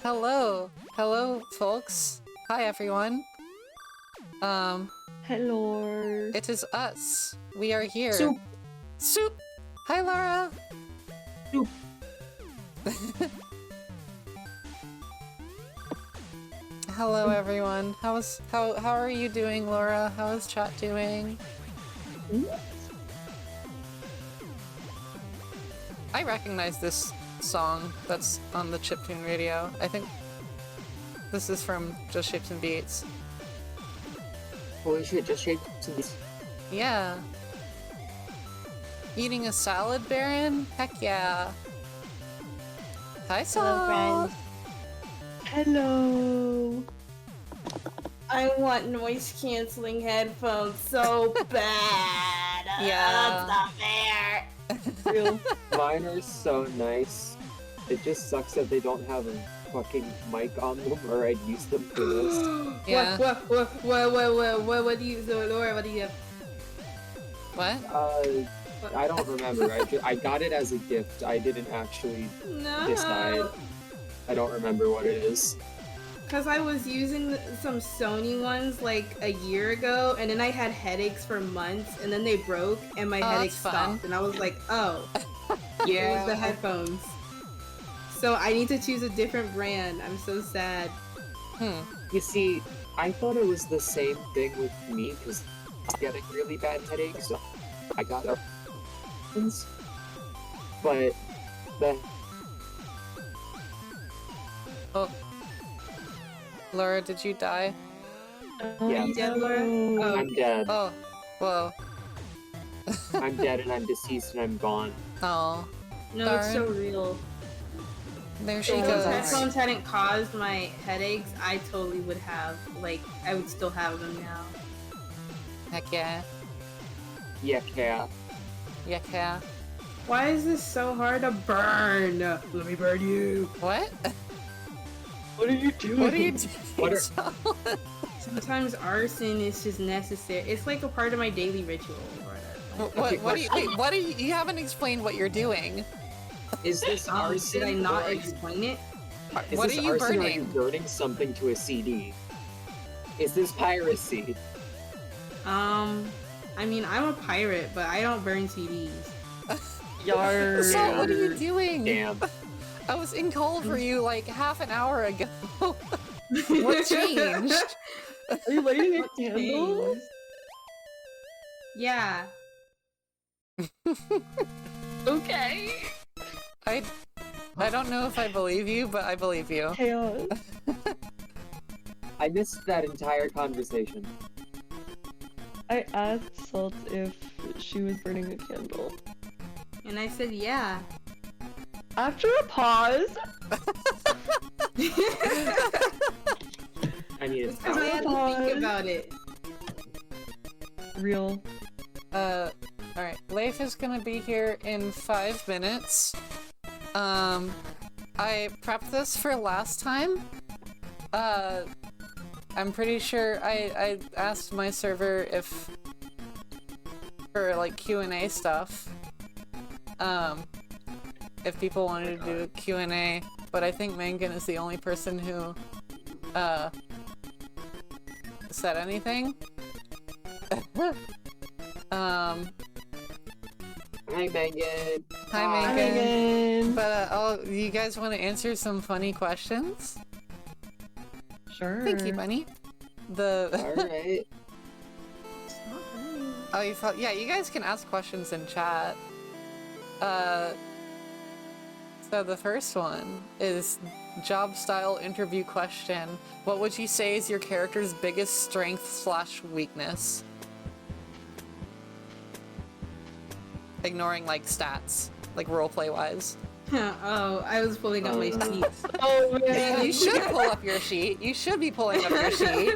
Hello. Hello, folks. Hi, everyone. Hello. It is us. We are here. Soup. Soup. Hi, Laura. Soup. Hello, everyone. How are you doing, Laura? How is chat doing? I recognize this song that's on the chiptune radio. I think this is from Just Shapes and Beats. Holy shit, Just Shapes and Beats. Yeah. Eating a salad, Baron? Heck yeah. Hi, Saile. Hello. I want noise-canceling headphones so bad. Yeah. That's not fair. Real. Mine are so nice. It just sucks that they don't have a fucking mic on them, or I'd use them for this. Yeah. What do you, so Laura, what do you have? What? I don't remember. I got it as a gift. I didn't actually decide. I don't remember what it is. Because I was using some Sony ones like a year ago, and then I had headaches for months, and then they broke, and my headaches stopped, and I was like, oh, yeah, it was the headphones. So I need to choose a different brand. I'm so sad. You see, I thought it was the same thing with me, because I was getting really bad headaches, so I got a but the... Oh. Laura, did you die? Yeah. Are you dead, Laura? Oh. I'm dead. Oh. Whoa. I'm dead and I'm deceased and I'm gone. Oh. No, darn. it's so real. There she If goes. those headphones hadn't caused my headaches, I totally would have. Like, I would still have them now. Heck yeah. Yeah. Yeah. Why is this so hard to burn? Let me burn you. What? What are you doing? What are you doing? What are... Sometimes arson is just necessary. It's like a part of my daily ritual. What do you haven't explained what you're doing. Is this arson? Did I not explain it? What are you burning? Or are you burning something to a CD? Is this piracy? I mean, I'm a pirate, but I don't burn CDs. Yar. So what are you doing? Damn. I was in call for you like half an hour ago. What changed? Are you lighting a candle? Yeah. Okay. I don't know if I believe you, but I believe you. Chaos. I missed that entire conversation. I asked Salt if she was burning a candle. And I said, yeah. After a pause, I need because I had to think about it. real. Alright. Leif is gonna be here in 5 minutes. I prepped this for last time. I'm pretty sure I asked my server if for like Q&A stuff. If people wanted to do Q&A, but I think Mangan is the only person who said anything. Hi, Megan. Hi, Megan. But you guys want to answer some funny questions? Sure. Thank you, Bunny. Alright. Oh, you thought? Yeah, you guys can ask questions in chat. So the first one is job style interview question. What would you say is your character's biggest strength / weakness? Ignoring like stats, like roleplay wise. Oh, I was pulling up my sheets. Oh man. You should pull up your sheet. You should be pulling up your sheet.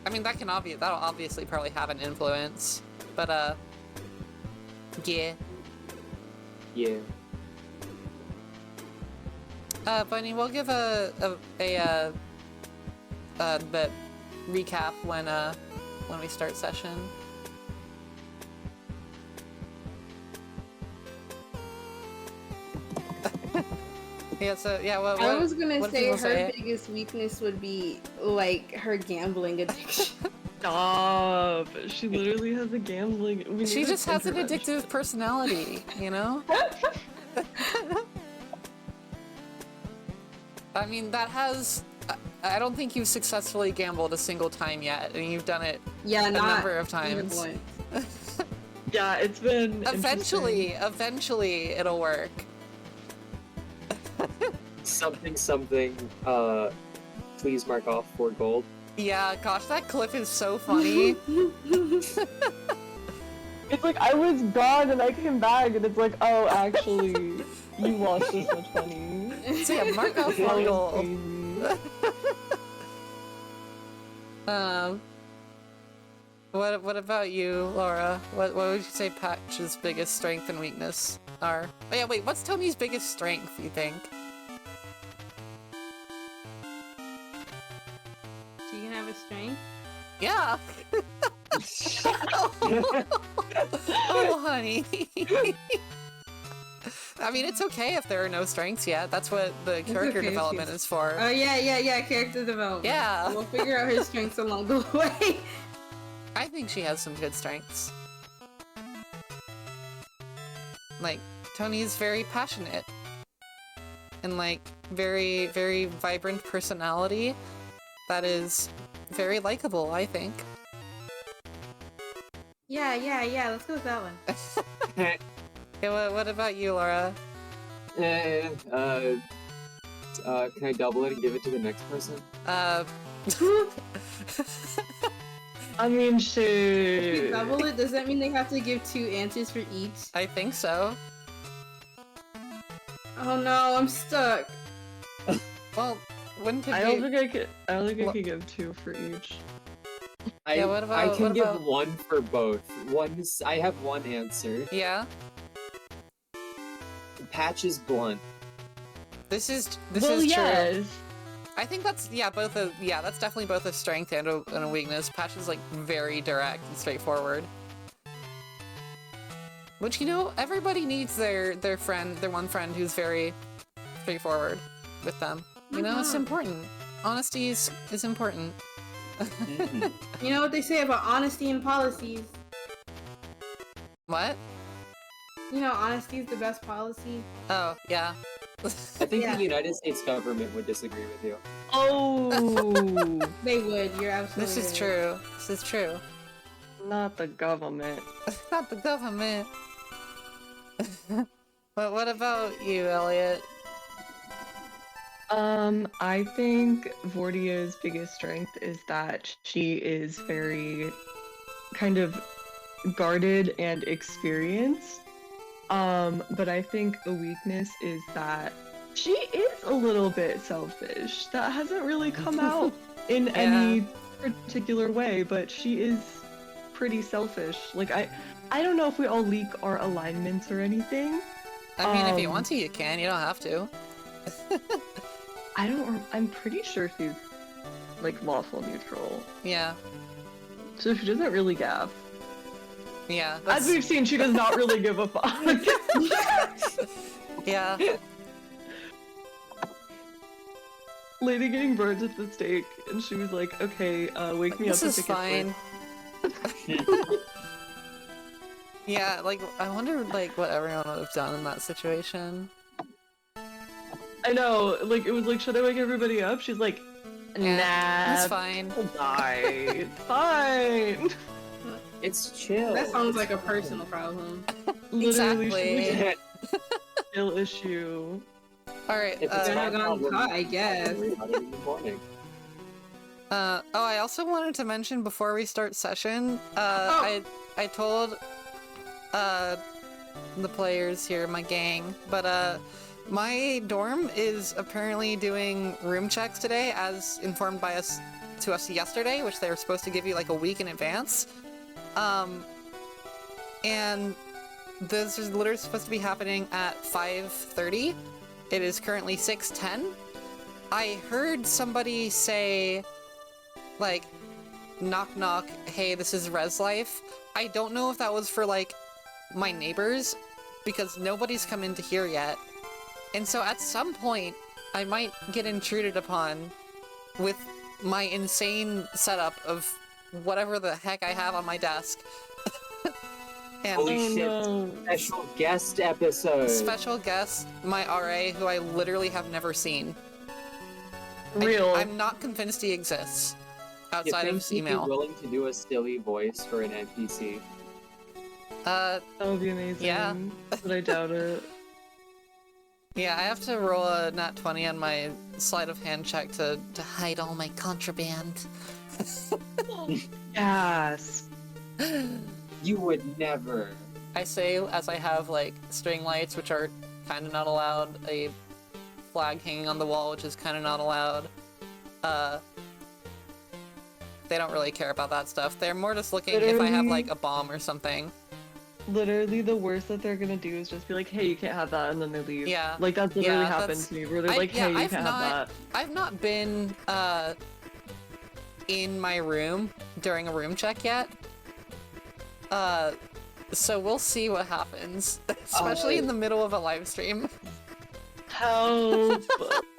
I mean, that'll obviously probably have an influence, but yeah. Yeah. Bunny, we'll give a recap when we start session. Yeah, so, yeah, what I was gonna what do say people her say? biggest weakness would be like her gambling addiction. Stop. She literally has a gambling. We She need just has an intervention. addictive personality, you know? I mean, that has... I don't think you've successfully gambled a single time yet, and you've done it Yeah, a not number of even times. once. Yeah, it's been Eventually it'll work. Something, please mark off 4 gold. Yeah, gosh, that clip is so funny. It's like I was gone and I came back and it's like, oh, actually, you lost this much money. So yeah, mark off That 4 was gold. crazy. What about you, Laura? What would you say Patch's biggest strength and weakness are? Oh yeah, wait, what's Tony's biggest strength, you think? She can have a strength. Yeah! Oh, honey. I mean, it's okay if there are no strengths yet. That's what the character okay, development is for. Oh yeah, character development. Yeah. We'll figure out her strengths along the way. I think she has some good strengths. Like, Tony's very passionate. And like, very, very vibrant personality that is very likable, I think. Yeah, let's go with that one. Okay, what about you, Laura? Can I double it and give it to the next person? I mean, If you shit. double it, does that mean they have to give 2 answers for each? I think so. Oh no, I'm stuck. Well, wouldn't it I be... don't think I could. I don't think I could give 2 for each. Yeah, what I about- can what give about- 1 for both. I have 1 answer. Yeah? Patch is blunt. This is Well, true. yes. I think that's, that's definitely both a strength and a weakness. Patch is, like, very direct and straightforward. Which, you know, everybody needs their one friend who's very straightforward with them. You know, it's important. Honesty is important. You know what they say about honesty and policies? What? You know, honesty is the best policy. Oh, yeah. I think Yeah. the United States government would disagree with you. Oh, They would, you're absolutely This is right. true. This is true. not the government. Not the government. But what about you, Elliot? I think Vortia's biggest strength is that she is very kind of guarded and experienced. But I think a weakness is that she is a little bit selfish. That hasn't really come out in any particular way, but she is pretty selfish. Like I don't know if we all leak our alignments or anything. I mean, if you want to, you can. You don't have to. I'm pretty sure she's like lawful neutral. Yeah. So she doesn't really gaff. Yeah. As That's, we've seen, she does not really give a fuck. yeah. Lady getting burned at the stake, and she was like, "Okay, wake me This up." is if it gets fine. late." Yeah, like, I wonder, like, what everyone would have done in that situation. I know, like it was like, "Should I wake everybody up?" She's like, Yeah, "Nah, it's fine. people die. It's fine." It's chill. That sounds like a personal problem. Literally, Exactly. she's like, "Ill issue." Alright, If it's They're my not gonna problem, cut, I guess. worry about it in the morning. oh, I also wanted to mention before we start session, Oh. I told, the players here, my gang, but, my dorm is apparently doing room checks today, as informed by us yesterday, which they were supposed to give you, like, a week in advance. And this is literally supposed to be happening at 5:30. It is currently 6:10. I heard somebody say, like, knock knock, hey, this is Res Life. I don't know if that was for, like, my neighbors, because nobody's come into here yet. And so at some point, I might get intruded upon with my insane setup of whatever the heck I have on my desk. And Holy shit, no. special guest episode. special guest, my RA, who I literally have never seen. Real. I'm not convinced he exists outside you of think he'd email. be willing to do a silly voice for an NPC? That would be amazing. Yeah. But I doubt it. Yeah, I have to roll a nat 20 on my sleight of hand check to hide all my contraband. Yes. You would never. I say as I have, like, string lights, which are kind of not allowed, a flag hanging on the wall, which is kind of not allowed. They don't really care about that stuff. They're more just looking if I have, like, a bomb or something. Literally, the worst that they're gonna do is just be like, hey, you can't have that, and then they leave. Yeah. Like, that's literally Yeah, happened that's- to me, where they're like, hey, you can't have that. I've not been, in my room during a room check yet. So we'll see what happens. Especially in the middle of a live stream. Help!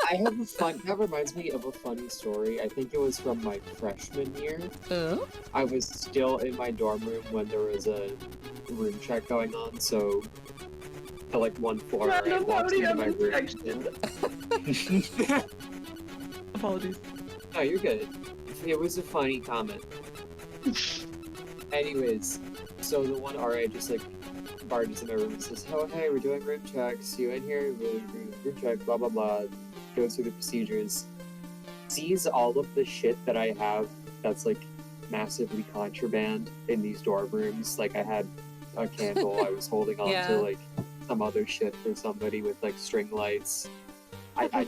I have a that reminds me of a funny story. I think it was from my freshman year. Ooh. I was still in my dorm room when there was a room check going on, so the like one floor I Random walked party into my room. infection. Apologies. No, you're good. It was a funny comment. Anyways, so the one RA just like barges in my room and says, "Oh hey, we're doing room checks. You in here? We're doing room check. Blah blah blah." Goes through the procedures. Sees all of the shit that I have that's like massively contraband in these dorm rooms. Like I had a candle I was holding on Yeah. to, like some other shit for somebody with like string lights. I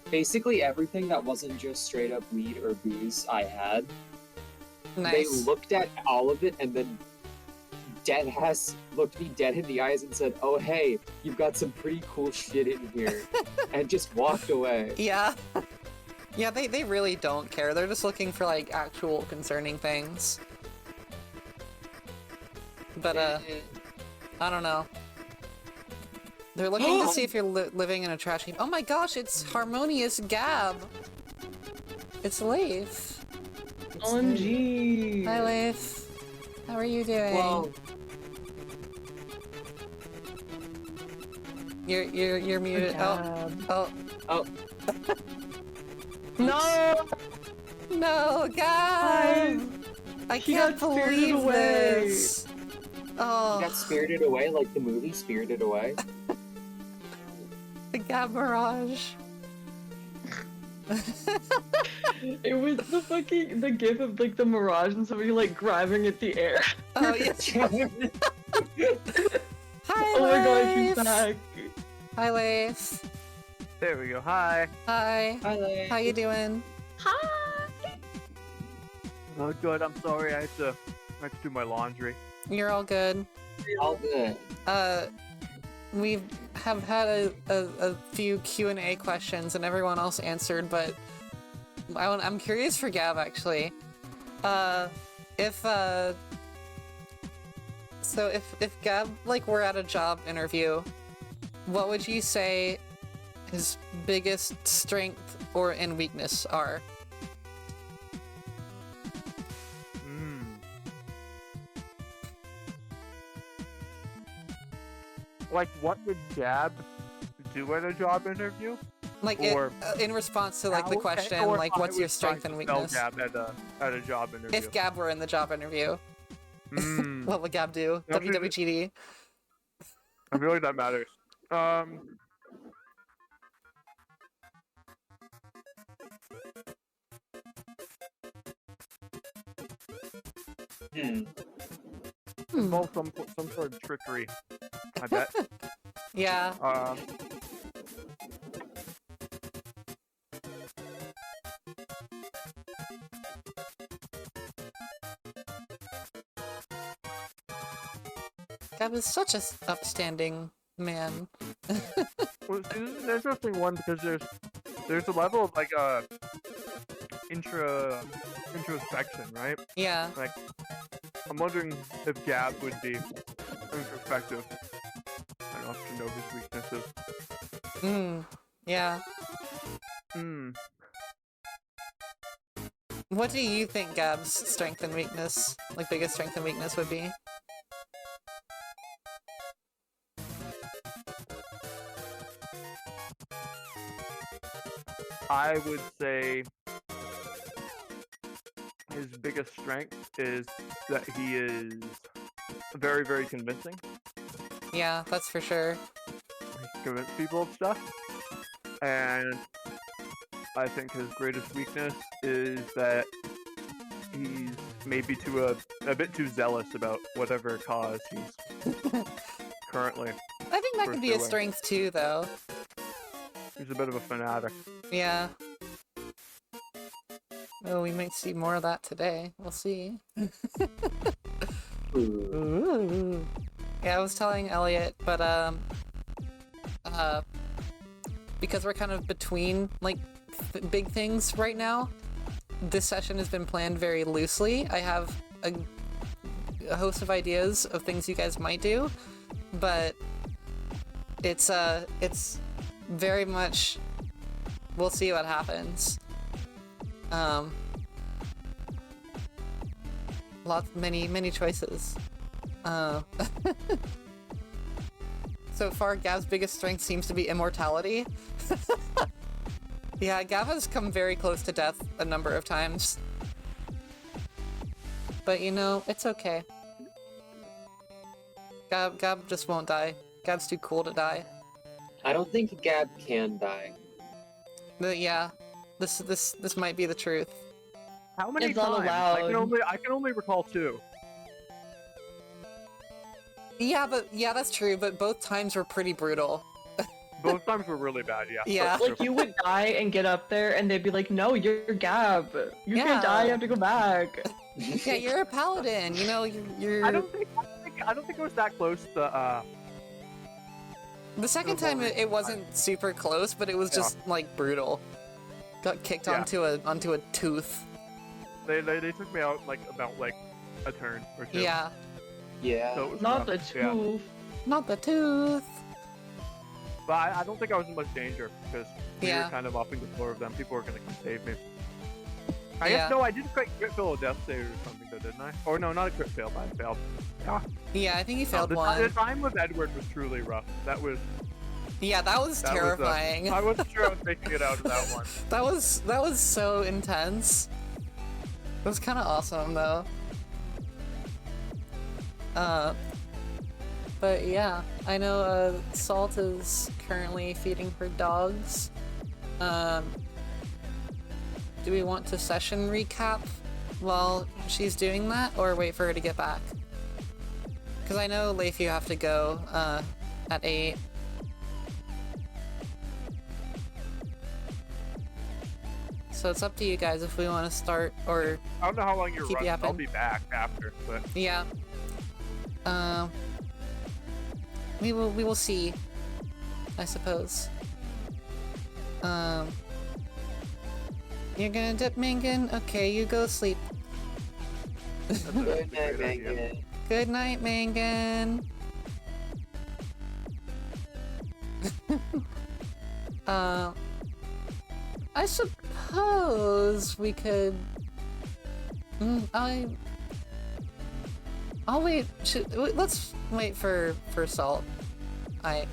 basically everything that wasn't just straight up weed or booze I had. They Nice. looked at all of it and then deadass looked me dead in the eyes and said, "Oh hey, you've got some pretty cool shit in here," and just walked away. Yeah. Yeah, they really don't care. They're just looking for, like, actual concerning things. But, I don't know. They're looking to see if you're living in a trash heap. Oh my gosh, it's Harmonious Gab! It's Leif. OMG. Hi, Leif. How are you doing? Well, You're muted. Oh. oh, No! No, Gab! I He can't got spirited believe away. this! he Oh, got Spirited Away like the movie Spirited Away. the Gab Mirage. It was the gif of like the mirage and somebody like grabbing at the air. Oh, yeah. Hi, Oh my gosh, he's Leif. back. Hi, Leif. There we go. Hi. Hi. How you doing? Oh, good. I'm sorry. I have to do my laundry. You're all good. All good. We have had a few Q&A questions and everyone else answered, but I'm curious for Gab, actually. If Gab, like, were at a job interview, what would you say his biggest strength and weakness are? Like, what would Gab do at a job interview? Like, Or in response to, like, the How- question, or like, if I what's your was strength trying and to sell weakness? Gab at a job interview. If Gab were in the job interview, Hmm. what would Gab do? Actually, WWGD. I feel like that matters. Hmm. Involve some sort of trickery. I bet. Yeah. Gab is such a upstanding man. Well, see, this is an interesting one because there's a level of like introspection, right? Yeah. Like, I'm wondering if Gab would be introspective. I don't know if to know his weaknesses. Yeah. Hmm. What do you think Gab's strength and weakness, like biggest strength and weakness would be? I would say his biggest strength is that he is very, very convincing. Yeah, that's for sure. He can convince people of stuff. And I think his greatest weakness is that he's maybe a bit too zealous about whatever cause he's currently. I think that could be a pursuing. strength too, though. He's a bit of a fanatic. Yeah. Oh, we might see more of that today. We'll see. Ooh. Yeah, I was telling Elliot, but because we're kind of between like big things right now, this session has been planned very loosely. I have a host of ideas of things you guys might do, but it's very much we'll see what happens. Many choices. So far, Gav's biggest strength seems to be immortality. Yeah, Gav has come very close to death a number of times. But you know, it's okay. Gab just won't die. Gab's too cool to die. I don't think Gab can die. But yeah, this might be the truth. How many It's not times? allowed. I can only recall 2. Yeah, that's true, but both times were pretty brutal. Both times were really bad, yeah. Yeah. Like, you would die and get up there, and they'd be like, no, you're Gab. You Yeah. can't die, you have to go back. Yeah, you're a paladin, you know, you're... I don't think it was that close to The second time it wasn't super close, but it was just, like, brutal. Got kicked onto a tooth. They took me out like about like a turn or 2. Yeah. Yeah. So it was Not rough. the Yeah. tooth. Not the tooth. But I don't think I was in much danger because we Yeah. were kind of mopping the floor of them. People were gonna come save me. I Yeah. guess no, I did crit fail a death save or something though, didn't I? Or no, not a crit fail, but I failed. Yeah. Yeah, I think you No, failed the one. time with Edward was truly rough. That was Yeah, that was terrifying. I wasn't sure I was making it out of that one. That was so intense. It was kind of awesome though. But yeah, I know Salt is currently feeding her dogs. Do we want to session recap while she's doing that, or wait for her to get back? Because I know, Leif, you have to go at 8. So it's up to you guys if we want to start or I don't know how long you're keep running. I'll yapping. be back after, but Yeah. We will see, I suppose. You're gonna dip Mangan? Okay, you go sleep. that's a Good great night, idea. Megan. Good night, Mangan. I suppose we could. I'll wait. Let's wait for Salt. I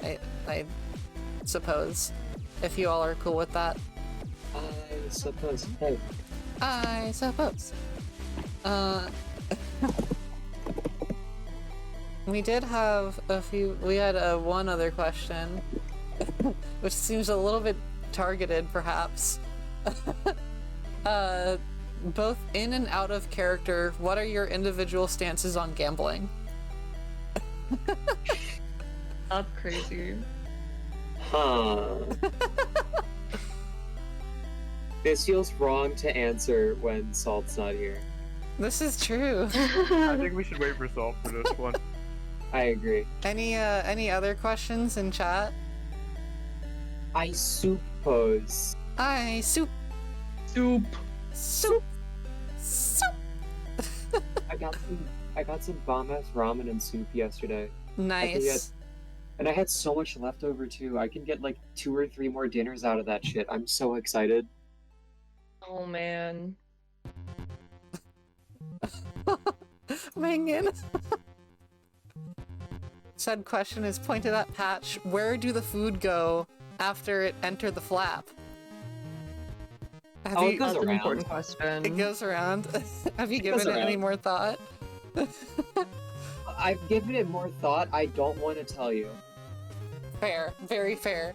suppose, if you all are cool with that. I suppose. Hey. I suppose. We did have a few. We had one other question, which seems a little bit targeted, perhaps. Both in and out of character, what are your individual stances on gambling? That's crazy. Huh. This feels wrong to answer when Salt's not here. This is true. I think we should wait for Salt for this one. I agree. Any other questions in chat? I suppose. Soup. Soup. Soup. I got some bomb ass ramen and soup yesterday. Nice. And I had so much left over too. I can get like 2 or 3 more dinners out of that shit. I'm so excited. Oh man. Mingin. Said question is pointed at Patch. Where do the food go after it entered the flap? Have Oh, you, it goes That's an around. important question. it goes around. Have you given goes it any around. more thought? I've given it more thought. I don't want to tell you. Fair. Very fair.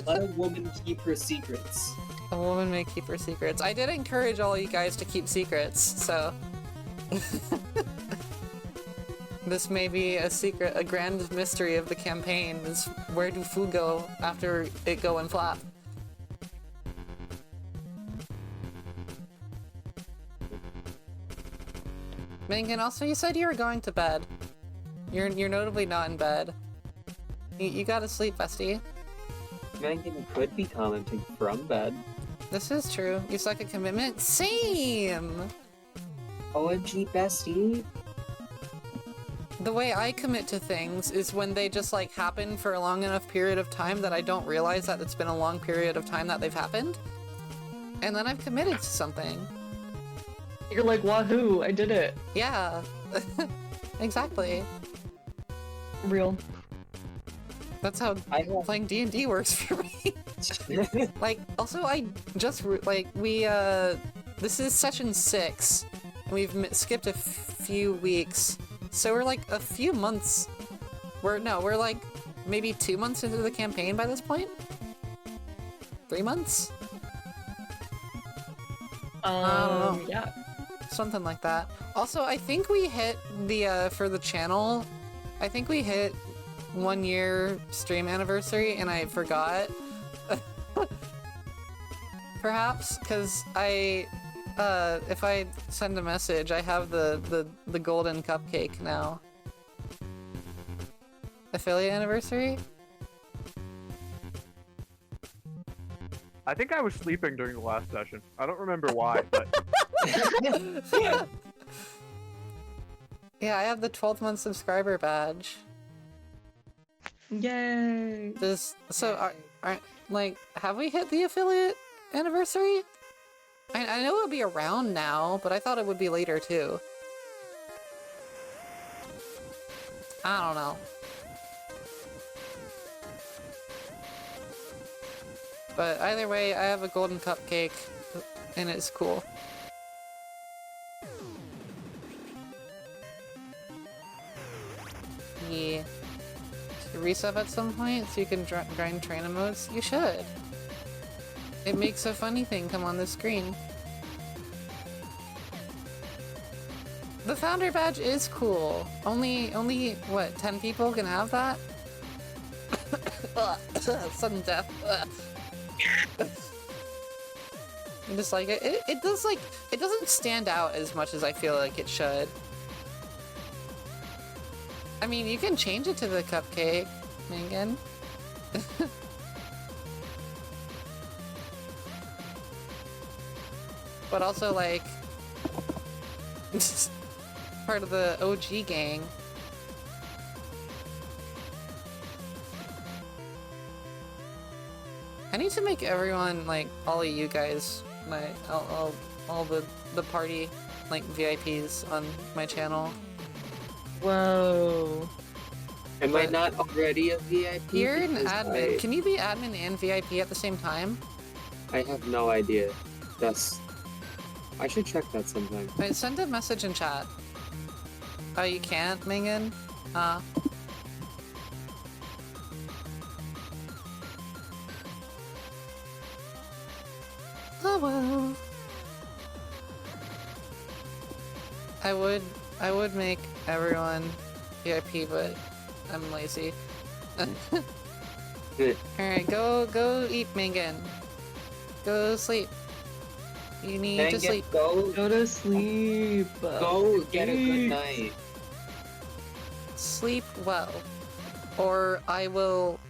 Let a woman keep her secrets. A woman may keep her secrets. I did encourage all you guys to keep secrets, so... This may be a secret, a grand mystery of the campaign, is where do food go after it go and flap? Megan, also you said you were going to bed. You're notably not in bed. You gotta sleep, bestie. Megan could be commenting from bed. This is true. You suck at commitment? Same! OMG bestie. The way I commit to things is when they just like happen for a long enough period of time that I don't realize that it's been a long period of time that they've happened. And then I've committed to something. You're like, wahoo, I did it. Yeah. Exactly. Real. That's how I have playing D&D works for me. Like, also I just, like, we, this is session 6. And we've skipped a few weeks. So we're like a few months, we're like maybe 2 months into the campaign by this point? 3 months? I don't know. Yeah. Something like that. Also, I think we hit the, for the channel, I think we hit 1 year stream anniversary and I forgot. Perhaps, because if I send a message, I have the golden cupcake now. Affiliate anniversary? I think I was sleeping during the last session. I don't remember why, but Yeah, I have the 12-month subscriber badge. Yay. Like, have we hit the affiliate anniversary? I know it would be around now, but I thought it would be later too. I don't know. But either way, I have a golden cupcake, and it's cool. Yeah. Should you resub at some point so you can grind train emotes? You should. It makes a funny thing come on the screen. The founder badge is cool. Only what, 10 people can have that? Sudden death. I just like it. It does like, it doesn't stand out as much as I feel like it should. I mean, you can change it to the cupcake, Megan. But also, like, part of the OG gang. I need to make everyone, like, all of you guys, all the party, like, VIPs on my channel. Whoa. Am I not already a VIP? You're an Because admin. Can you be admin and VIP at the same time? I have no idea. I should check that sometime. Wait, send a message in chat. Oh, you can't, Mingen? Oh well. I would make everyone VIP, but I'm lazy. Alright, go eat, Mingen. Go sleep. You need to sleep. Go to sleep. Go get a good night. Sleep well. Or I will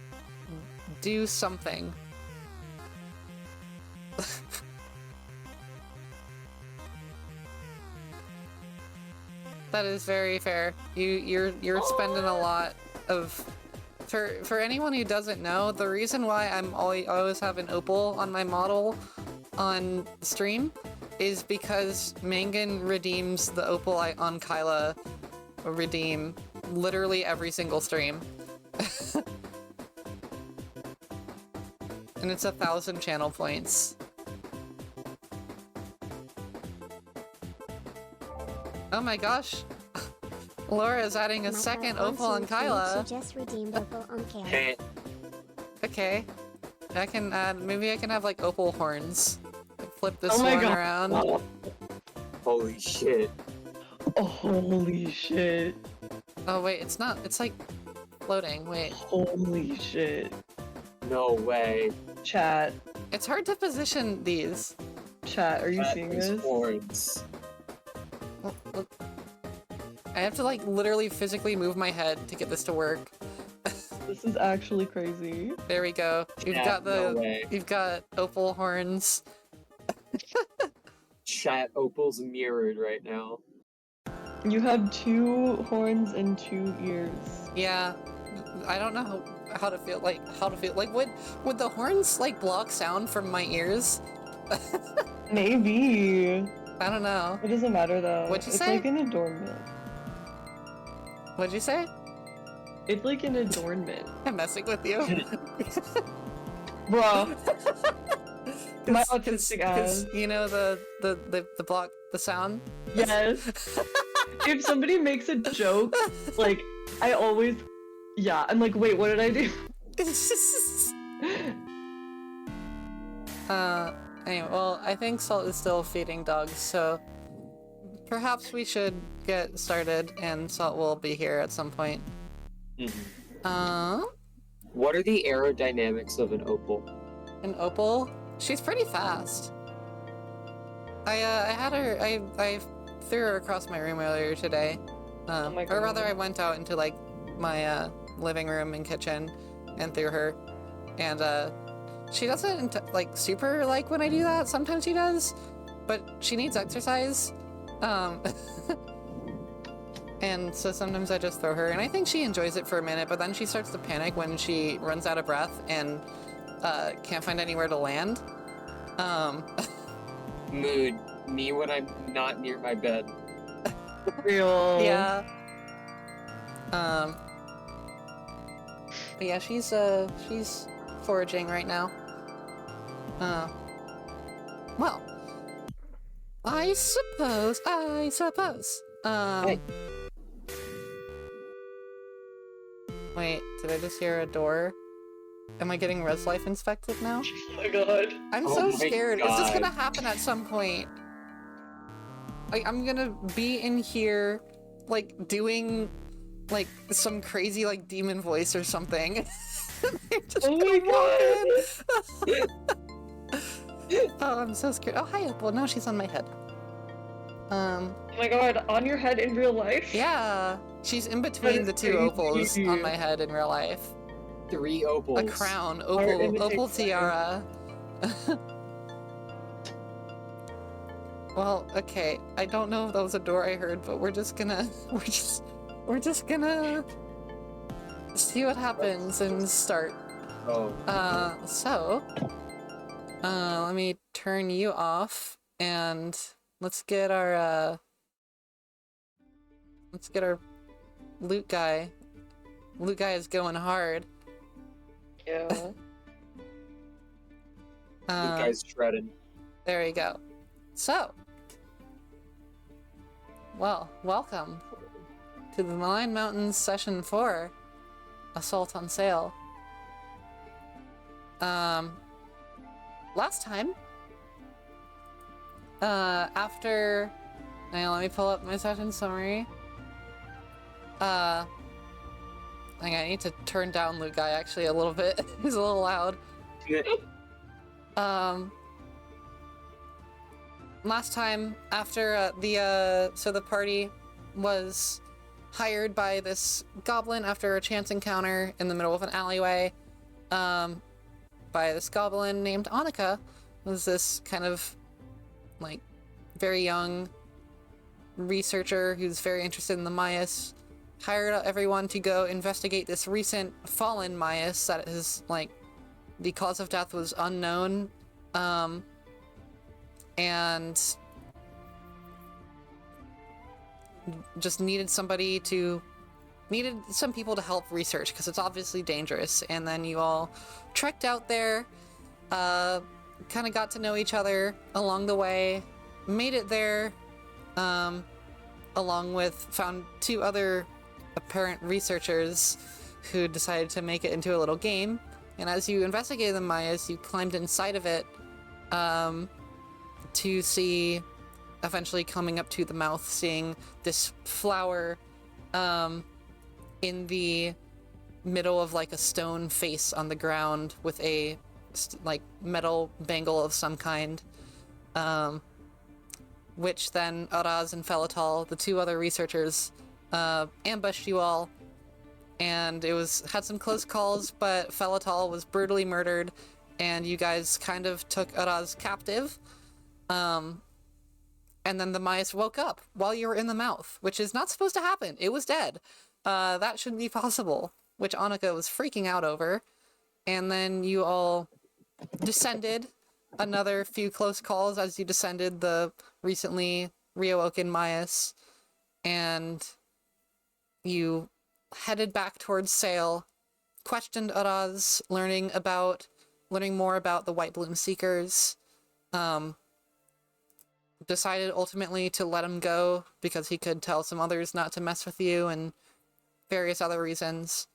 do something. That is very fair. You're spending a lot of For anyone who doesn't know, the reason why I'm always have an opal on my model on stream is because Mangan redeems the opal I on Kyla redeem literally every single stream. And it's 1,000 channel points. Oh my gosh. Laura is adding a second opal on Kyla. Just redeemed opal on Kyla. Hey, Okay. I can add, maybe I can have like opal horns. Like, flip this Oh my horn God. around. holy shit. Oh, holy shit. Oh wait, it's not, it's like floating, wait. Holy shit. No way. Chat. It's hard to position these. Chat, are you That seeing is this? horns. Look. I have to like literally physically move my head to get this to work. This is actually crazy. There we go. You've Yeah, got no way. you've got opal horns. Chat opals mirrored right now. You have 2 horns and 2 ears. Yeah. I don't know how to feel like would the horns like block sound from my ears? Maybe. I don't know. It doesn't matter though. What'd you it's say? like an adornment. What'd you say? It's like an adornment. I'm messing with you. Bro. My Cause autistic ass. you know the block the sound? Yes. If somebody makes a joke, like, I always... Yeah, I'm like, wait, what did I do? Anyway, well, I think Salt is still feeding dogs, so perhaps we should get started and Salt will be here at some point. What are the aerodynamics of an opal? An opal? She's pretty fast. I had her, I threw her across my room earlier today. Oh my Or rather, God. I went out into, like, my, living room and kitchen and threw her. And, she doesn't, like, super like when I do that. Sometimes she does. But she needs exercise. And so sometimes I just throw her. And I think she enjoys it for a minute, but then she starts to panic when she runs out of breath and, can't find anywhere to land. Mood. Me when I'm not near my bed. Real. Yeah. But yeah, she's foraging right now. Well, I suppose. Hey. Wait, did I just hear a door? Am I getting res life inspected now? Oh my God. I'm Oh so my scared. Is this God. gonna happen at some point? Like, I'm gonna be in here, like, doing, like, some crazy, like, demon voice or something. They're just Oh my gonna walk in. Oh, I'm so scared. Oh, hi, Opal. No, she's on my head. Oh my God, on your head in real life? Yeah. She's in between is the two opals crazy. on my head in real life. 3 opals. A crown. Art imitates Opal life. tiara. Well, okay. I don't know if that was a door I heard, but we're just gonna see what happens and start. Oh. Let me turn you off and let's get our loot guy. Loot guy is going hard. Yeah. You guys shredded. There you go. So, well, welcome to the Maligned Mountains Session 4, Assault on Saile. Last time, after... Now, let me pull up my session summary. I think I need to turn down Loot Guy actually a little bit. He's a little loud. Last time, after so the party was hired by this goblin after a chance encounter in the middle of an alleyway, by this goblin named Annika. Was this kind of, like, very young researcher who's very interested in the Mayas hired everyone to go investigate this recent fallen Myas that is, like, the cause of death was unknown, and just needed some people to help research, because it's obviously dangerous. And then you all trekked out there, kind of got to know each other along the way, made it there, found 2 other apparent researchers who decided to make it into a little game. And as you investigated the Mayas, you climbed inside of it, to see, eventually coming up to the mouth, seeing this flower, in the middle of, like, a stone face on the ground with a, like, metal bangle of some kind, which then Araz and Felatal, the 2 other researchers, ambushed you all, and had some close calls, but Felatal was brutally murdered, and you guys kind of took Araz captive, and then the Mayas woke up while you were in the mouth, which is not supposed to happen. It was dead. That shouldn't be possible, which Annika was freaking out over. And then you all descended, another few close calls as you descended the recently reawoken Mayas, and you headed back towards Saile, questioned Araz, learning more about the White Bloom Seekers, decided ultimately to let him go because he could tell some others not to mess with you, and various other reasons.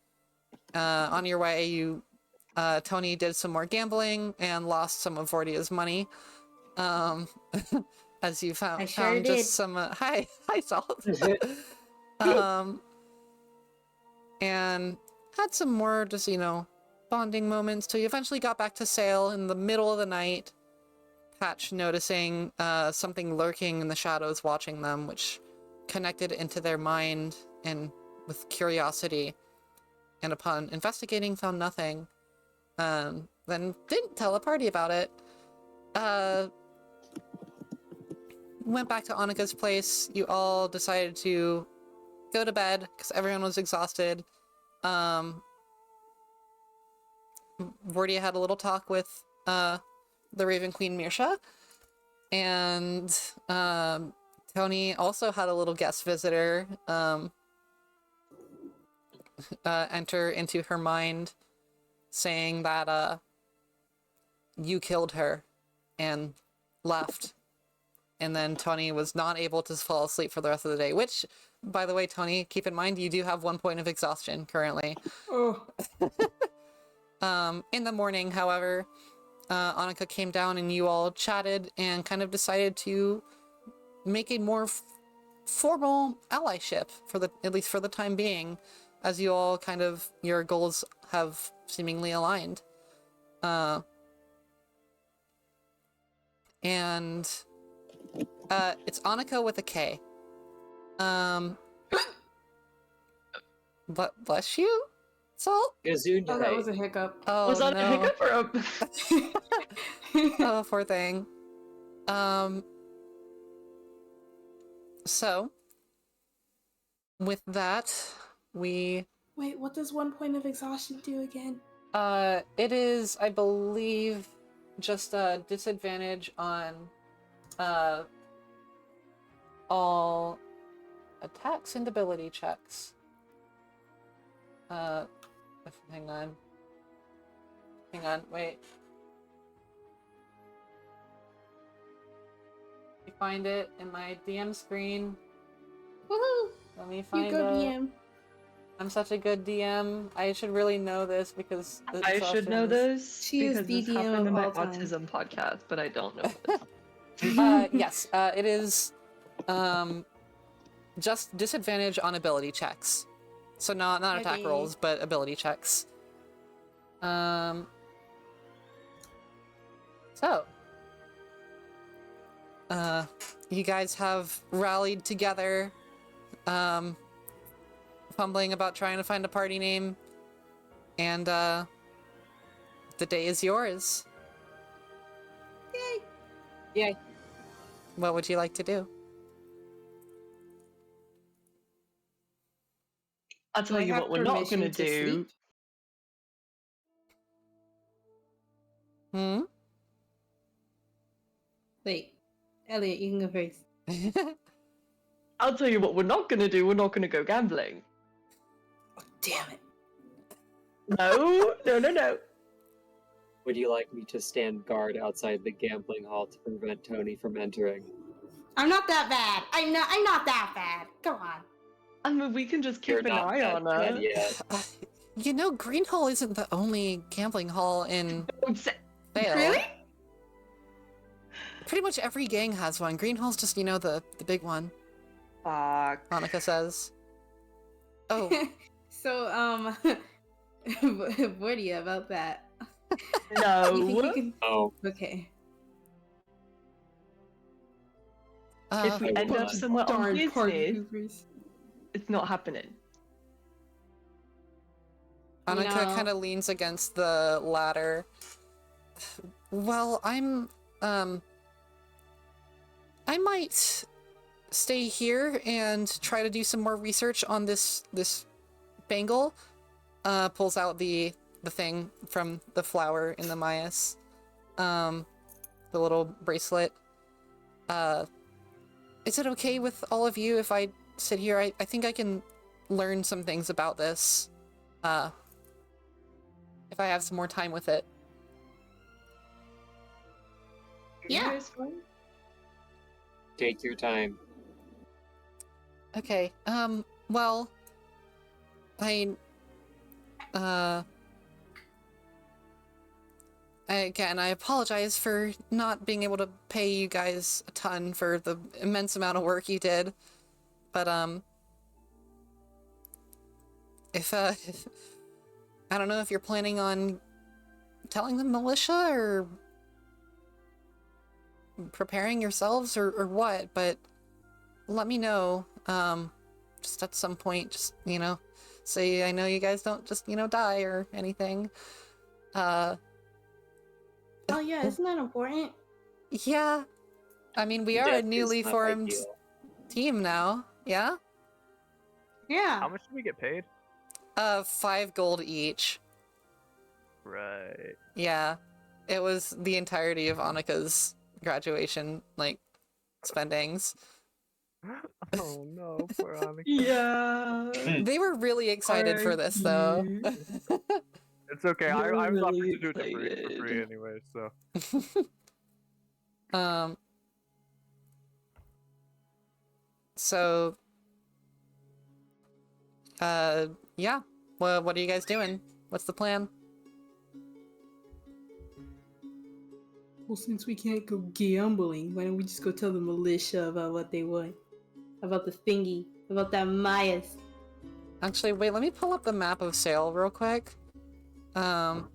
On your way, Tony did some more gambling and lost some of Vordia's money. As you found, I sure did. just some hi Salt. And had some more just, bonding moments till you eventually got back to Saile in the middle of the night. Patch noticing something lurking in the shadows watching them, which connected into their mind and with curiosity, and upon investigating found nothing. Then didn't tell the party about it. Went back to Annika's place. You all decided to go to bed because everyone was exhausted. Vordia had a little talk with the Raven Queen Mirsha, and Tony also had a little guest visitor enter into her mind, saying that you killed her and left. And then Tony was not able to fall asleep for the rest of the day, which, by the way, Tony, keep in mind you do have 1 point of exhaustion currently. Oh. In the morning, however, Annika came down and you all chatted and kind of decided to make a more formal allyship, at least for the time being, as you all your goals have seemingly aligned. And it's Annika with a K. But bless you, Salt? Gesundheit. Oh, that was a hiccup. Oh, Was that no. a hiccup or a... Oh, poor thing. So, with that, Wait, what does 1 point of exhaustion do again? it is, I believe, just a disadvantage on, all attacks and ability checks. Hang on, wait. Let me find it in my DM screen. Woohoo! Let me find You go it. DM. I'm such a good DM. I should really know this because I should know this She is because this the DM happened in of my all time. autism podcast, but I don't know this. Yes, it is just disadvantage on ability checks. So not attack Okay. rolls, but ability checks. So you guys have rallied together, fumbling about trying to find a party name, and the day is yours. Yay! Yay. What would you like to do? I'll Do tell I you have what we're not permission gonna to do. sleep? Hmm? Wait, Elliot, you can go first. I'll tell you what we're not gonna do. We're not gonna go gambling. Damn it. No, no, no, no. Would you like me to stand guard outside the gambling hall to prevent Tony from entering? I'm not that bad. I'm not that bad. Come on. I mean, we can just You're keep an not eye that on bad her. yet. You know, Green Hall isn't the only gambling hall in Saile. Really? Pretty much every gang has one. Green Hall's just, you know, the big one, Fuck. Hanukkah says. Oh, So, what do you about that? No. You think you can... Oh, Okay. If we I end will up not. somewhere on Darn party business, poopers. it's not happening. Hanukkah No. kind of leans against the ladder. Well, I might stay here and try to do some more research on this bangle. Pulls out the thing from the flower in the Mayas. The little bracelet. Is it okay with all of you if I sit here? I think I can learn some things about this. If I have some more time with it. Yeah. You guys fine? take your time. Okay, well, again, I apologize for not being able to pay you guys a ton for the immense amount of work you did, but, if, I don't know if you're planning on telling the militia or preparing yourselves or what, but let me know, just at some point, just, you know, say I know you guys don't just, you know, die or anything. Oh yeah, isn't that important? Yeah. I mean, we are Death a is newly not formed ideal. team now, yeah? Yeah. How much do we get paid? 5 gold each. Right. Yeah. It was the entirety of Annika's graduation, like, spendings. Oh no, poor Annika. Yeah. They were really excited for this, though. It's okay. You're I'm really offered to do it for free excited. anyway, so. So, yeah. Well, what are you guys doing? What's the plan? Well, since we can't go gambling, why don't we just go tell the militia about what they want? About the thingy, about that Mayas. Actually, wait, let me pull up the map of Saile real quick. Well,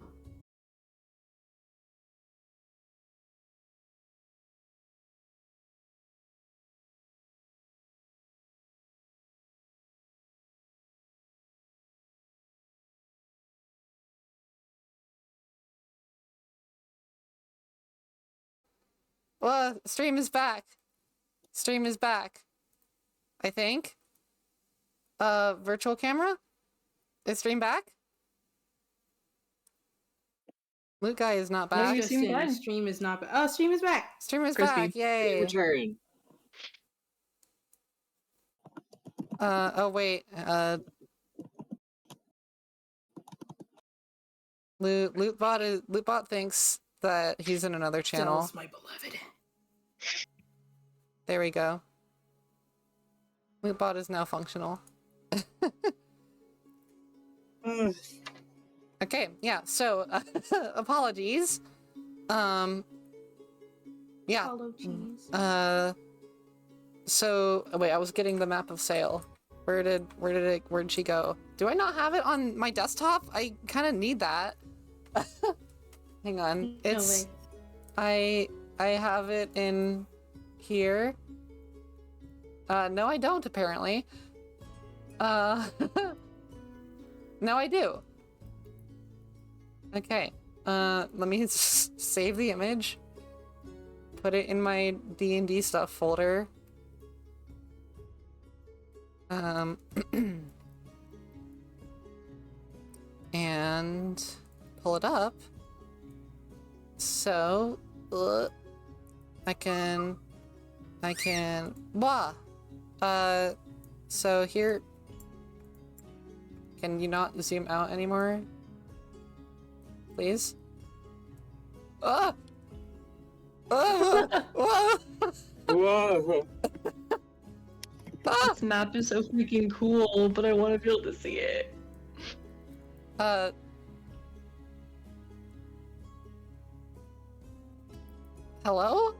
stream is back. Stream is back. I think. Virtual camera? Is stream back? Loot guy is not No, back. you seem fine. Stream is not back. Oh, stream is back. Stream is Crispy. back, yay! Return. Oh wait, Lootbot thinks that he's in another channel. Zealous, my beloved. There we go. Lootbot is now functional. Okay, yeah, so, apologies. Yeah. Hollow cheese. So, wait, I was getting the map of Saile. Where'd she go? Do I not have it on my desktop? I kind of need that. Hang on. It's, I have it in here. No, I don't, apparently. No, I do. Okay. Let me save the image. Put it in my D&D stuff folder. and pull it up. So, I can, wah! So here, can you not zoom out anymore? Please? Ah! Ah! Whoa! Whoa! Ah! This map is so freaking cool, but I want to be able to see it. Hello?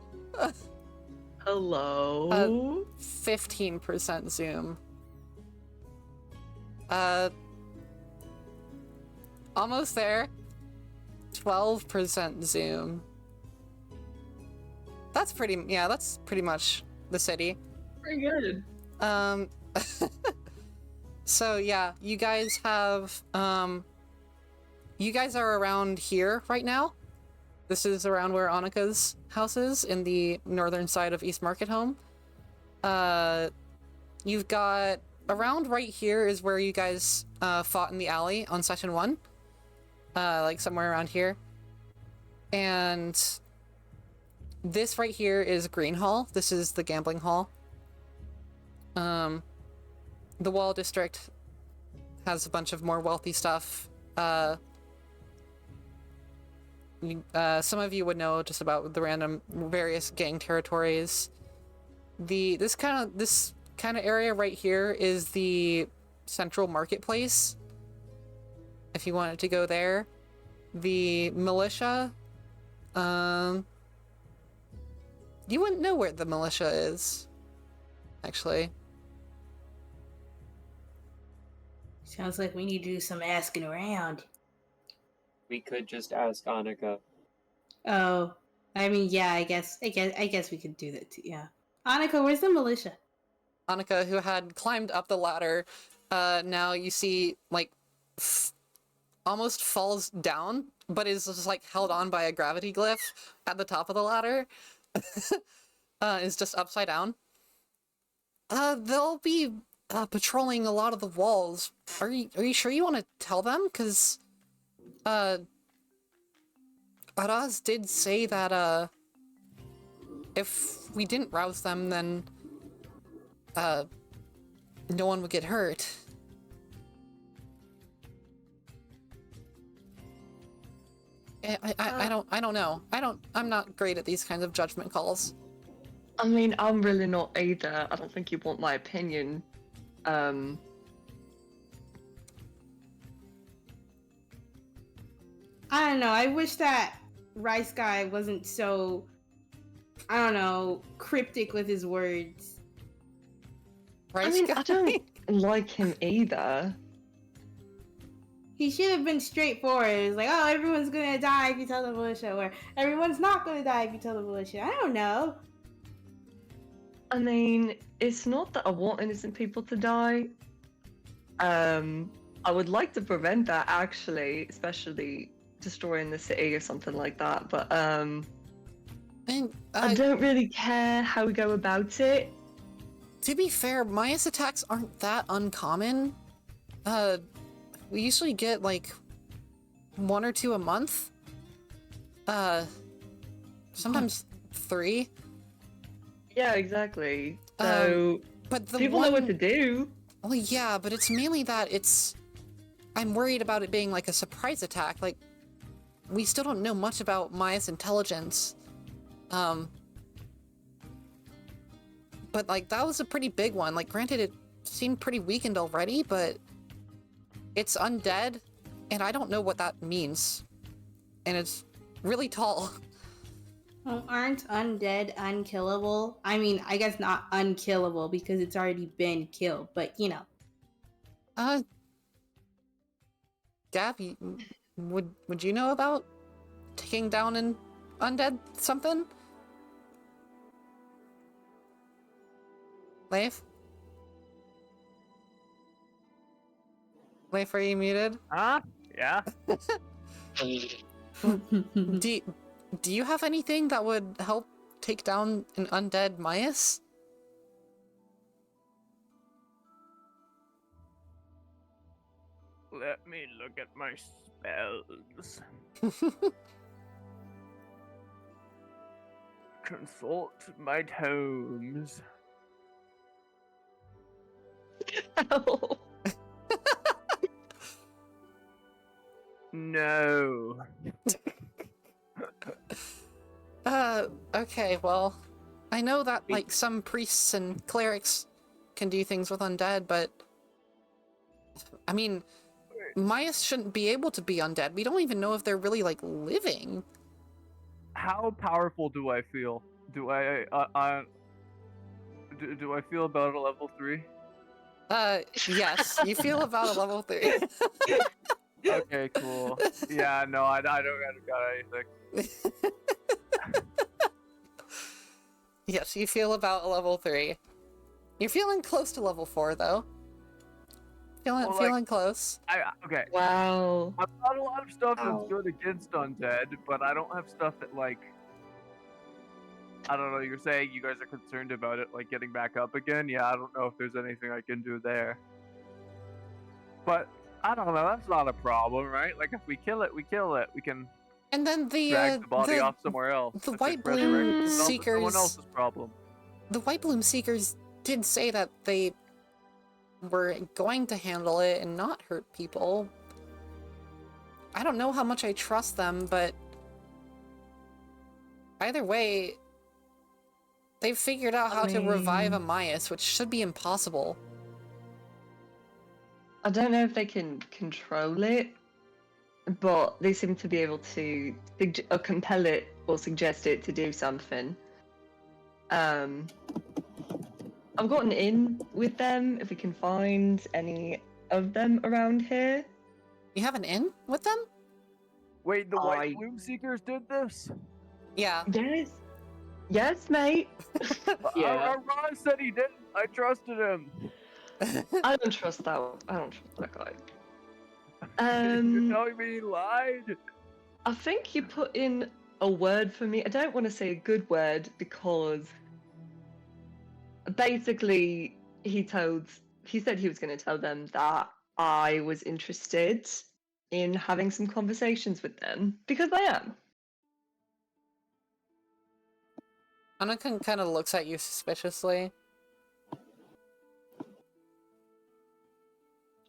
Hello? 15% zoom. Almost there. 12% zoom. That's pretty much the city. Pretty good. So yeah, you guys have, you guys are around here right now. This is around where Annika's house is, in the northern side of East Market Home. You've got, around right here is where you guys, fought in the alley on session 1. Like somewhere around here. And this right here is Green Hall. This is the gambling hall. The Wall District has a bunch of more wealthy stuff. Some of you would know just about the random various gang territories. This kind of area right here is the central marketplace. If you wanted to go there, the militia. You wouldn't know where the militia is, actually. Sounds like we need to do some asking around. We could just ask Annika. Oh, I mean, yeah, I guess we could do that too. Yeah, Annika, where's the militia? Annika, who had climbed up the ladder, now you see like almost falls down, but is just like held on by a gravity glyph at the top of the ladder. Is just upside down. They'll be patrolling a lot of the walls. Are you sure you want to tell them? Because Araz did say that if we didn't rouse them, then no one would get hurt. I don't know. I'm not great at these kinds of judgment calls. I mean, I'm really not either. I don't think you want my opinion. I don't know. I wish that Rice guy wasn't so, I don't know, cryptic with his words. Right? I mean, I don't like him either. He should have been straightforward. It's like, oh, everyone's gonna die if you tell the militia, or everyone's not gonna die if you tell the militia. I don't know. I mean, it's not that I want innocent people to die. I would like to prevent that, actually, especially destroying the city or something like that, but I don't really care how we go about it. To be fair, Maya's attacks aren't that uncommon. We usually get like 1 or 2 a month. Sometimes 3. Yeah, exactly. So but the people know what to do. Well, yeah, but it's mainly that I'm worried about it being like a surprise attack. Like, we still don't know much about Maya's intelligence. But like, that was a pretty big one. Like, granted, it seemed pretty weakened already, but it's undead, and I don't know what that means. And it's really tall. Well, aren't undead unkillable? I mean, I guess not unkillable because it's already been killed, but you know. Gab, would you know about taking down an undead something? Leif? Leif, are you muted? Huh? Yeah? Do you have anything that would help take down an undead Myas? Let me look at my spells. Consult my tomes. Ow. No. Okay, well, I know that, like, some priests and clerics can do things with undead, but... I mean, Myas shouldn't be able to be undead. We don't even know if they're really, like, living. How powerful do I feel? Do I feel about a level 3? Yes, you feel about a level 3. Okay, cool. Yeah, no, I don't got anything. Yes, you feel about a level 3. You're feeling close to level 4, though. Feeling close. Okay. Wow. I've got a lot of stuff that's Ow. good against undead, but I don't have stuff that, like, I don't know, you're saying you guys are concerned about it, like, getting back up again? Yeah, I don't know if there's anything I can do there. But, I don't know, that's not a problem, right? Like, if we kill it, we kill it. We can And then drag the body off somewhere else. the If White it's resurrected, Bloom it's also Seekers... someone else's problem. The White Bloom Seekers did say that they were going to handle it and not hurt people. I don't know how much I trust them, but either way, they've figured out how to revive a Myas, which should be impossible. I don't know if they can control it, but they seem to be able to compel it or suggest it to do something. I've gotten in with them if we can find any of them around here. You have an in with them? Wait, the White Bloom Seekers did this? Yeah. Yes. Yes, mate. Yeah. Ron said he didn't. I trusted him. I don't trust that. I don't trust that guy. You're telling me he lied? I think you put in a word for me. I don't want to say a good word because basically he said he was going to tell them that I was interested in having some conversations with them because I am. Anakin kind of looks at you suspiciously.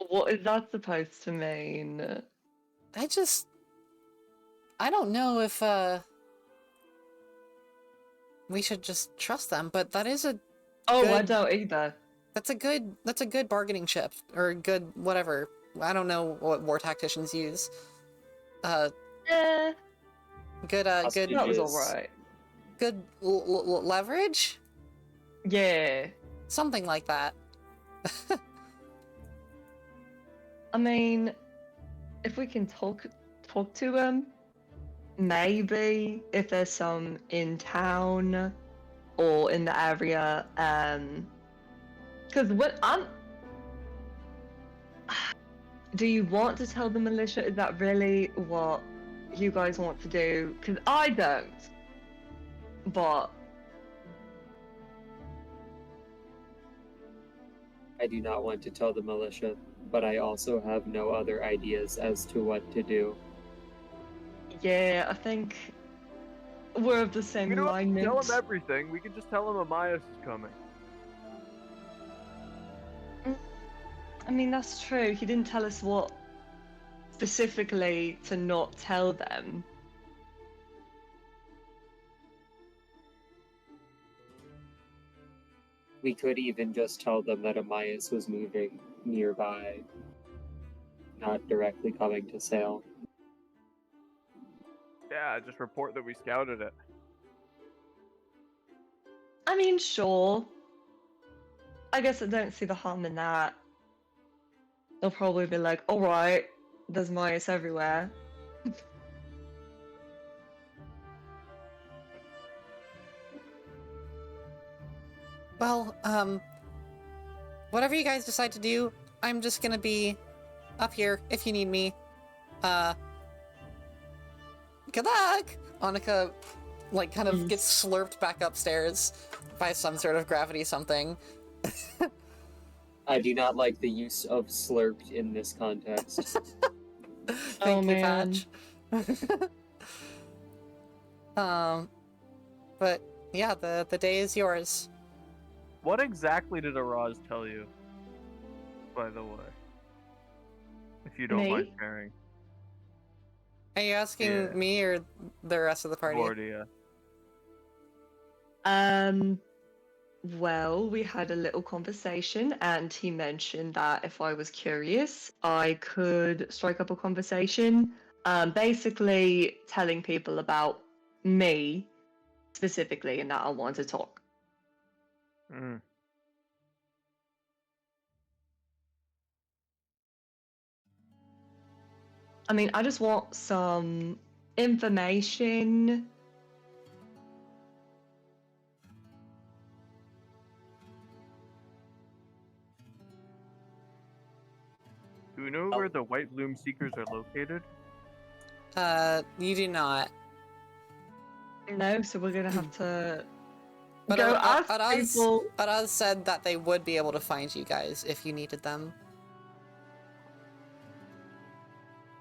What is that supposed to mean? I don't know if, we should just trust them, but that is a Oh, good... I don't either. That's a good bargaining chip, or good whatever. I don't know what war tacticians use. Yeah, Good, good... that was alright. Good leverage? Yeah. Something like that. I mean, if we can talk to them, maybe if there's some in town or in the area, because do you want to tell the militia? Is that really what you guys want to do? Because I don't. But I do not want to tell the militia, but I also have no other ideas as to what to do. yeah, I think we're of the same We don't have to alignment. tell him everything. We can just tell him Amias is coming. I mean, that's true. He didn't tell us what specifically to not tell them. We could even just tell them that Amias was moving nearby, not directly coming to Saile. Yeah, just report that we scouted it. I mean, sure. I guess I don't see the harm in that. They'll probably be like, alright, there's Myas everywhere. Well, whatever you guys decide to do, I'm just gonna be up here if you need me. Good luck! Annika, like, kind of gets slurped back upstairs by some sort of gravity something. I do not like the use of slurped in this context. Thank you, man. Patch. But yeah, the day is yours. What exactly did Araz tell you, by the way? If you don't mind Me? sharing. Are you asking Yeah. me or the rest of the party? Vordia. Well, we had a little conversation, and he mentioned that if I was curious, I could strike up a conversation, basically telling people about me specifically, and that I want to talk. Mm. I mean, I just want some information. Do you know where the White Bloom Seekers are located? You do not. No, so we're gonna have to But go ask people. Araz said that they would be able to find you guys if you needed them.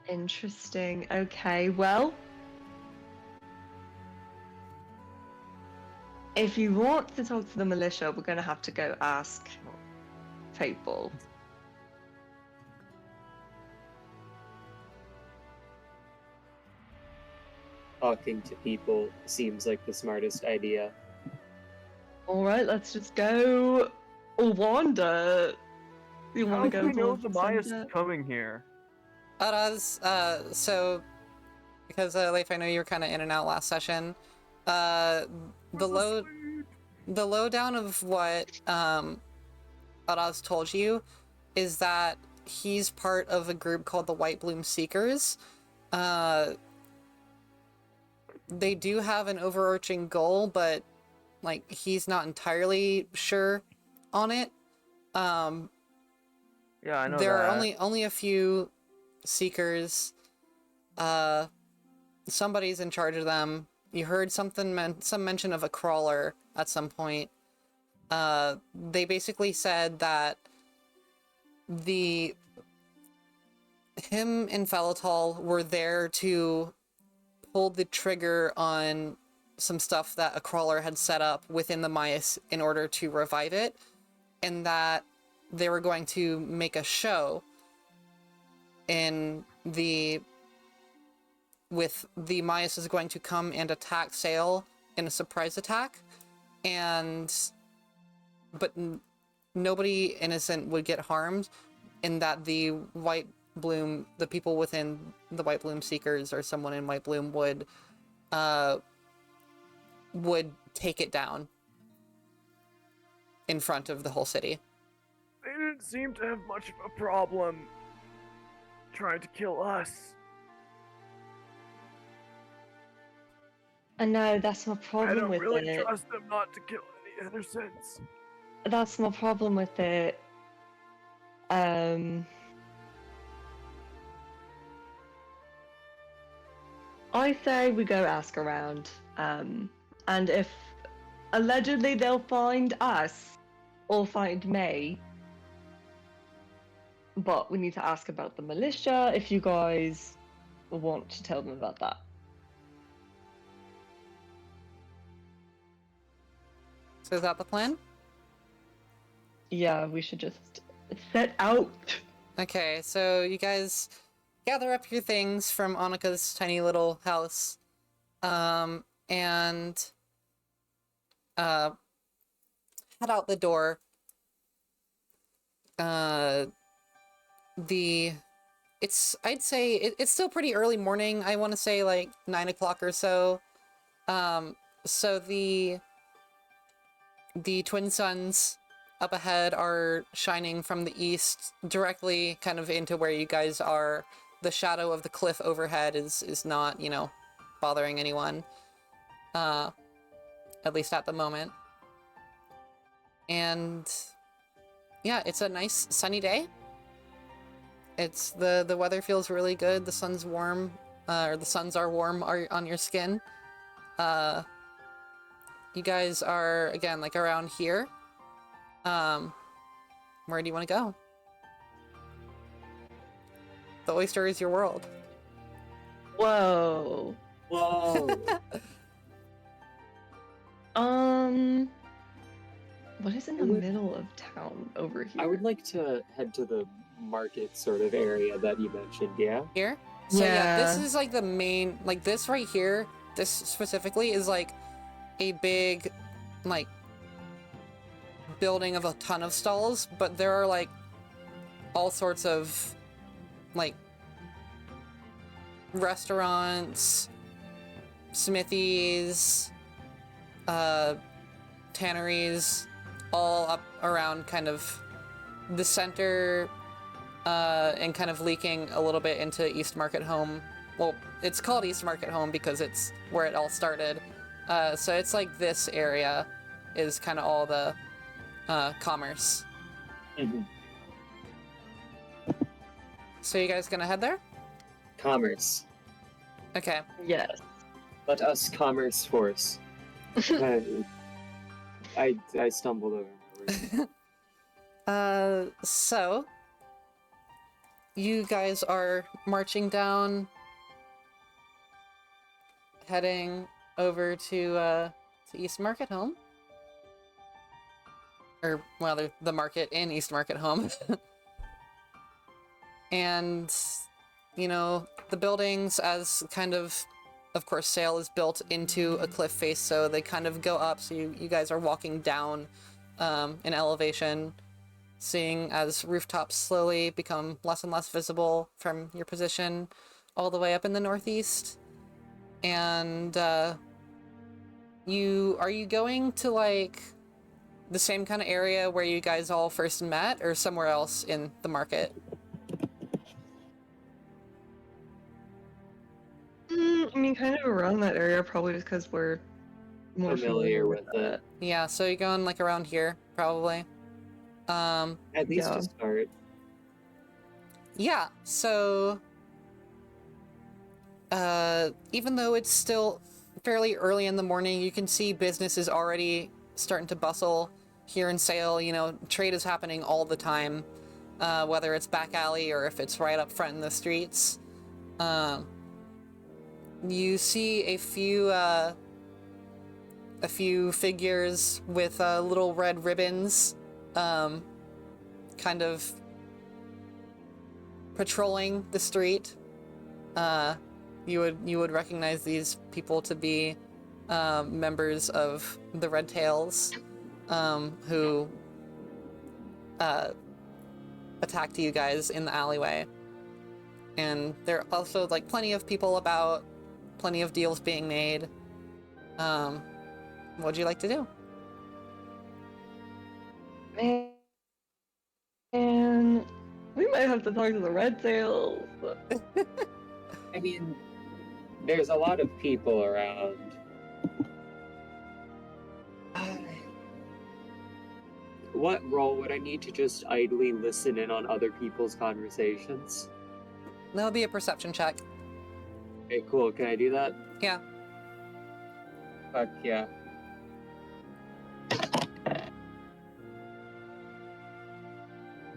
Interesting. Okay, well, if you want to talk to the militia, we're gonna have to go ask people. Talking to people seems like the smartest idea. All right, let's just go wander. You want How to do go we know towards the the Maya is center? coming here? Araz, so because Leif, I know you were kind of in and out last session. The lowdown of what Araz told you is that he's part of a group called the White Bloom Seekers. They do have an overarching goal, but like he's not entirely sure on it. Yeah, I know there that. are only a few seekers. Somebody's in charge of them. You heard some mention of a crawler at some point. They basically said that him and Falatal were there to pull the trigger on some stuff that a crawler had set up within the Mayas in order to revive it, and that they were going to make a show with the Mayas is going to come and attack Saile in a surprise attack, but nobody innocent would get harmed, and that the White Bloom, the people within the White Bloom Seekers or someone in White Bloom would take it down in front of the whole city. They didn't seem to have much of a problem trying to kill us. I know that's my problem I don't with really it. trust them not to kill any innocents. That's my problem with it. I say we go ask around. And if allegedly they'll find us or find me, but we need to ask about the militia if you guys want to tell them about that. So is that the plan? Yeah, we should just set out. Okay, so you guys gather up your things from Annika's tiny little house, and head out the door. I'd say it's still pretty early morning. I want to say like 9 o'clock or so. So the twin suns up ahead are shining from the east directly kind of into where you guys are. The shadow of the cliff overhead is not, bothering anyone. At least at the moment. And yeah, it's a nice sunny day. It's the weather feels really good. The sun's warm, or the suns are warm on your skin. You guys are again like around here. where do you want to go? The oyster is your world. Whoa. Whoa. What is in the middle of town over here? I would like to head to the market sort of area that you mentioned, yeah? Here? So yeah, this Yeah. is like the main, like this right here, this specifically is like a big, like, building of a ton of stalls, but there are like all sorts of like restaurants, smithies, tanneries, all up around kind of the center, and kind of leaking a little bit into East Market Home. Well, it's called East Market Home because it's where it all started. So it's like this area is kind of all the commerce. Mm-hmm. So you guys gonna head there? Commerce. Okay. Yes. Let us commerce force. I stumbled over my words. So you guys are marching down, heading over to East Market Home. Or, well, the market in East Market Home. And, you know, the buildings, as kind of course, Saile is built into a cliff face, so they kind of go up, so you guys are walking down in elevation, seeing as rooftops slowly become less and less visible from your position all the way up in the northeast. And are you going to, like, the same kind of area where you guys all first met, or somewhere else in the market? I mean, kind of around that area, probably just because we're more Familiar with that. it. Yeah, so you're going, like, around here, probably. At least Yeah. to start. Yeah, so even though it's still fairly early in the morning, you can see business is already starting to bustle here in Saile. You know, trade is happening all the time, whether it's back alley or if it's right up front in the streets. You see a few figures with little red ribbons, kind of patrolling the street. You would recognize these people to be members of the Red Tails, who attacked you guys in the alleyway. And there are also like plenty of people about, plenty of deals being made. What'd you like to do? Man, we might have to talk to the Red Tails. I mean, there's a lot of people around. What role would I need to just idly listen in on other people's conversations? That would be a perception check. Okay, cool. Can I do that? Yeah. Fuck yeah.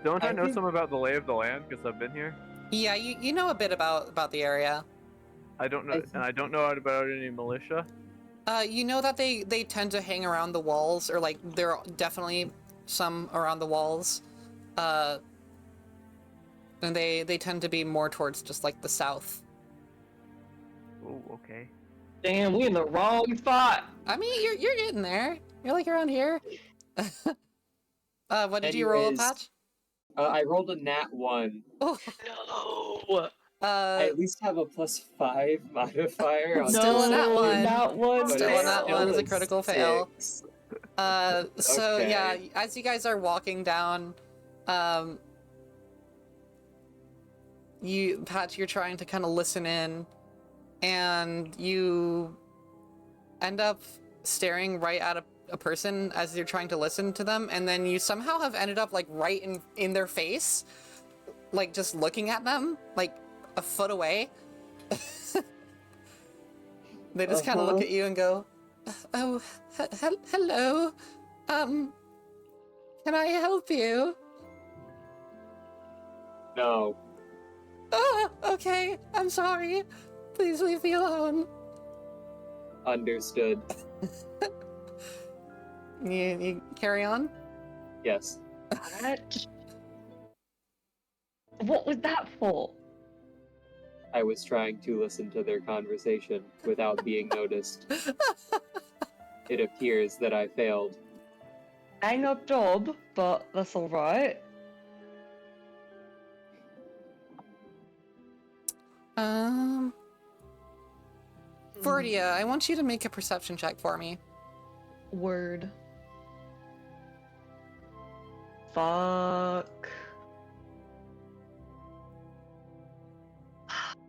Don't I I know think- some about the lay of the land because I've been here? Yeah, you know a bit about the area. I don't know, I think- and I don't know about any militia. You know that they tend to hang around the walls, or like there are definitely some around the walls. And they tend to be more towards just like the south. Oh, okay. Damn, we in the wrong spot. I mean, you're getting there. You're like around here. What did you roll, Anyways, Patch? I rolled a nat 1. Oh, No. I at least have a +5 modifier on Still a nat No, one. Not one. but Still it's a nat still one is a critical fail. 6. So Okay. yeah, as you guys are walking down, Patch, you're trying to kind of listen in, and you end up staring right at a person as you're trying to listen to them, and then you somehow have ended up like right in their face, like just looking at them like a foot away. They just kind of look at you and go, "Oh, hello. Can I help you?" No. Ah, okay, I'm sorry. Please leave me alone. Understood. You carry on? Yes. What was that for? I was trying to listen to their conversation without being noticed. It appears that I failed. Ain't no job, but that's alright. Fordia, I want you to make a perception check for me. Word. Fuck.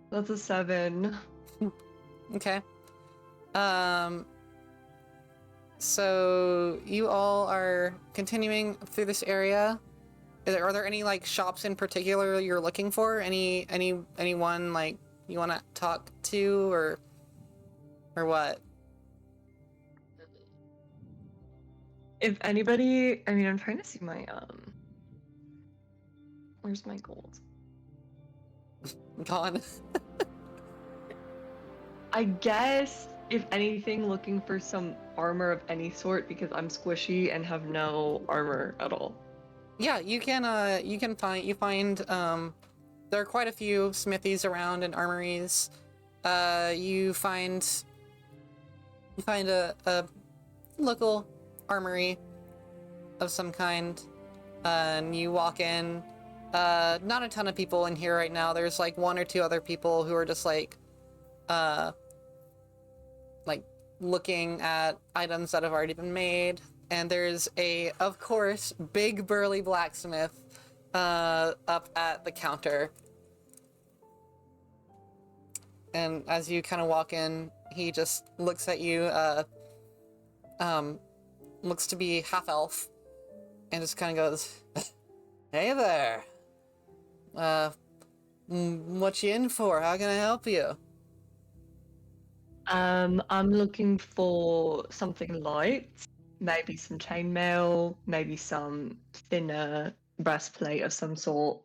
That's a 7. Okay. So you all are continuing through this area. Are there any like shops in particular you're looking for? Anyone like you want to talk to or what? If anybody, I mean, I'm trying to see my, where's my gold? Gone. I guess, if anything, looking for some armor of any sort because I'm squishy and have no armor at all. Yeah, you can find there are quite a few smithies around and armories. You find a local armory of some kind, and you walk in. Not a ton of people in here right now. There's like one or two other people who are just like looking at items that have already been made. And there's of course, big burly blacksmith up at the counter. And as you kind of walk in, he just looks at you, looks to be half-elf, and just kind of goes, "Hey there. What you in for? How can I help you?" I'm looking for something light, maybe some chainmail, maybe some thinner breastplate of some sort.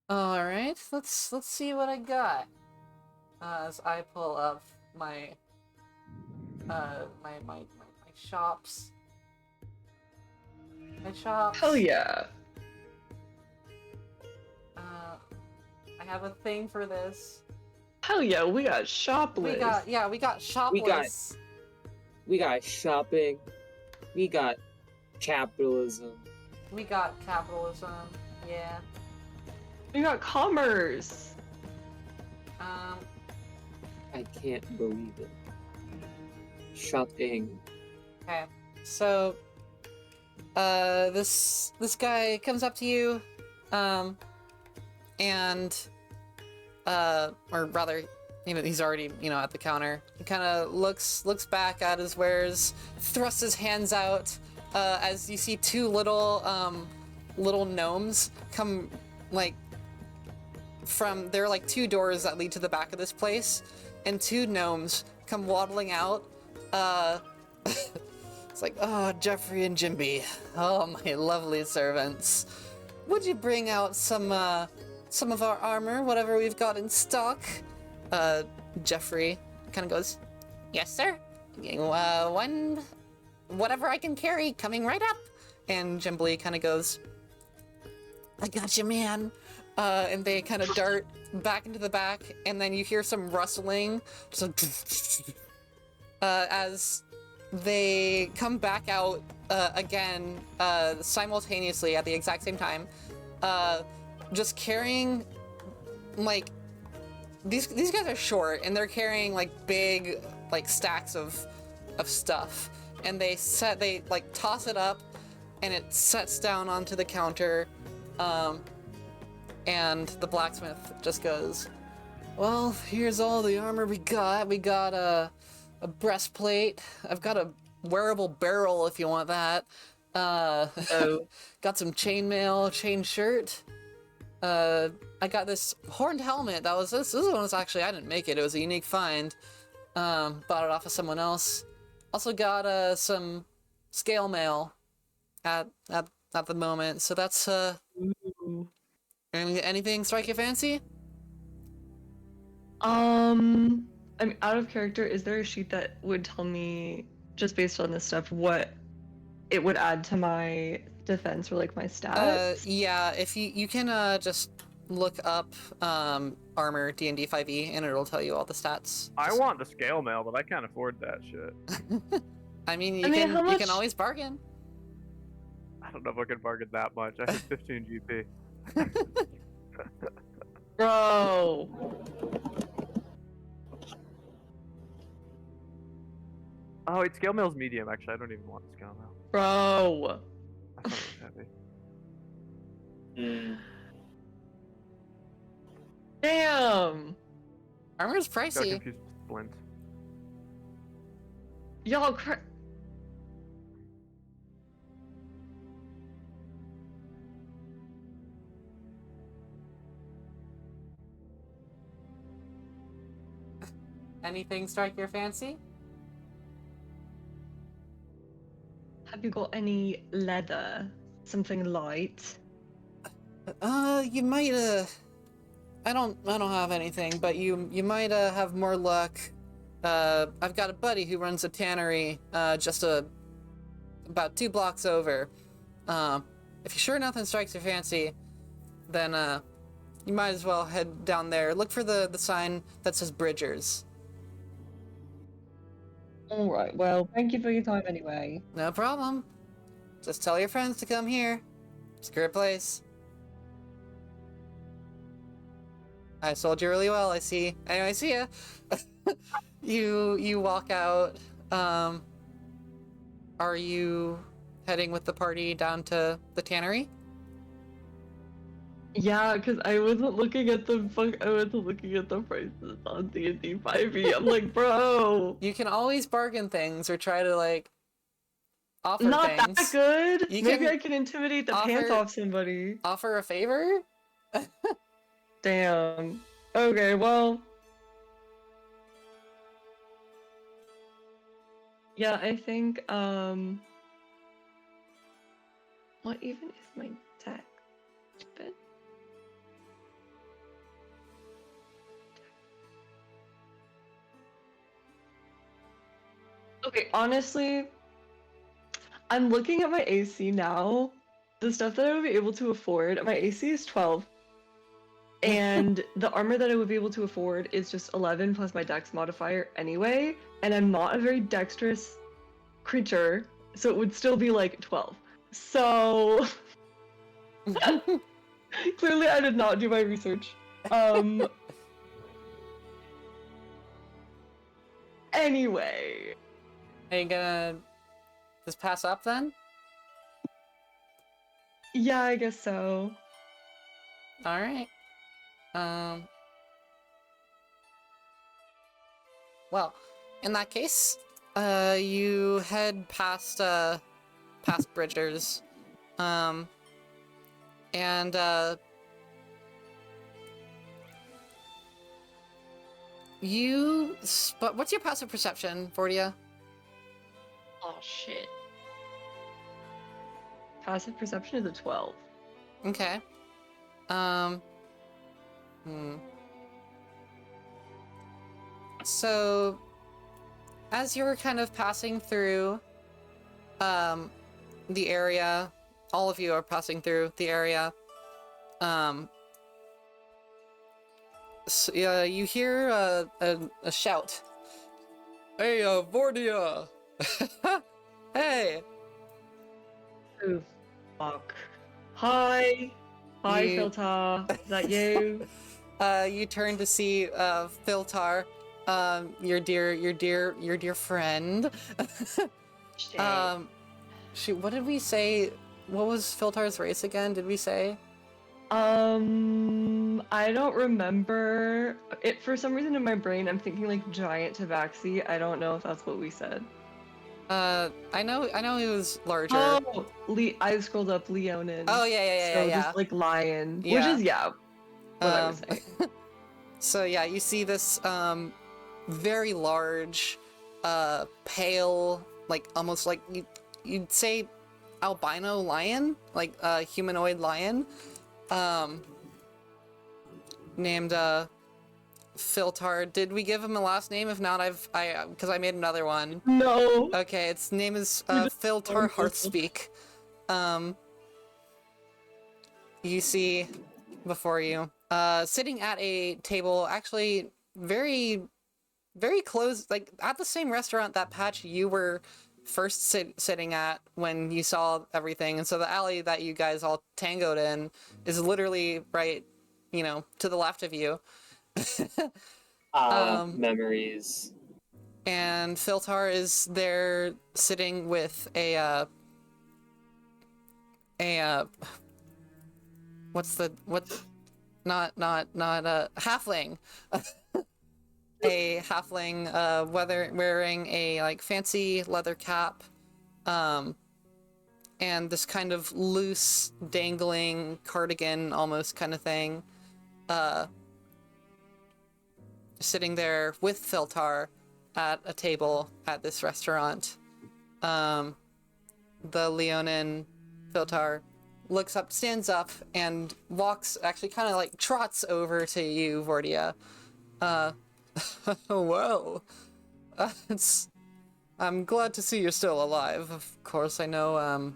All right, let's see what I got. As I pull up my my shops. My shops. Hell yeah. I have a thing for this. Hell yeah, we got shop We list. got shop lists. We got shopping. We got capitalism. We got capitalism. Yeah. We got commerce. I can't believe it. Shopping. Okay. So, this guy comes up to you, and, or rather, he's already, at the counter. He kind of looks back at his wares, thrusts his hands out, as you see two little gnomes come, there are two doors that lead to the back of this place, and two gnomes come waddling out. It's like, "Oh, Jeffrey and Jimby, oh, my lovely servants. Would you bring out some of our armor, whatever we've got in stock?" Jeffrey kind of goes, "Yes, sir. Whatever I can carry, coming right up." And Jimby kind of goes, "I got you, man." And they kind of dart back into the back, and then you hear some rustling, as they come back out again, simultaneously at the exact same time, just carrying, these guys are short, and they're carrying big stacks of stuff, and they toss it up, and it sets down onto the counter. And the blacksmith just goes, "Well, here's all the armor we got. We got a breastplate. I've got a wearable barrel if you want that. Got some chainmail, chain shirt. I got this horned helmet. This one was actually, I didn't make it. It was a unique find. Bought it off of someone else. Also got some scale mail at the moment. So that's Anything strike your fancy? I mean, out of character, is there a sheet that would tell me, just based on this stuff, what it would add to my defense or like my stats? Yeah, if you can just look up armor D&D 5e and it'll tell you all the stats. I want the scale mail, but I can't afford that shit. I mean, you how can much- always bargain. I don't know if I can bargain that much. I have 15 GP. Bro. Oh, wait, scale mail's medium. Actually, I don't even want scale mail. Bro. I thought it was heavy. Damn. Armor's Got pricey. confused with splint. Y'all Anything strike your fancy? have you got any leather? Something light? You might I don't have anything, but you might have more luck. I've got a buddy who runs a tannery just about 2 blocks over. If you're sure nothing strikes your fancy, then you might as well head down there. Look for the sign that says Bridgers. Alright, well, thank you for your time anyway. No problem. Just tell your friends to come here. It's a great place. I sold you really well, I see. Anyway, I see ya. You walk out. Are you heading with the party down to the tannery? Yeah, because I wasn't looking at the prices on D&D 5e. I'm like, bro. You can always bargain things or try to like offer Not things. that good. You Maybe can I can intimidate the offer- pants off somebody. Offer a favor? Damn. Okay, well. Yeah, I think, what even is my deck? Stupid. Okay, honestly, I'm looking at my AC now. The stuff that I would be able to afford, my AC is 12. And the armor that I would be able to afford is just 11 plus my dex modifier anyway. And I'm not a very dexterous creature, so it would still be like 12. So clearly I did not do my research. Anyway. Are you gonna just pass up then? Yeah, I guess so. Alright. Well, in that case, you head past Bridgers, and what's your passive perception, Vortia? Oh shit. Passive perception is a 12. Okay. So, as you're kind of passing through, the area, all of you are passing through the area, so, you hear a shout. Hey, Vortia! Hey! Oh, fuck. Hi. Hi, You- Filter. Is that you? You turn to see Filtar, your dear friend. Shit. Shoot, what did we say? What was Filtar's race again? Did we say? I don't remember. It for some reason in my brain I'm thinking like giant tabaxi. I don't know if that's what we said. I know he was larger. Oh, I scrolled up Leonin. Oh, yeah, So yeah. just like lion, which Yeah. is what I was saying. So yeah, you see this very large, pale, like almost like you'd say albino lion, like a humanoid lion. named Filtar. Did we give him a last name? If not, because I made another one. No. Okay, its name is We just- Filtar Hearthspeak. You see before you, sitting at a table, actually very, very close, like at the same restaurant that Patch you were first sitting at when you saw everything. And so the alley that you guys all tangoed in is literally right, you know, to the left of you. Memories. And Filtar is there sitting with a not a halfling. A halfling, wearing a like fancy leather cap, and this kind of loose, dangling cardigan almost kind of thing, sitting there with Filtar at a table at this restaurant. The Leonin Filtar looks up, stands up, and walks, actually kind of like trots over to you, Vordia. Well, I'm glad to see you're still alive. Of course, I know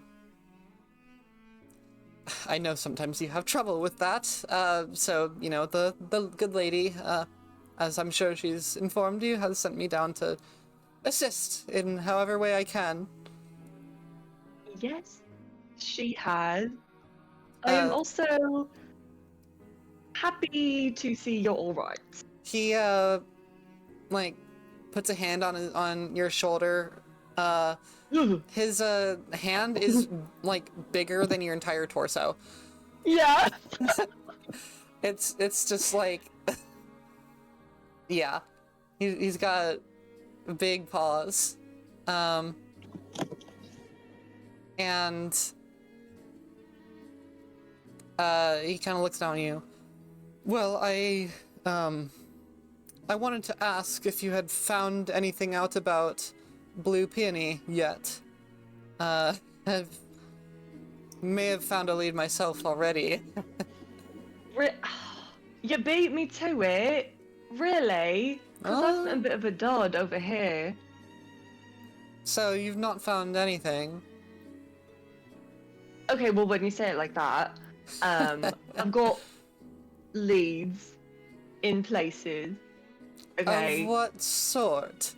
sometimes you have trouble with that. So, you know, the good lady, as I'm sure she's informed you, has sent me down to assist in however way I can. Yes, she has. I am also happy to see you're all right. He, like, puts a hand on your shoulder. His, hand is, like, bigger than your entire torso. Yeah. It's just like... yeah. He's got big paws. And... he kind of looks down at you. Well, I wanted to ask if you had found anything out about Blue Peony yet. May have found a lead myself already. You beat me to it? Really? 'Cause I've been a bit of a dud over here. So you've not found anything? Okay, well, when you say it like that, I've got leads in places. Okay. Of what sort?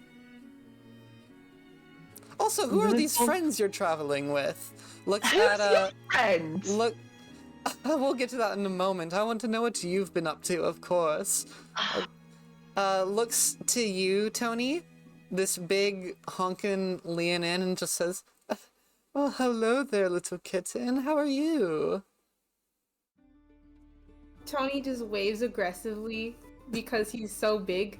Also, who are these friends you're traveling with? Look Who's at your friend? Look. We'll get to that in a moment. I want to know what you've been up to, of course. Looks to you, Tony. This big honkin' Leonin and just says, "Oh, hello there, little kitten. How are you?" Tony just waves aggressively because he's so big.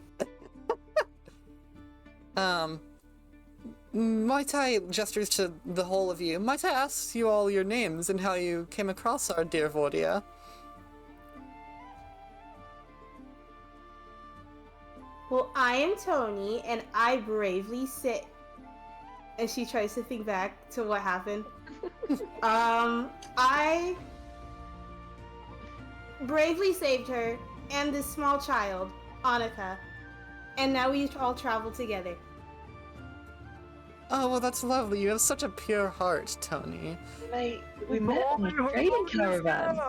Might I, gestures to the whole of you, might I ask you all your names and how you came across our dear Vordia? Well, I am Tony, and I bravely sit. And she tries to think back to what happened. I bravely saved her and this small child, Annika. And now we all travel together. Oh, well, that's lovely. You have such a pure heart, Tony. Mate, we met on a trading caravan.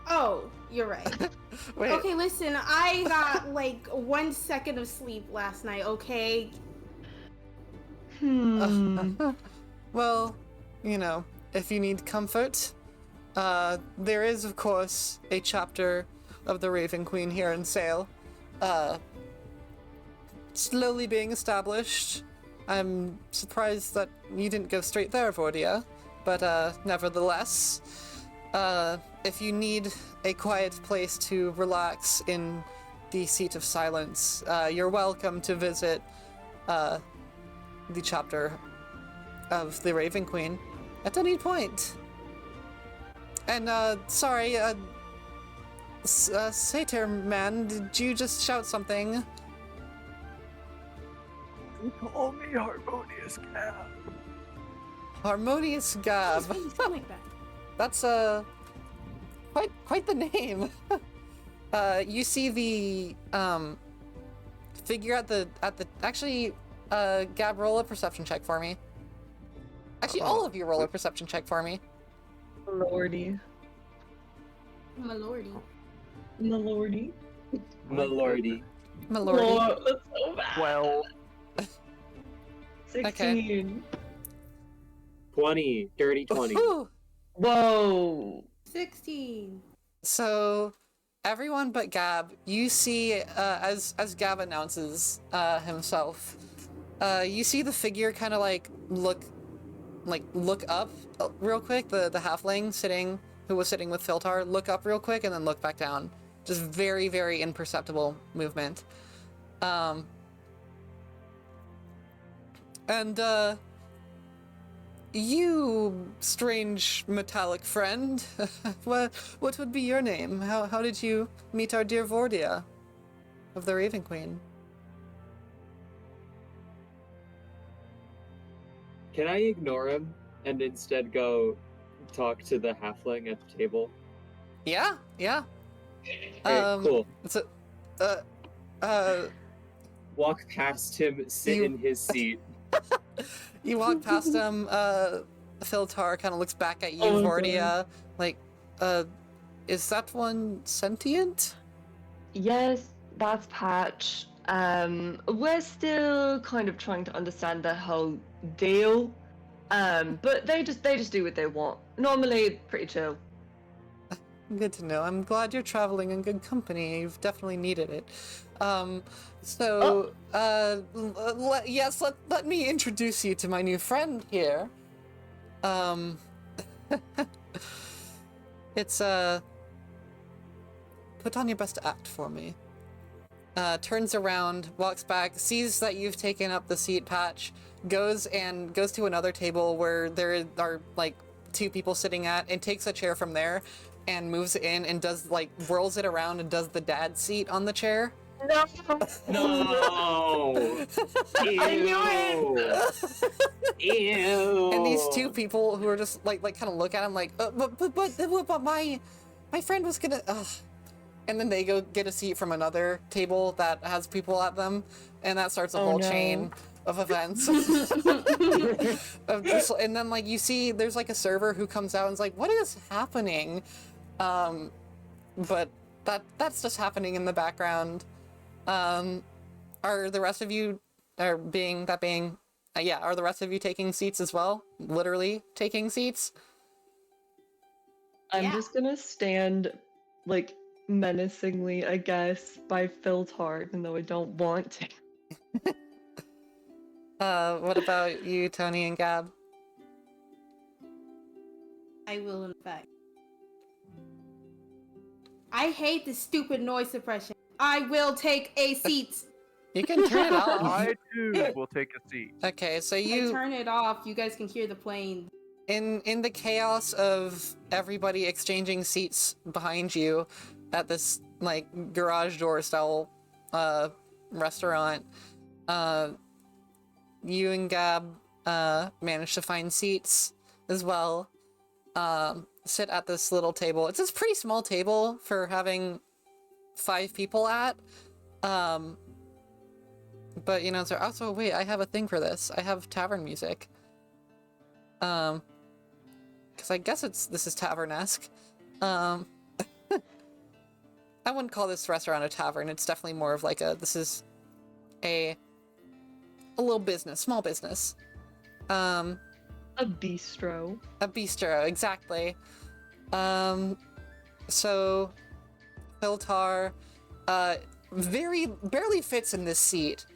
Oh, you're right. Wait. Okay, listen, I got like 1 second of sleep last night, okay? Well, you know, if you need comfort, there is, of course, a chapter of the Raven Queen here in Saile, slowly being established. I'm surprised that you didn't go straight there, Vordia, but nevertheless, if you need a quiet place to relax in the Seat of Silence, you're welcome to visit the chapter of the Raven Queen at any point. And, sorry, Satyr man, did you just shout something? You call me Harmonious Gab. Harmonious Gab. Something like that. That's, quite the name. You see the figure at the actually, Gab, roll a perception check for me. Actually, all of you roll a perception check for me. Lordy. My lordy. Milordy. Milordy. Milordy. Oh, that's so bad. 12. 16. 20. Dirty 20. Woohoo! Whoa. 16. So, everyone but Gab, you see, as Gab announces himself, you see the figure kind of look up real quick. The halfling who was sitting with Filtar, look up real quick and then look back down. Just very, very imperceptible movement. And you, strange metallic friend, what would be your name? How did you meet our dear Vordia of the Raven Queen? Can I ignore him and instead go talk to the halfling at the table? Yeah. Okay, cool. It's a, Walk past him, sit in his seat. you walk past him, Filtar kind of looks back at you, Oh, Vordia, is that one sentient? Yes, that's Patch. We're still kind of trying to understand the whole deal. But they just do what they want. Normally, pretty chill. Good to know. I'm glad you're traveling in good company. You've definitely needed it. Yes, let me introduce you to my new friend here. It's, put on your best act for me. Turns around, walks back, sees that you've taken up the seat, Patch, goes to another table where there are, two people sitting at, and takes a chair from there, and moves it in and does, whirls it around and does the dad seat on the chair. No. No! Ew! Ew! And these two people who are just, kind of look at him but my friend was gonna, ugh. And then they go get a seat from another table that has people at them, and that starts a whole chain of events. And then, you see, there's, a server who comes out and is like, what is happening? But that's just happening in the background. Are the rest of you, are the rest of you taking seats as well? Literally taking seats? I'm just gonna stand, menacingly, I guess, by Filtar, even though I don't want to. What about you, Tony and Gab? I will, in fact. I hate this stupid noise suppression. I will take a seat. You can turn it off. I too will take a seat. Okay, so I you, turn it off. You guys can hear the plane. in the chaos of everybody exchanging seats behind you at this, garage door style, restaurant, you and Gab, manage to find seats as well. Sit at this little table. It's this pretty small table for having 5 people at. But, so also, wait, I have a thing for this. I have tavern music. Because I guess this is tavern-esque. I wouldn't call this restaurant a tavern. It's definitely more of this is a little business, small business. A bistro. A bistro, exactly. So Filtar, barely fits in this seat.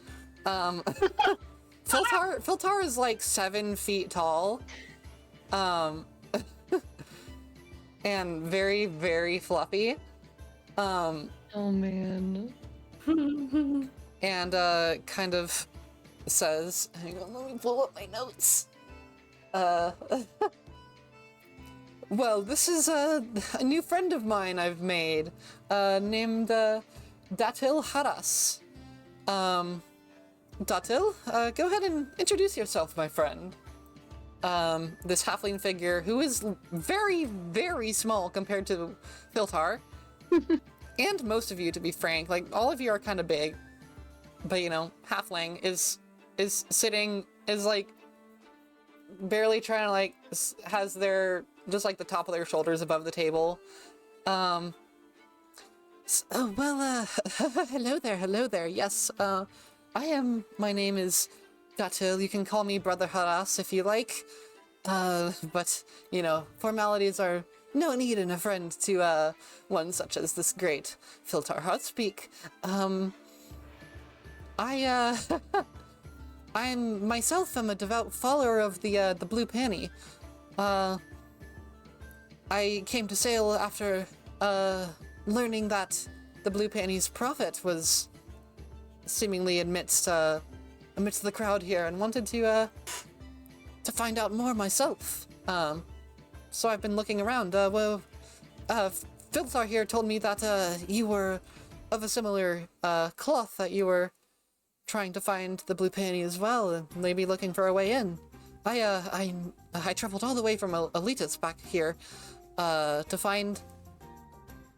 Filtar is 7 feet tall. And very, very fluffy. Oh man. And kind of says, hang on, let me pull up my notes. Well, this is a new friend of mine I've made, named Datil Haras. Datil, go ahead and introduce yourself, my friend. This halfling figure, who is very, very small compared to Filtar, and most of you, to be frank, like, all of you are kind of big, but, you know, halfling is sitting, is, like, barely trying to, like, has their, just, like, the top of their shoulders above the table. Oh, well, hello there, yes, my name is Gatil, you can call me Brother Haras if you like, but, you know, formalities are no need in a friend to, one such as this great Filtar Heartspeak. I myself am a devout follower of the Blue Panny. I came to Saile after, learning that the Blue Panny's prophet was seemingly amidst the crowd here and wanted to find out more myself. So I've been looking around. Filtar here told me that, you were of a similar, cloth, that you were trying to find the Blue Panny as well, and maybe looking for a way in. I traveled all the way from Elitas back here, to find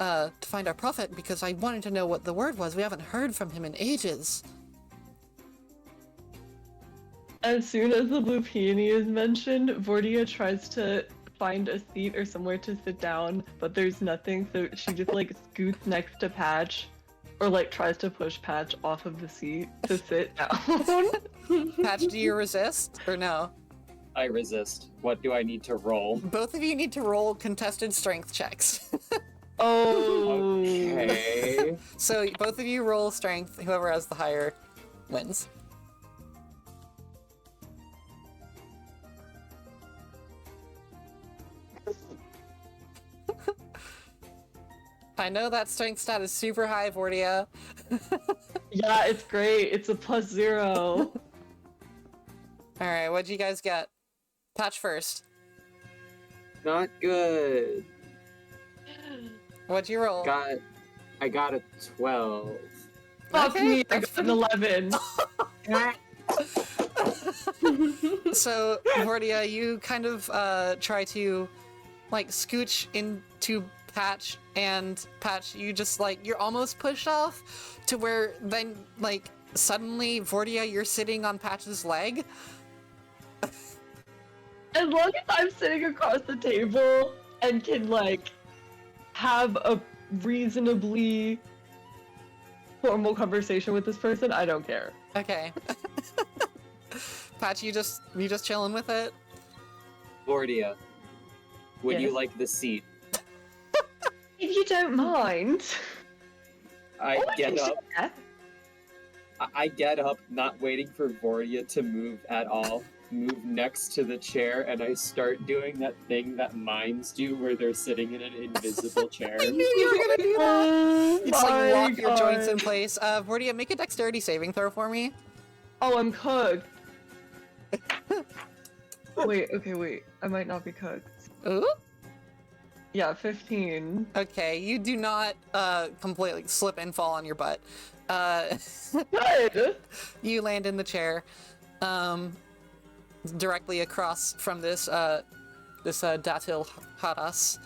our prophet because I wanted to know what the word was. We haven't heard from him in ages. As soon as the Blue Peony is mentioned, Vortia tries to find a seat or somewhere to sit down, but there's nothing, so she just like scoots next to Patch, or like tries to push Patch off of the seat to sit down. Patch, do you resist or no? I resist. What do I need to roll? Both of you need to roll contested strength checks. Oh. Okay. So both of you roll strength. Whoever has the higher wins. I know that strength stat is super high, Vortia. Yeah, it's great. It's a +0. Alright, what'd you guys get? Patch first. Not good. What'd you roll? I got a 12. Fuck Okay, me, I that's got an 11. So, Vortia, you kind of try to like scooch into Patch, and Patch, you just like, you're almost pushed off to where then like suddenly, Vortia, you're sitting on Patch's leg. As long as I'm sitting across the table and can like have a reasonably formal conversation with this person, I don't care. Okay. Patch, you just chilling with it? Vortia, would you Yes. like the seat? If you don't mind. I Oh, get up. share. I get up, not waiting for Vortia to move at all. Move next to the chair, and I start doing that thing that mimes do, where they're sitting in an invisible chair. I knew you were gonna do that! Oh You just like my lock your joints in God. place. Vortia, make a dexterity saving throw for me. Oh, I'm cooked. Wait, I might not be cooked. Ooh? Yeah, 15. Okay, you do not completely slip and fall on your butt. Good! You land in the chair, directly across from this Datil Haras.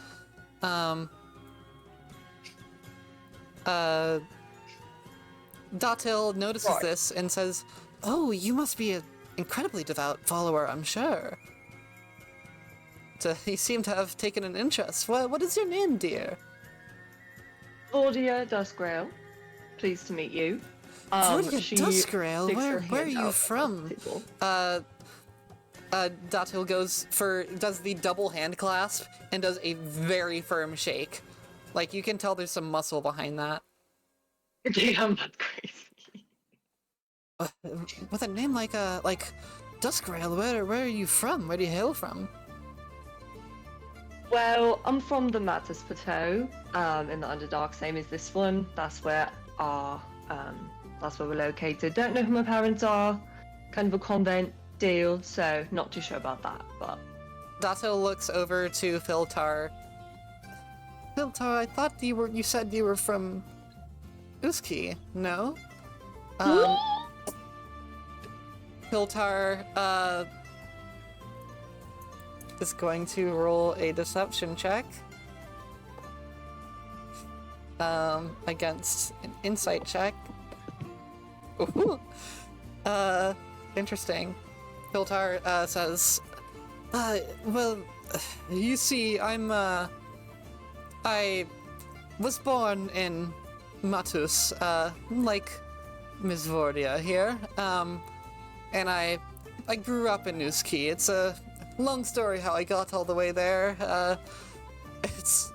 Datil notices Right. this and says, "Oh, you must be an incredibly devout follower, I'm sure." So he seemed to have taken an interest. What is your name, dear? Vortia Duskgrail. Pleased to meet you. Vortia she Duskgrail? sticks her Where are hand you out from? across the table. Datil does the double hand clasp and does a very firm shake. Like, you can tell there's some muscle behind that. Damn, that's crazy. With a name like Duskgrail, where are you from? Where do you hail from? Well, I'm from the Matis Plateau, in the Underdark, same as this one. That's where we're located. Don't know who my parents are. Kind of a convent deal, so not too sure about that, but... Datil looks over to Filtar. Filtar, I thought you said you were from Uski, no? Filtar, is going to roll a deception check. against an insight check. Ooh. Interesting. Philtar says, well, you see, I was born in Matus, like Ms. Vordia here, and I grew up in Nuski. It's a long story how I got all the way there. It's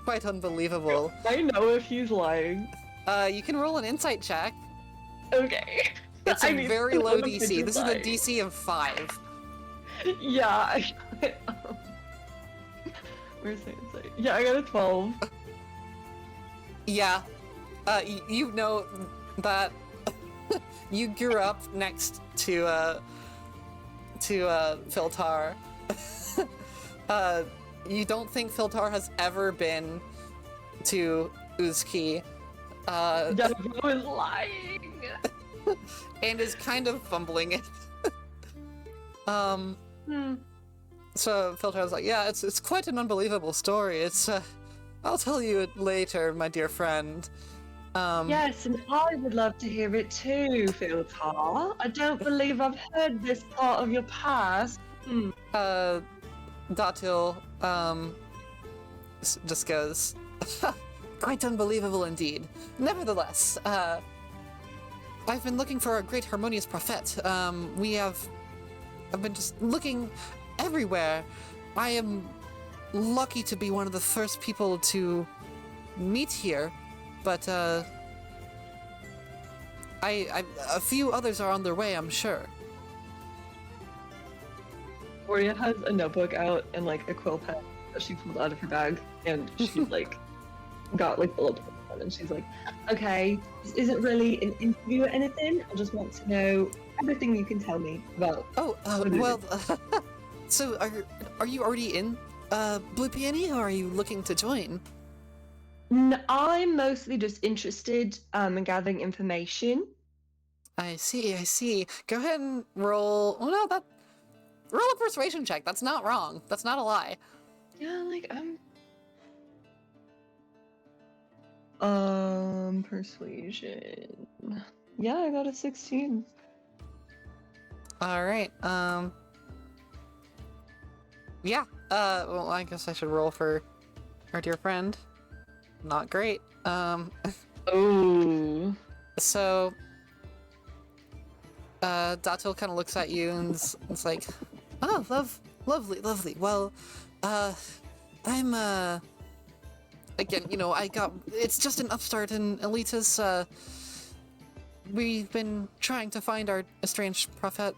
quite unbelievable. I know if he's lying. You can roll an insight check. Okay. It's a very low DC. This is a lying. DC of 5. Yeah. Where's the insight? Yeah, I got a 12. Yeah. You know that you grew up next to Philtar. You don't think Philtar has ever been to Uzki. Devo is lying. And is kind of fumbling it. So Philtar's like, yeah, it's quite an unbelievable story. It's I'll tell you it later, my dear friend. Yes, and I would love to hear it too, Philtar. I don't believe I've heard this part of your past. Datil, just goes, quite unbelievable indeed. Nevertheless, I've been looking for a great harmonious prophet. I've been just looking everywhere. I am lucky to be one of the first people to meet here, but a few others are on their way, I'm sure. Gloria has a notebook out and like a quill pen that she pulled out of her bag, and she like got like bullet points on, and she's like, "Okay, this isn't really an interview or anything. I just want to know everything you can tell me about." So are you already in Blue Peony, or are you looking to join? I'm mostly just interested in gathering information. I see. Go ahead and roll. Oh no, roll a persuasion check. That's not wrong. That's not a lie. Yeah, like persuasion. Yeah, I got a 16. All right. Yeah. Well, I guess I should roll for our dear friend. Not great. Oh. So, Datil kind of looks at you and it's like, oh, lovely. Well, I'm, again, it's just an upstart in Elitas. We've been trying to find our estranged prophet.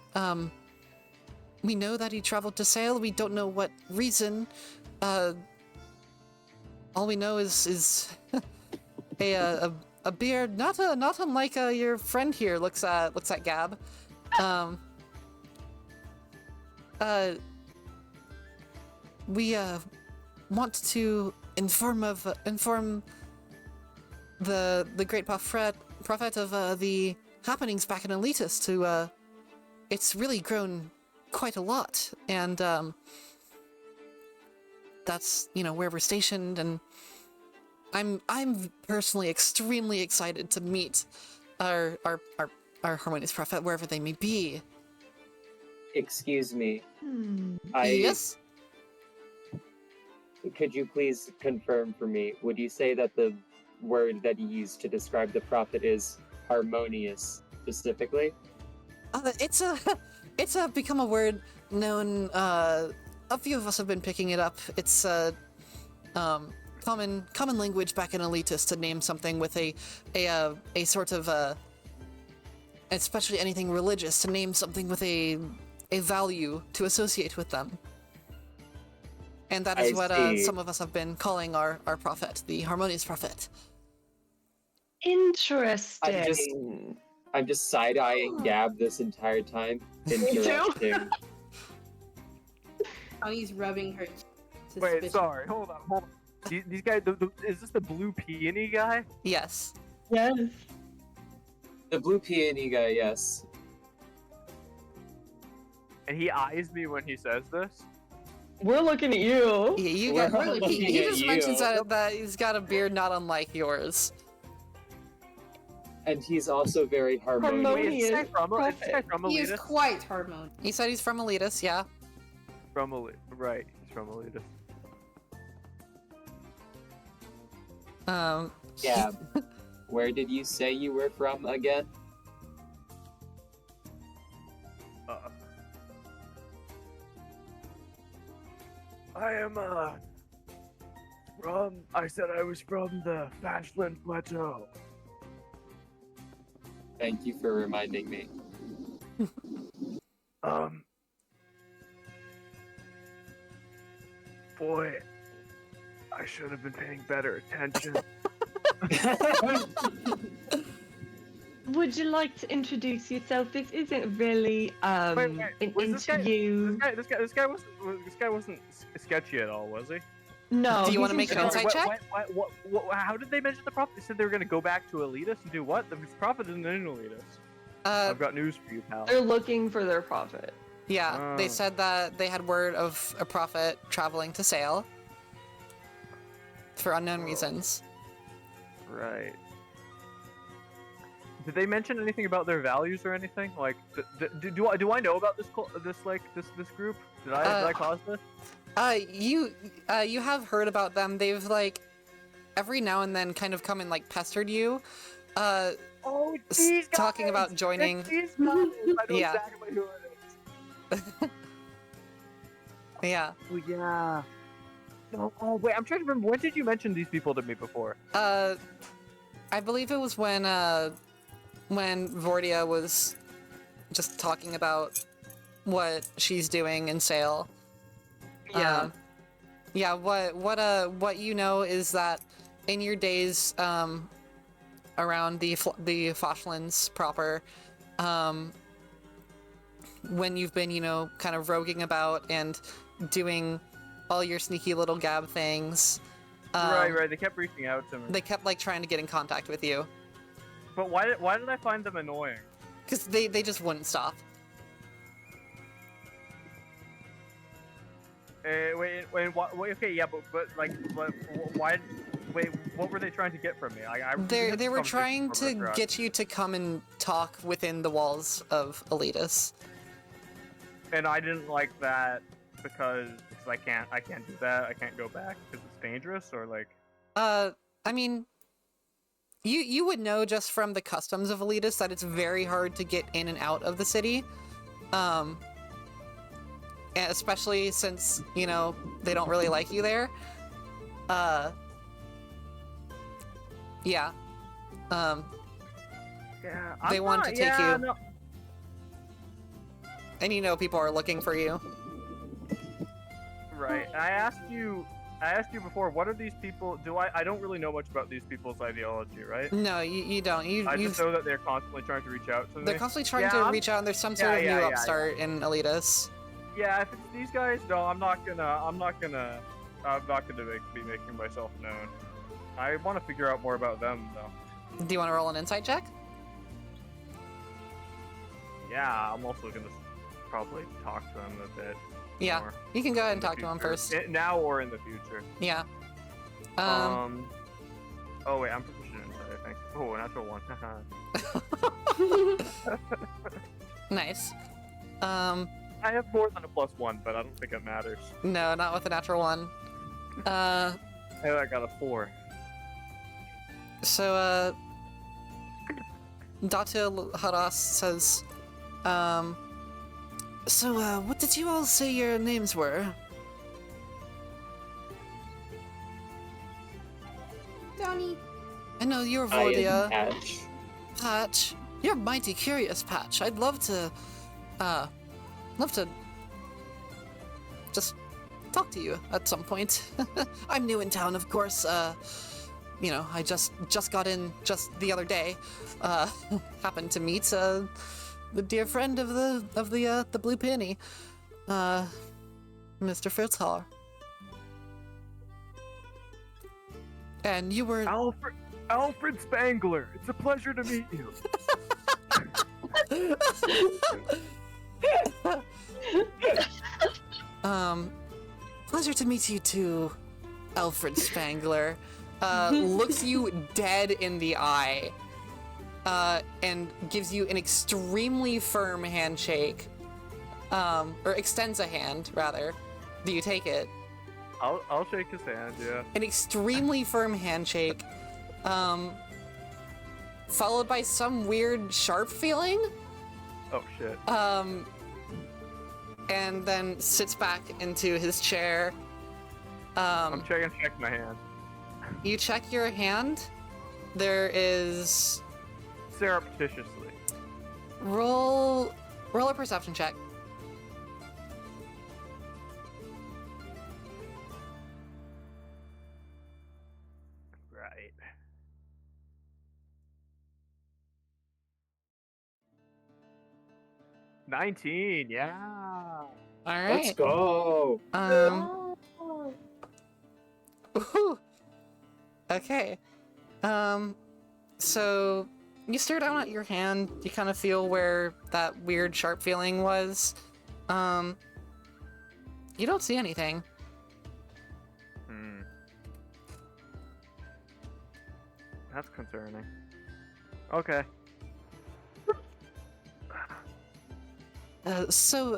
We know that he traveled to Saile. We don't know what reason. All we know is a beard, not unlike your friend here. Looks at Gab. We want to inform the great prophet of the happenings back in Elitas. It's really grown quite a lot, and that's where we're stationed, and I'm personally extremely excited to meet our harmonious prophet wherever they may be. Excuse me. Yes? Could you please confirm for me, would you say that the word that you used to describe the prophet is harmonious specifically? It's become a word known, a few of us have been picking it up. It's common language back in Elitis to name something with a sort of especially anything religious, to name something with a value to associate with them. And that is what some of us have been calling our prophet, the harmonious prophet. Interesting. I'm just side-eyeing Gab this entire time. Interesting. Connie's rubbing her. Wait, sorry. Hold on. These guys, is this the blue peony guy? Yes. Yes. The blue peony guy, yes. And he eyes me when he says this? We're looking at you. You We're got, looking he at just you. mentions that he's got a beard not unlike yours. And he's also very harmonious. Harmonious. Wait, is this guy from He is Elitus? quite harmonious. He said he's from Elitus, yeah. Right, he's from Elitus. Yeah. Where did you say you were from again? I am, I said I was from the Fashland Plateau. Thank you for reminding me. Boy, I should have been paying better attention. Would you like to introduce yourself? This isn't really an Was interview. This guy wasn't sketchy at all, was he? No. Do you want to he's make an in charge. insight check? How did they mention the prophet? They said they were going to go back to Elitus and do what? The prophet isn't in Elitus. I've got news for you, pal. They're looking for their prophet. Yeah, they Oh. said that they had word of a prophet traveling to Saile for unknown reasons. Right. Did they mention anything about their values or anything? Like, do I know about this group? Did I cause this? You have heard about them. They've like every now and then kind of come and like pestered you. Oh, Talking about joining. These guys. I know Yeah. exactly who it is. Yeah. Oh yeah. No, oh wait, I'm trying to remember. When did you mention these people to me before? I believe it was when Vordia was just talking about what she's doing in Saile. Yeah. Yeah. What you know is that in your days around the Foshlands proper, when you've been kind of roguing about and doing all your sneaky little gab things. Right. They kept reaching out to me. They kept like trying to get in contact with you But why did I find them annoying? because they just wouldn't stop. Wait, okay, yeah, but why? Wait, what were they trying to get from me? They were trying to get you to come and talk within the walls of Elitus. and I didn't like that because I can't do that. I can't go back because it's dangerous, or like. I mean, you would know just from the customs of Elitus that it's very hard to get in and out of the city. And especially since, they don't really like you there. Yeah. Yeah, They want to take you. No. And people are looking for you. Right. I asked you before. What are these people? I don't really know much about these people's ideology, right? No, you don't. I just know that they're constantly trying to reach out to me. They're constantly trying to reach out, and there's some sort of new upstart in Elitus. Yeah, if it's these guys, no, I'm not gonna be making myself known. I want to figure out more about them, though. Do you want to roll an insight check? Yeah, I'm also gonna probably talk to them a bit. Yeah, more you can go ahead in and the talk to him future. first. Now or in the future. Yeah. Oh wait, I'm proficient in insight, I think. Oh, a natural one. Nice. I have more than a +1, but I don't think it matters. No, not with a natural one. Hey, I got a 4. So, Datil Haras says, so, what did you all say your names were? Donnie. I know you're I am Vordia. Patch. Patch. You're mighty curious, Patch. I'd love to just talk to you at some point. I'm new in town, of course. I just got in just the other day. Happened to meet the dear friend of the Blue Penny, Mr. Fritzhar. And you were Alfred Spangler. It's a pleasure to meet you. Pleasure to meet you too, Alfred Spangler. Looks you dead in the eye, and gives you an extremely firm handshake. Or extends a hand, rather. Do you take it? I'll shake his hand, yeah. An extremely firm handshake, followed by some weird sharp feeling. Oh shit. And then sits back into his chair. I'm checking my hand. You check your hand. There is... Surreptitiously. Roll a perception check. Right. $19, yeah. All right. Let's go. Woohoo. Okay. So you stare down at your hand. You kind of feel where that weird sharp feeling was. You don't see anything. That's concerning. Okay. So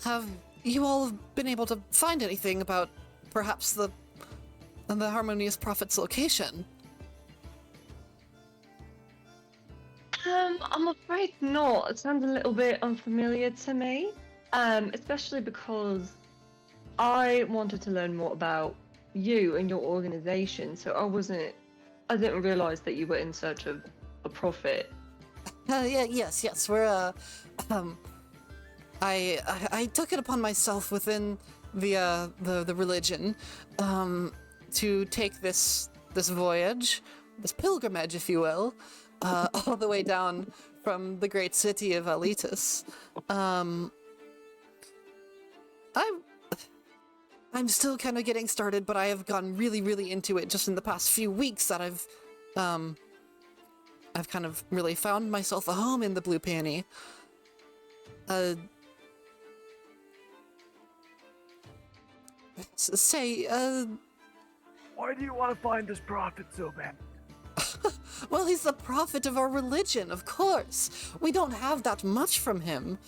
have you all been able to find anything about perhaps the Harmonious Prophet's location? I'm afraid not. It sounds a little bit unfamiliar to me, especially because I wanted to learn more about you and your organization, so I didn't realize that you were in search of a prophet. Yes, we're I took it upon myself within the religion to take this voyage, this pilgrimage, if you will, all the way down from the great city of Alitus. I'm still kind of getting started, but I have gotten really, really into it just in the past few weeks that I've kind of really found myself a home in the Blue Peony. Why do you want to find this prophet so bad? Well, he's the prophet of our religion, of course. We don't have that much from him.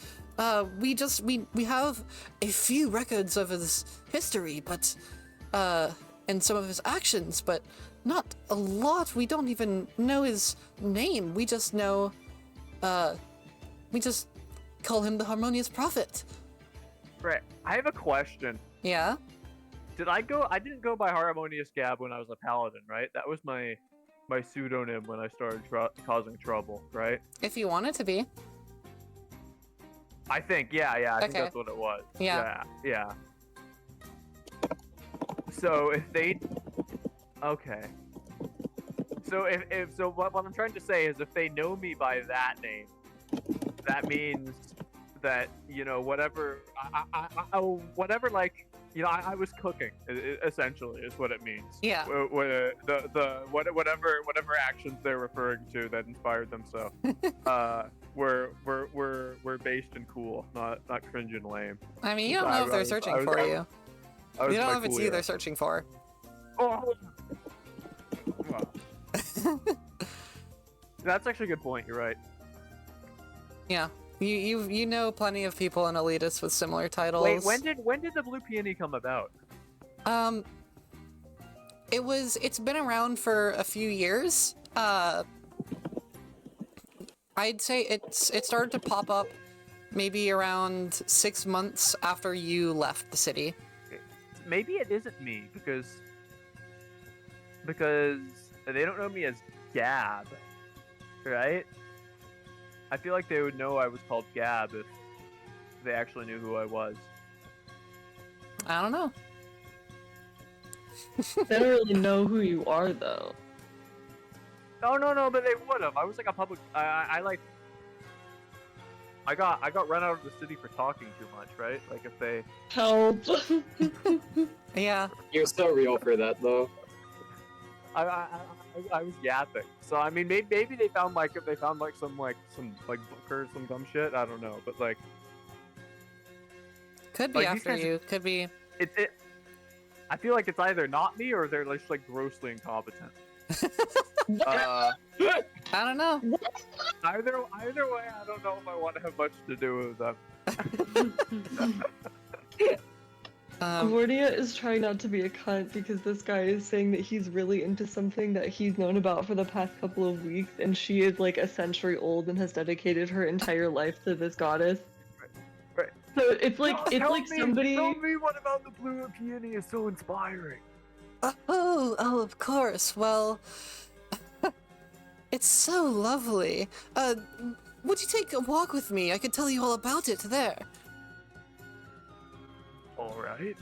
We have a few records of his history, but, and some of his actions, but not a lot. We don't even know his name. We just know, we just call him the Harmonious Prophet. Right. I have a question. Yeah? I didn't go by Harmonious Gab when I was a paladin, right? That was my pseudonym when I started causing trouble, right? If you want it to be. I think, yeah, I think Okay. that's what it was. Yeah. Yeah. So if they, okay. So so what I'm trying to say is if they know me by that name, that means that, you know, whatever, whatever, like, you know, I was cooking, essentially, is what it means. Yeah. Whatever actions they're referring to that inspired them so. We're based and cool, not cringe and lame. I mean, you don't know if they're searching for you. You don't know if it's you they're searching. searching for. Oh. Wow. That's actually a good point. You're right. Yeah. You know plenty of people in Elitus with similar titles. Wait, when did the Blue Peony come about? It's been around for a few years. I'd say it started to pop up maybe around 6 months after you left the city. Maybe it isn't me because they don't know me as Gab, right? I feel like they would know I was called Gab if they actually knew who I was. I don't know. They don't really know who you are, though. No, but they would have. I was like a public. I got run out of the city for talking too much, right? Like if they Help. Yeah. You're so real for that, though. I was yapping. So I mean, maybe they found some book or some dumb shit. I don't know, but like. Could be Like, these after guys- you. Could be. I feel like it's either not me or they're just like grossly incompetent. I don't know. Either way, I don't know if I want to have much to do with them. Vordia is trying not to be a cunt because this guy is saying that he's really into something that he's known about for the past couple of weeks, and she is like a century old and has dedicated her entire life to this goddess. Right. So it's like somebody. Tell me what about the blue peony is so inspiring. Oh, of course. Well, it's so lovely. Would you take a walk with me? I could tell you all about it there. All right.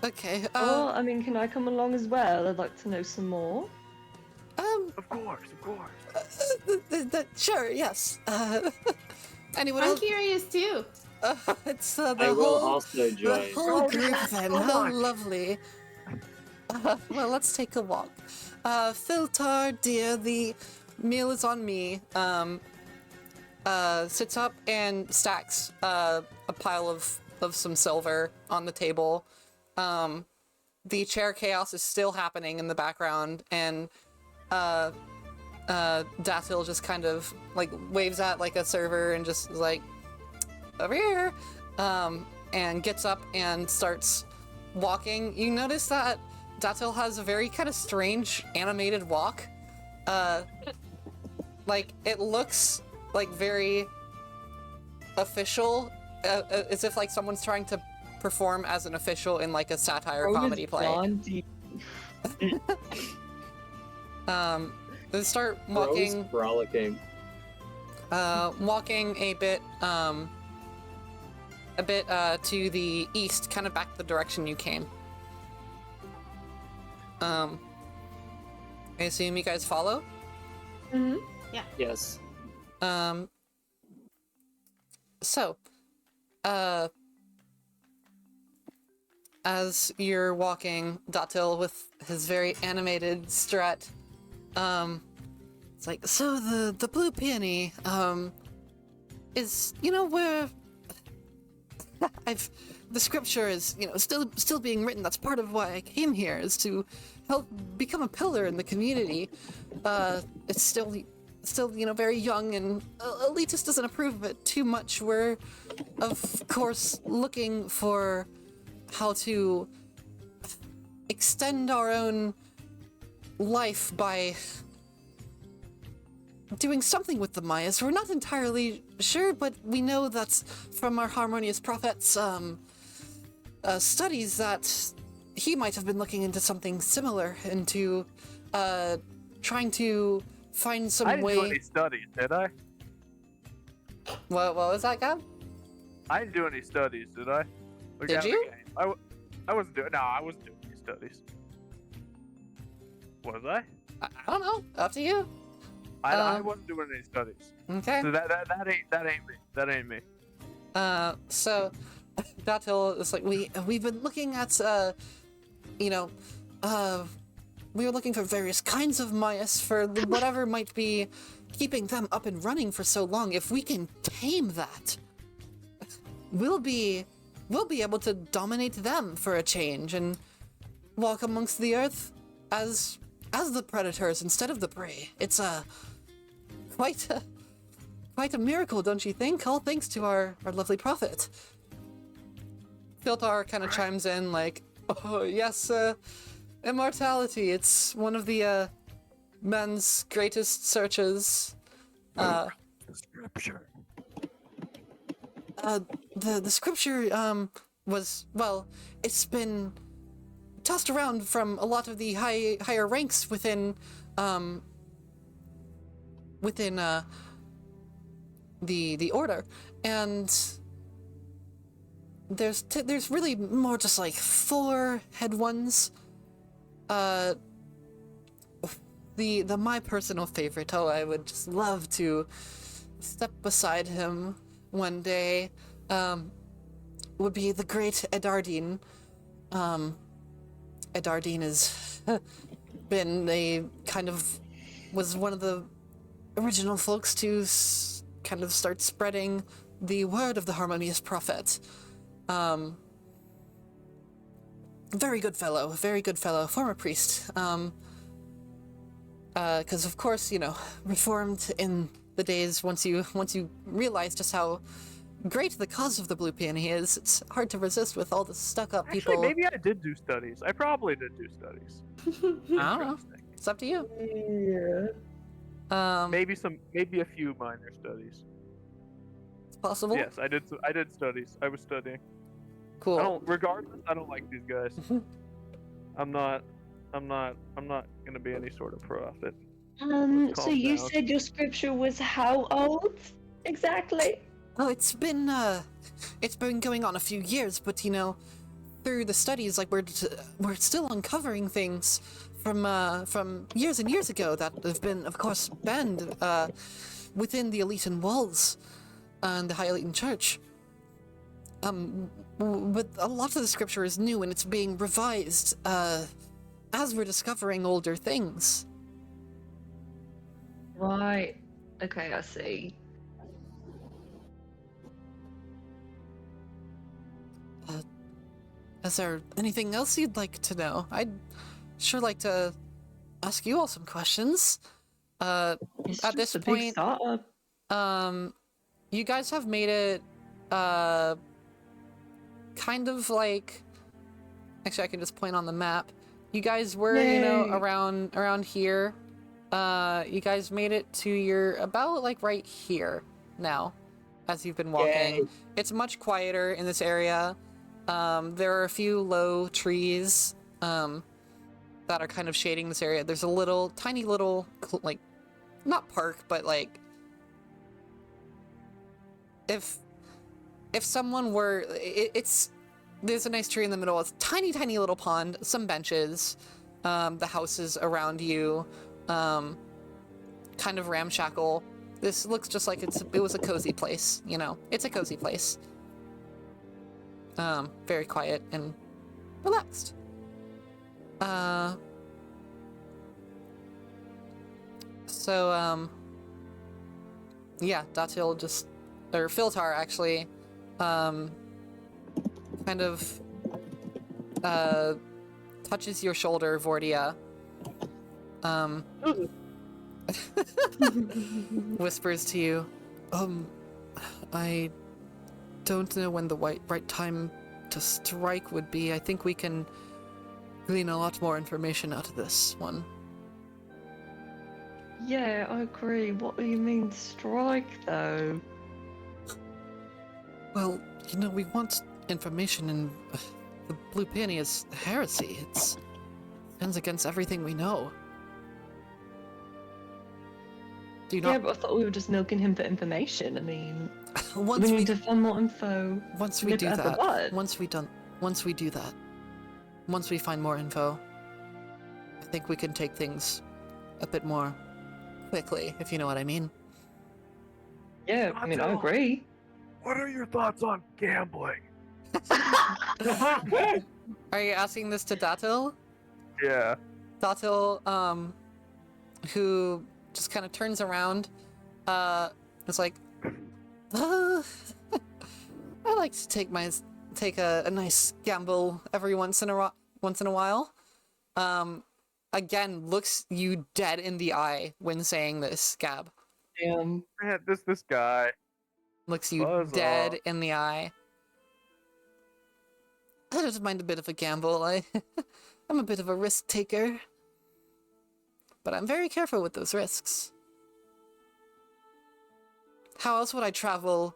Okay. Oh, I mean, can I come along as well? I'd like to know some more. Of course. Sure. Yes. Anyone I'm else? curious too. It's the I will whole also the join. whole group then. so How much. lovely. Well, let's take a walk. Filtar, dear, the meal is on me. Sits up and stacks a pile of some silver on the table. The chair chaos is still happening in the background, and Datil just kind of like waves at like a server and just is like, over here, and gets up and starts walking. You notice that Datil has a very kind of strange animated walk. Like it looks like very official, as if like someone's trying to perform as an official in like a satire comedy play. They start walking. Bros frolicking. Walking a bit to the east, kind of back the direction you came. I assume you guys follow? Mm-hmm. Yes. So, as you're walking, Datil with his very animated strut, it's like, so the blue peony, is, where the scripture is, still being written. That's part of why I came here, is to help become a pillar in the community. It's still, very young, and elitist doesn't approve of it too much. We're, of course, looking for how to extend our own life by doing something with the Mayas. We're not entirely sure, but we know that's from our Harmonious Prophet's studies that he might have been looking into something similar, into trying to find some I didn't way. do any studies, did I? What was that, Gab? I didn't do any studies, did I? Look Did at the you? game. I wasn't doing. No, I wasn't doing any studies. Was I? I don't know. Up to you. I wasn't doing any studies. Okay. So that ain't me. That ain't me. So Datil is like, we've been looking at we were looking for various kinds of Mayas for whatever might be keeping them up and running for so long. If we can tame that, we'll be able to dominate them for a change and walk amongst the earth as the predators instead of the prey. It's quite a miracle, don't you think? All thanks to our lovely prophet. Filtar kind of chimes in like, oh yes, immortality. It's one of the men's greatest searches. Scripture. The scripture was, well, it's been tossed around from a lot of the higher ranks within the order, and there's really more just like 4 head ones. My personal favorite, I would just love to step beside him one day, would be the great Edardine. Edardine has been was one of the original folks to kind of start spreading the word of the Harmonious Prophet. Very good fellow, former priest. Because of course, reformed in the days once you realize just how great the cause of the Blue Peony is. It's hard to resist with all the stuck-up people. Actually, maybe I did do studies. I probably did do studies. I don't know. It's up to you. Yeah. Maybe a few minor studies. It's possible. Yes, I did studies. I was studying. Cool. Regardless, I don't like these guys. I'm not gonna be any sort of prophet. So calm you down. said your scripture was how old exactly? Oh, it's been going on a few years, but through the studies, like we're still uncovering things from years and years ago that have been, of course, banned within the Elitan walls and the High Elitan Church. But a lot of the scripture is new and it's being revised as we're discovering older things. Right. Okay, I see. Is there anything else you'd like to know? I'd sure like to ask you all some questions. It's At just this a big point, startup. you guys have made it, kind of like... Actually, I can just point on the map. You guys were, Yay. around here. You guys made it to your about, like, right here now, as you've been walking. Yay. It's much quieter in this area. There are a few low trees, that are kind of shading this area. There's a tiny little, like, not park, but, like, if someone were, there's a nice tree in the middle, it's a tiny, tiny little pond, some benches, the houses around you, kind of ramshackle. This looks just like it was a cozy place, It's a cozy place. Very quiet and relaxed. Yeah, Datil or Filtar actually, kind of, touches your shoulder, Vordia. Whispers to you, I don't know when the right time to strike would be. I think we can glean a lot more information out of this one. Yeah, I agree. What do you mean strike, though? Well, we want information, and the Blue Peony is heresy. It stands against everything we know. Do you Yeah, not? but I thought we were just milking him for information. I mean, Once we need to find more info. once we nip do it at the that, bud. once we find more info, I think we can take things a bit more quickly, if you know what I mean. Yeah, I mean, I Datil, agree. What are your thoughts on gambling? Are you asking this to Datil? Yeah. Datil, who just kind of turns around, is like, I like to take a nice gamble every once in a while. Again, looks you dead in the eye when saying this, Gab. Damn. Man, this guy. Looks you Buzz dead off. in the eye. I don't mind a bit of a gamble. I'm a bit of a risk taker. But I'm very careful with those risks. How else would I travel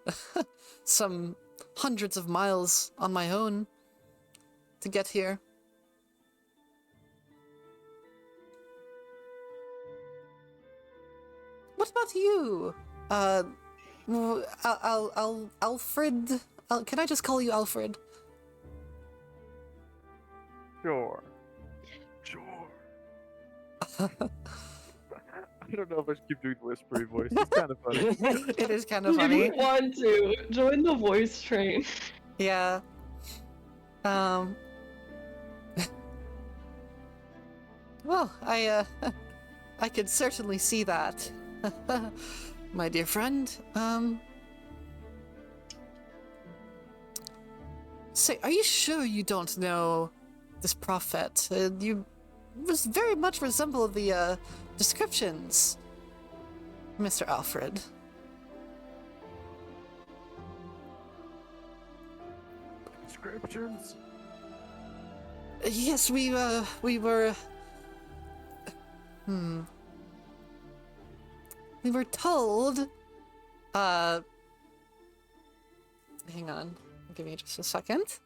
some hundreds of miles on my own to get here? What about you? Alfred? Can I just call you Alfred? Sure. I don't know if I should keep doing the whispery voice. It's kind of funny. It is kind of You funny. would want to join the voice train. Yeah. Well, I could certainly see that. My dear friend, Say, are you sure you don't know this prophet? You very much resemble the descriptions, Mr. Alfred. Descriptions? Yes, we were. We were told. Hang on. Give me just a second.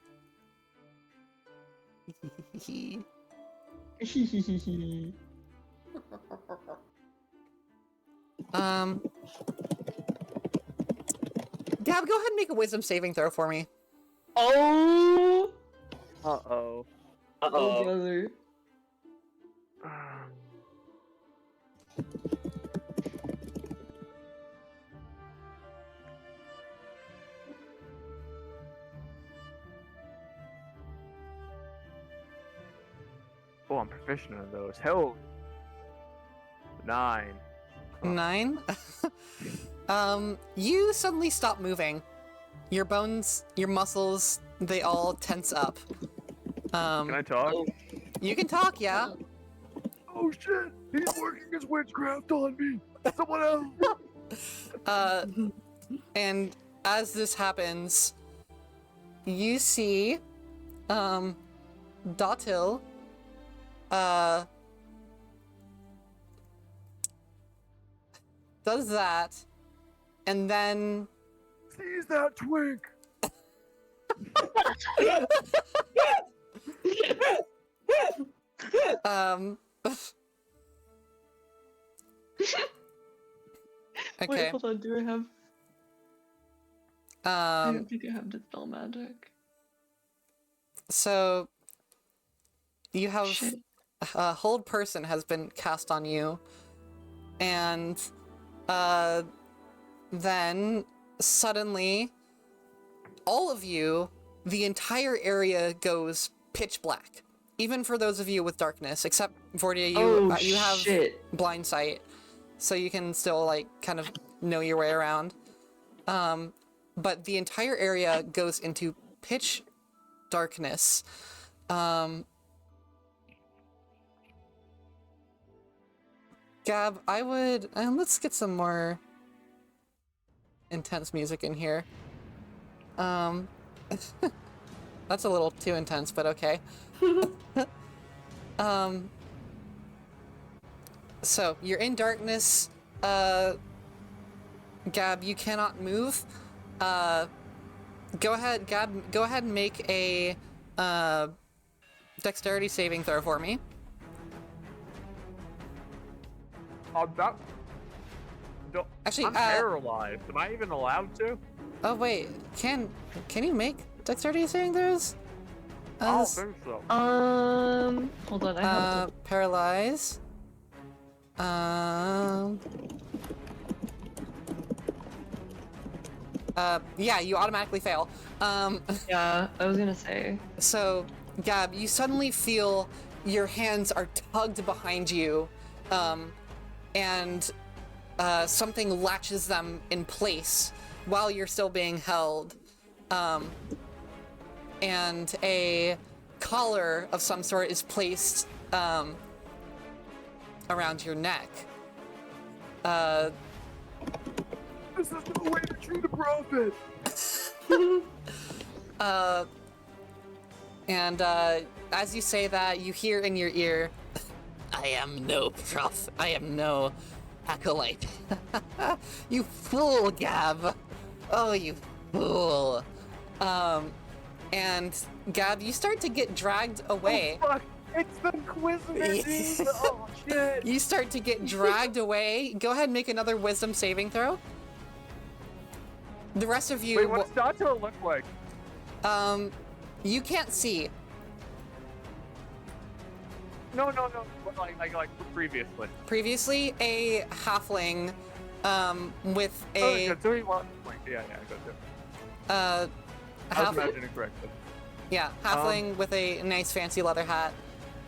Gab, go ahead and make a wisdom saving throw for me. Oh! Uh-oh. Oh, brother. Oh, I'm proficient in those. Hell. 9. 9? You suddenly stop moving. Your bones, your muscles, they all tense up. Can I talk? You can talk, yeah. Oh shit! He's working his witchcraft on me! Someone else! And as this happens, you see, Dotil, does that, and then... Seize that twink! Okay. Wait, hold on, do I have... I don't think I have dispel magic. So, you have... Shit. Hold Person has been cast on you, and, then, suddenly, all of you, the entire area goes pitch black. Even for those of you with darkness, except Vordia, you have shit. blind sight, so you can still, like, kind of know your way around. But the entire area goes into pitch darkness. Gab, I would... let's get some more intense music in here. That's a little too intense, but okay. So, you're in darkness. Gab, you cannot move. Go ahead, Gab, go ahead and make a dexterity saving throw for me. Actually, I'm paralyzed. Am I even allowed to? Oh wait, can you make dexterity saving throws? I don't think so. Hold on, I have to... Paralyze. Yeah, you automatically fail. Yeah, I was gonna say. So, Gab, you suddenly feel your hands are tugged behind you, and something latches them in place while you're still being held. And a collar of some sort is placed around your neck. This is no way to treat a prophet! And as you say that, you hear in your ear, I am no prophet. I am no acolyte. You fool, Gab. Oh, you fool. And Gab, you start to get dragged away. Oh, fuck. It's the Inquisitor! Oh, shit! You start to get dragged away. Go ahead and make another wisdom saving throw. The rest of you... Wait, what's Dato look like? You can't see. No. Like previously. Previously, a halfling, with a... Oh, yeah, so he was, like, yeah, I got you. I was imagining correctly. Yeah, halfling with a nice fancy leather hat,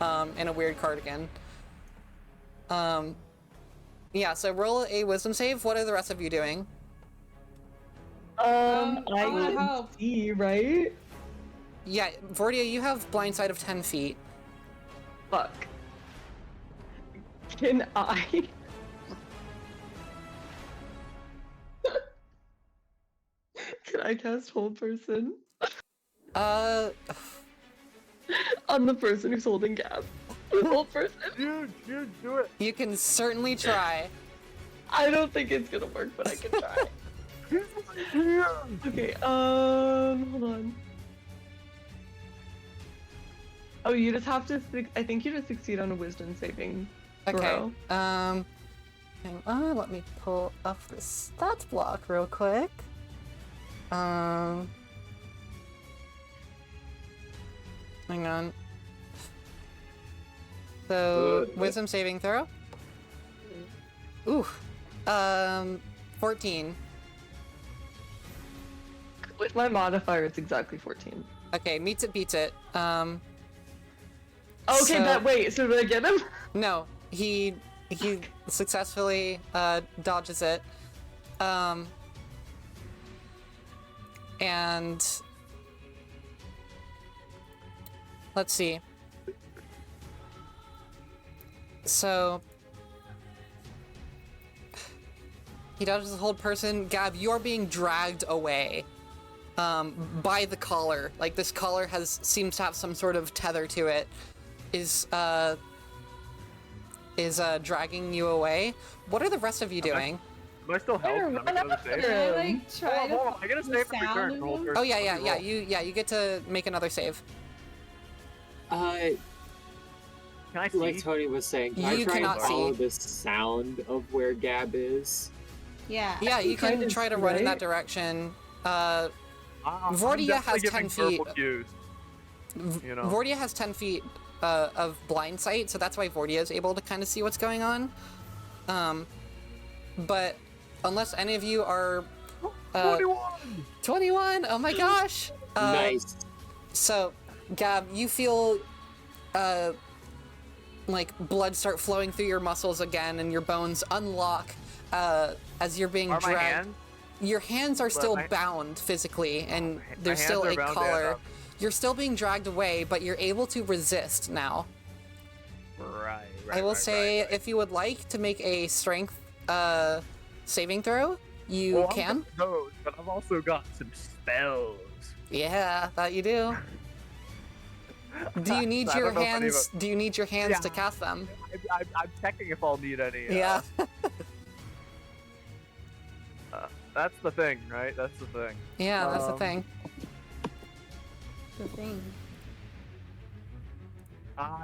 and a weird cardigan. Yeah, so roll a wisdom save. What are the rest of you doing? I wanna can help. see, right? Yeah, Vordia, you have blind sight of 10 feet. Fuck. Can I? Can I cast hold person Uh, on the person who's holding Gab? The hold person? Dude, do it. you can certainly try. I don't think it's gonna work, but I can try. Okay, hold on. Oh, you just have to. I think you just succeed on a wisdom saving Okay. throw. Hang on, let me pull up the stats block real quick. Hang on. So, wisdom saving throw? Ooh. 14. With my modifier, it's exactly 14. Okay, meets it, beats it. Okay, so- wait, so did I get him? No, he successfully dodges it. And let's see. So he dodges the hold person. Gab, you're being dragged away by the collar. Like this collar seems to have some sort of tether to it. Is dragging you away. What are the rest of you doing? Am I still held? Can I make another save? Can I like try to Hold on, I get a the save in sound return of for hold them? person. Oh yeah, Let me roll. you get to make another save. Like Can I see? Tony was saying, can I You try and cannot follow see. the sound of where Gab is? Yeah. Yeah, you kind can of try to see, run in that right? direction. I'm Vordia definitely has 10 giving feet. verbal cues, you know. Vordia has 10 feet of blind sight, so that's why Vordia is able to kind of see what's going on. But unless any of you are 21! 21, oh my gosh! Nice. So, Gab, you feel like blood start flowing through your muscles again, and your bones unlock as you're being Are my dragged. hands? Your hands are still my- bound physically, and my there's hands still are a bound and collar. up. You're still being dragged away, but you're able to resist now. Right. I will say, if you would like to make a strength saving throw, you well, can. I've got those, but I've also got some spells. Yeah, that you do. Do you need I your don't know if any of hands? Do you need your hands to Yeah. cast them? I'm checking if I'll need any. Yeah. That's the thing, right? That's the thing. Yeah, that's the Um, thing. The thing.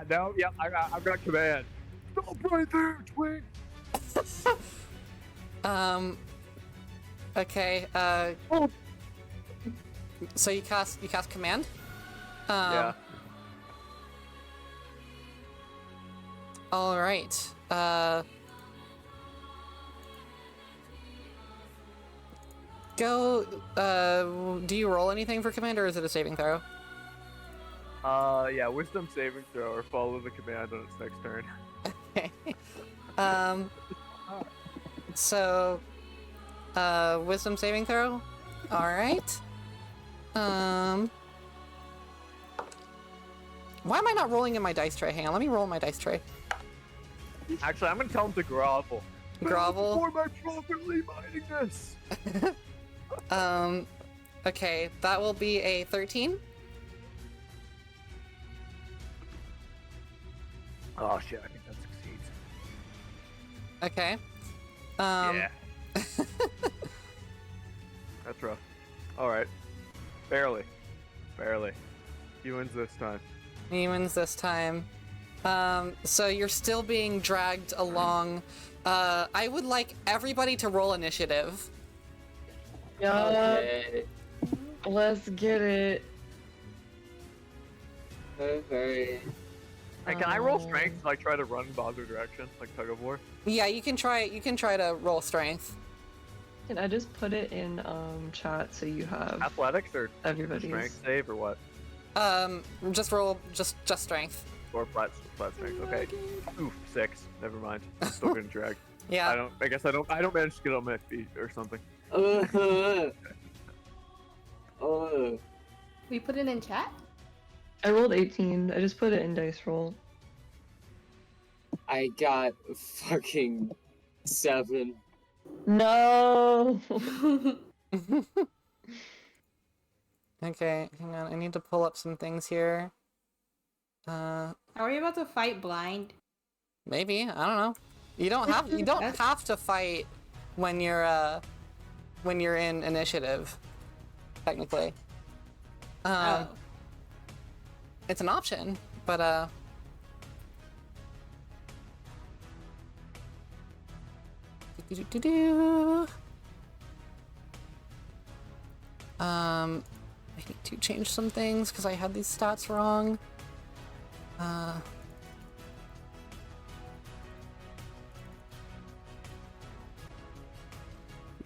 No, yep, I've got command. Stop right there, twink! Okay. So you cast command. Yeah. All right. Go. Do you roll anything for command, or is it a saving throw? Yeah, wisdom saving throw or follow the command on its next turn. Okay. So, wisdom saving throw. All right. Why am I not rolling in my dice tray? Hang on, let me roll in my dice tray. Actually, I'm gonna tell him to grovel. Grovel. Before my properly mining this. Okay, that will be a 13. Oh shit, I think that succeeds. Okay. Yeah. That's rough. Alright. Barely. He wins this time. He wins this time. So you're still being dragged along. I would like everybody to roll initiative. Yeah, Okay. let's get it. Okay. Hey, can I roll strength if I try to run in the other direction, like tug of war? Yeah, you can try to roll strength. Can I just put it in chat so you have Athletics or everybody's? strength save or what? Just roll just strength. Or flat strength. Okay. Oof, 6. Never mind. I'm still getting dragged. Yeah. I guess I don't manage to get on my feet or something. We put it in chat? I rolled 18. I just put it in dice roll. I got fucking 7. No. Okay, hang on. I need to pull up some things here. Are we about to fight blind? Maybe, I don't know. You don't have to fight when you're in initiative, technically. Oh. It's an option, but I need to change some things because I had these stats wrong.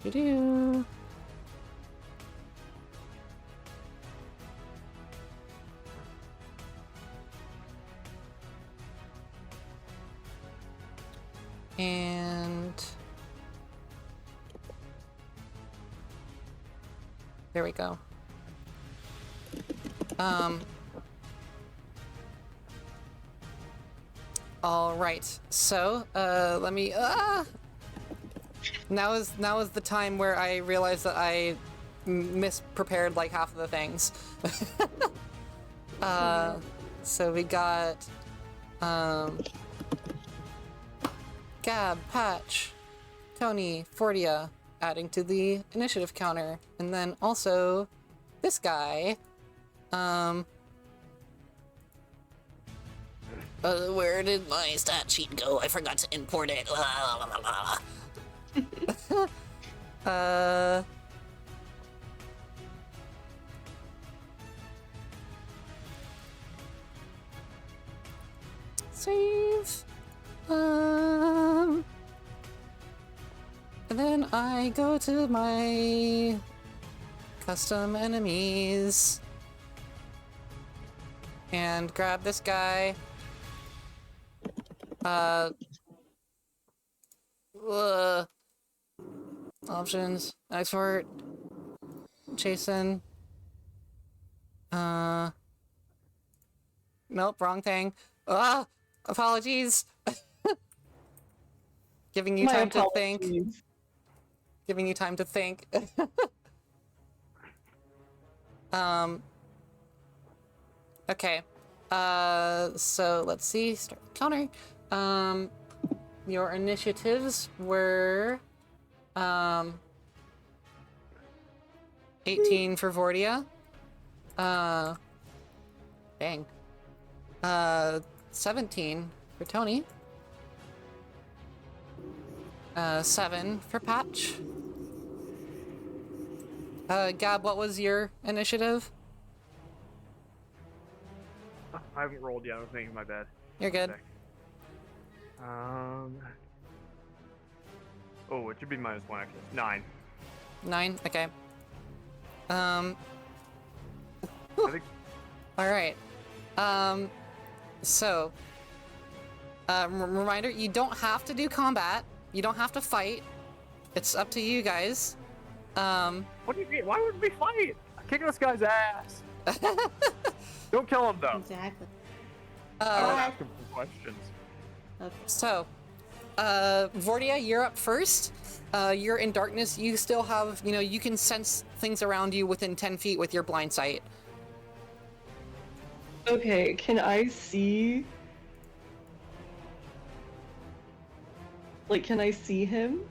Do-do. And there we go. All right. So, let me. Now is the time where I realized that I misprepared like half of the things. So we got Gab, Patch, Tony, Fordia adding to the initiative counter, and then also this guy. Where did my stat sheet go? I forgot to import it. Save. And then I go to my custom enemies and grab this guy. Options, export, Jason. Nope, wrong thing. Apologies. Giving you time to think. Giving you time to think. Okay. So let's see. Start the counter. Your initiatives were 18 for Vordia. Dang. 17 for Tony. 7 for Patch. Gab, what was your initiative? I haven't rolled yet. I was thinking my bad. You're good. Oh, it should be -1 actually. 9. 9. Okay. I think. All right. So, reminder: you don't have to do combat. You don't have to fight. It's up to you guys. What do you mean? Why would we fight? Kick this guy's ass. Don't kill him though. Exactly. I would ask him some questions. Okay. So, Vordia, you're up first. You're in darkness. You still have, you can sense things around you within 10 feet with your blind sight. Okay, can I see? Like, can I see him?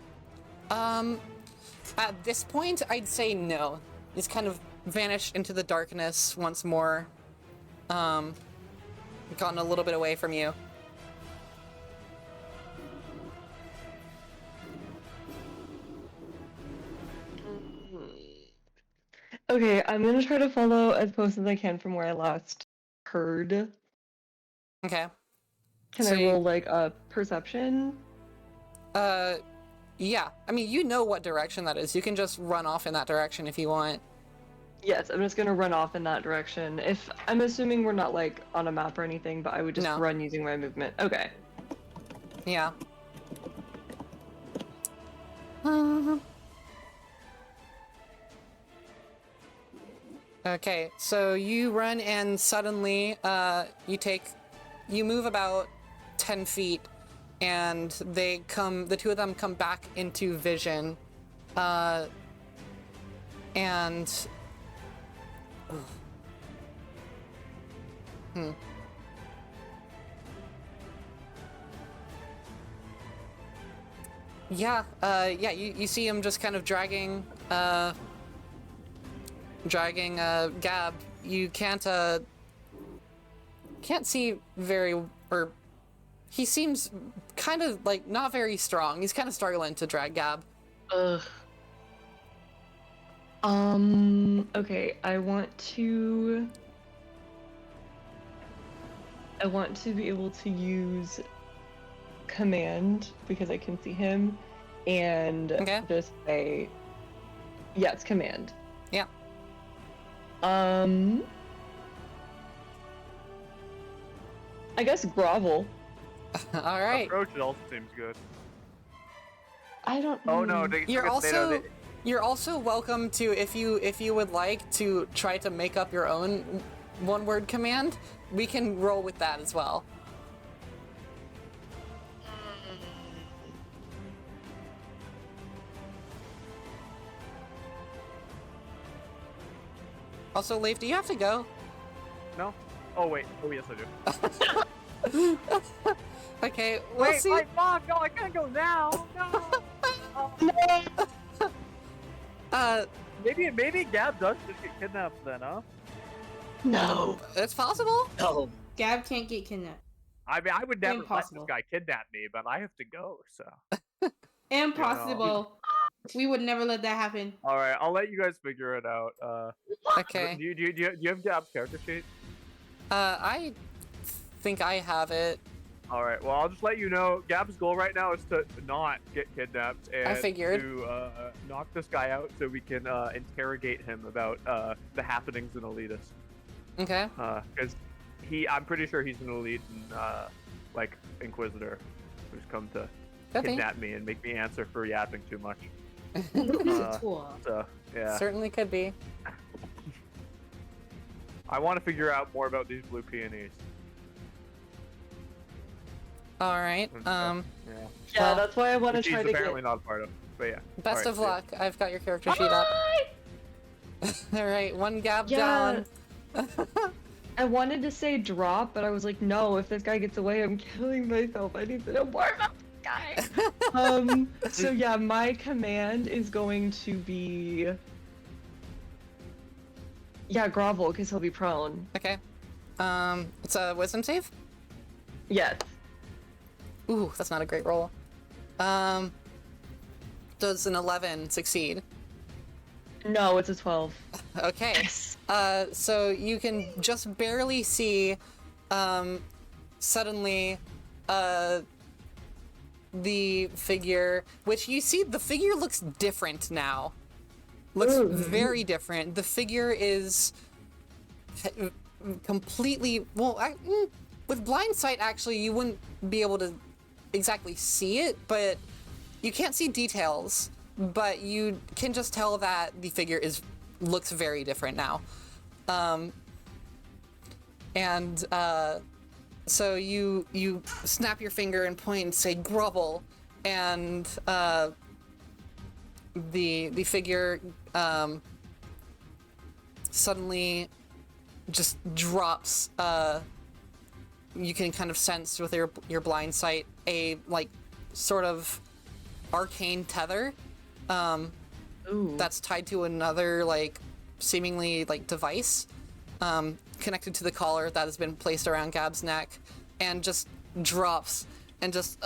At this point, I'd say no. He's kind of vanished into the darkness once more. Gotten a little bit away from you. Okay, I'm gonna try to follow as close as I can from where I last heard. Okay. Can So I roll like a perception? Yeah. I mean, you know what direction that is. You can just run off in that direction if you want. Yes, I'm just gonna run off in that direction. If I'm assuming we're not like on a map or anything, but I would just No. run using my movement. Okay. Yeah. Okay, so you run and suddenly you move about 10 feet and the two of them come back into vision. And yeah, you see him just kind of dragging Gab. You can't see or he seems kind of like not very strong. He's kind of struggling to drag Gab. Ugh. Okay, I want to be able to use command because I can see him and just say, yeah, it's command. Yeah. I guess grovel. All right. Approach it also seems good. I don't. Oh no, You're also welcome to, if you would like to try to make up your own one-word command, we can roll with that as well. Also, Leif, do you have to go? No? Oh wait. Oh yes, I do. Okay, we'll see. Wait, fuck! No, I can't go now. No. Maybe Gab does just get kidnapped then, huh? No. It's possible. No. Gab can't get kidnapped. I mean, I would never Impossible. let this guy kidnap me, but I have to go. So. Impossible. We would never let that happen. All right, I'll let you guys figure it out. Okay. Do you have Gab's character sheet? I think I have it. All right. Well, I'll just let you know. Gab's goal right now is to not get kidnapped and I figured. to knock this guy out so we can interrogate him about the happenings in Elitis. Okay. Because I'm pretty sure he's an elite and like Inquisitor who's come to kidnap me and make me answer for yapping too much. So yeah. Certainly could be. I want to figure out more about these blue peonies. All right. Yeah. Yeah, that's why I want to Which try he's to apparently get. not a part of. But yeah. Best All of right, luck. I've got your character sheet up. All right, one Gab down. I wanted to say drop, but I was like, no. If this guy gets away, I'm killing myself. I need to know more about this guy. So yeah, my command is going to be. Yeah, grovel, because he'll be prone. Okay. It's a wisdom save? Yes. Ooh, that's not a great roll. Does an 11 succeed? No, it's a 12. Okay. Yes. So you can just barely see, suddenly, the figure, which you see, the figure looks different now. Looks very different. The figure is completely, well, with blind sight, actually, you wouldn't be able to exactly see it, but you can't see details, but you can just tell that the figure looks very different now. So you snap your finger and point and say grovel, and the figure suddenly just drops. You can kind of sense with your blind sight a like sort of arcane tether that's tied to another like seemingly like device connected to the collar that has been placed around Gab's neck, and just drops and just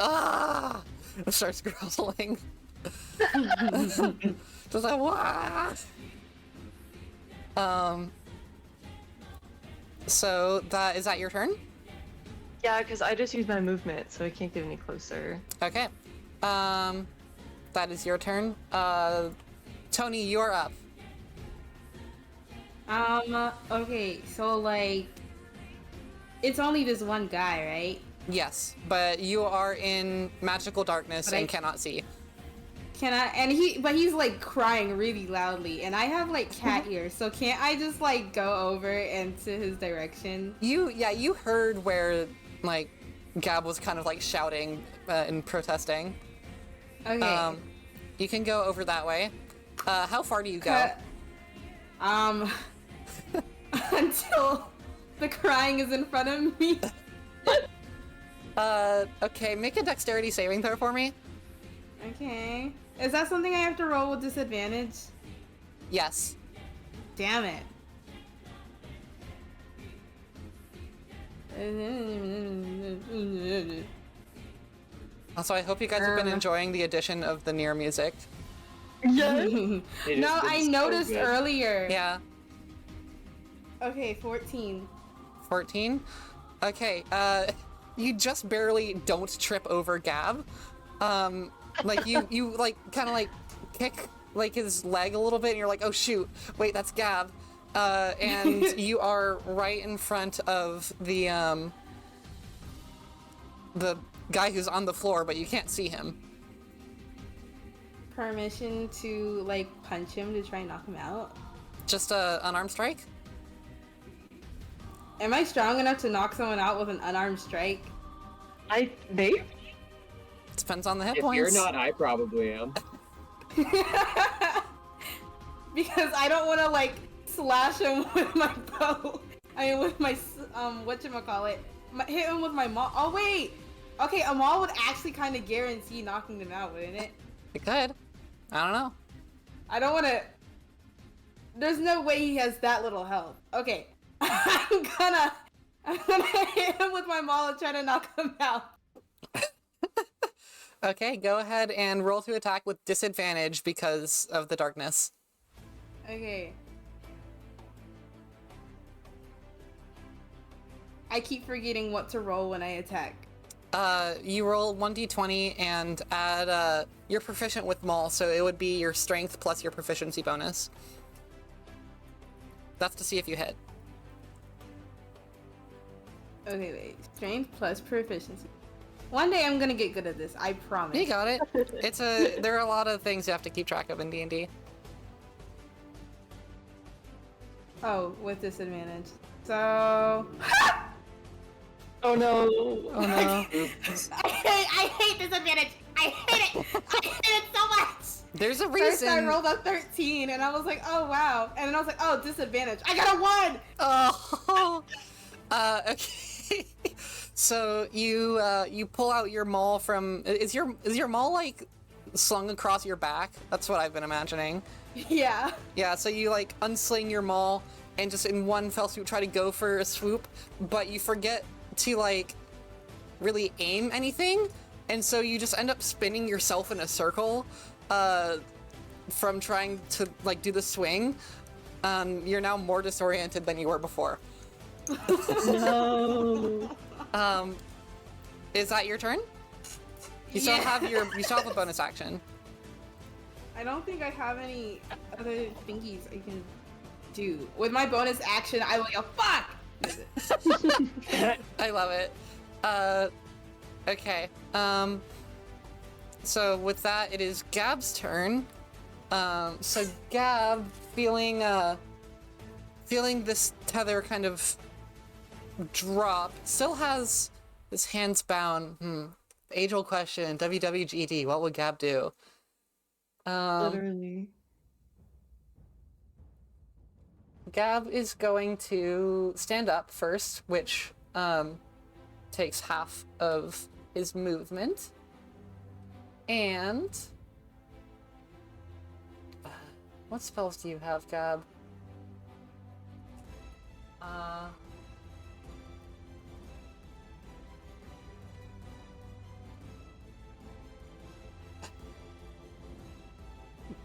starts groveling. Just like wah! So is that your turn? Yeah, because I just used my movement, so I can't get any closer. Okay. That is your turn. Tony, you're up. Okay, so like, it's only this one guy, right? Yes, but you are in magical darkness and cannot see. Can I? But he's like crying really loudly, and I have like cat ears, so can't I just like go over into his direction? You heard where like Gab was kind of like shouting and protesting. Okay. You can go over that way. How far do you go? Until the crying is in front of me. Okay, make a dexterity saving throw for me. Okay. Is that something I have to roll with disadvantage? Yes. Damn it. Also, I hope you guys have been enjoying the addition of the Nier music. Yes. No, I noticed earlier. Yeah. Okay, 14. 14? Okay, you just barely don't trip over Gab. Like you like kind of like kick like his leg a little bit and you're like, oh shoot, wait, that's Gab. And you are right in front of the guy who's on the floor, but you can't see him. Permission to like punch him to try and knock him out? Just a unarmed strike? Am I strong enough to knock someone out with an unarmed strike? Maybe? Depends on the hit If points. you're not, I probably am. Because I don't want to like slash him with my bow. I mean with my whatchamacallit. Hit him with my maul. Oh wait! Okay, a maul would actually kind of guarantee knocking them out, wouldn't it? It could. I don't know. I don't want to... There's no way he has that little health. Okay. I'm gonna hit him with my maul and try to knock him out. Okay, go ahead and roll to attack with disadvantage because of the darkness. Okay. I keep forgetting what to roll when I attack. You roll 1d20 and add, you're proficient with maul, so it would be your strength plus your proficiency bonus. That's to see if you hit. Okay, wait. Strength plus proficiency. One day I'm gonna get good at this, I promise. You got it. There are a lot of things you have to keep track of in D&D. Oh, with disadvantage. So... Oh no. Oh no. I hate disadvantage! I hate it! I hate it so much! There's a First I reason. rolled a 13 and I was like, oh wow. And then I was like, oh, disadvantage. I got a 1! Oh. Okay. So you pull out your maul from. Is your maul like slung across your back? That's what I've been imagining. Yeah. Yeah. So you like unsling your maul and just in one fell swoop try to go for a swoop, but you forget to like really aim anything, and so you just end up spinning yourself in a circle from trying to like do the swing. You're now more disoriented than you were before. No. Is that your turn? You still have a bonus action. I don't think I have any other thingies I can do. With my bonus action, I will yell, fuck! I love it. Okay. So with that, it is Gab's turn. So Gab, feeling this tether kind of drop, still has his hands bound. Age-old question, WWGD, what would Gab do? Literally. Gab is going to stand up first, which takes half of his movement. And what spells do you have, Gab?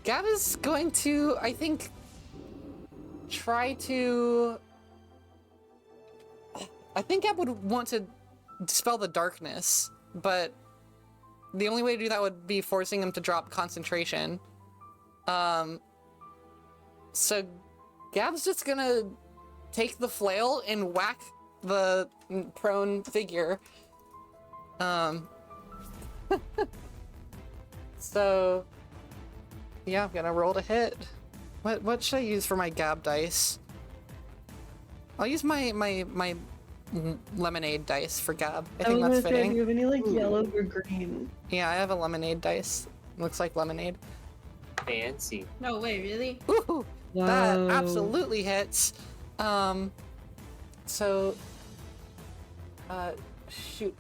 Gab is going to, I think, try to... I think Gab would want to dispel the darkness, but the only way to do that would be forcing him to drop concentration. So Gab's just gonna take the flail and whack the prone figure. So Yeah, I'm gonna roll to hit. What should I use for my Gab dice? I'll use my lemonade dice for Gab. I think that's do fitting. you have any like yellow or green? Yeah, I have a lemonade dice. Looks like lemonade. Fancy. No way, really? Ooh, that absolutely hits. So, shoot.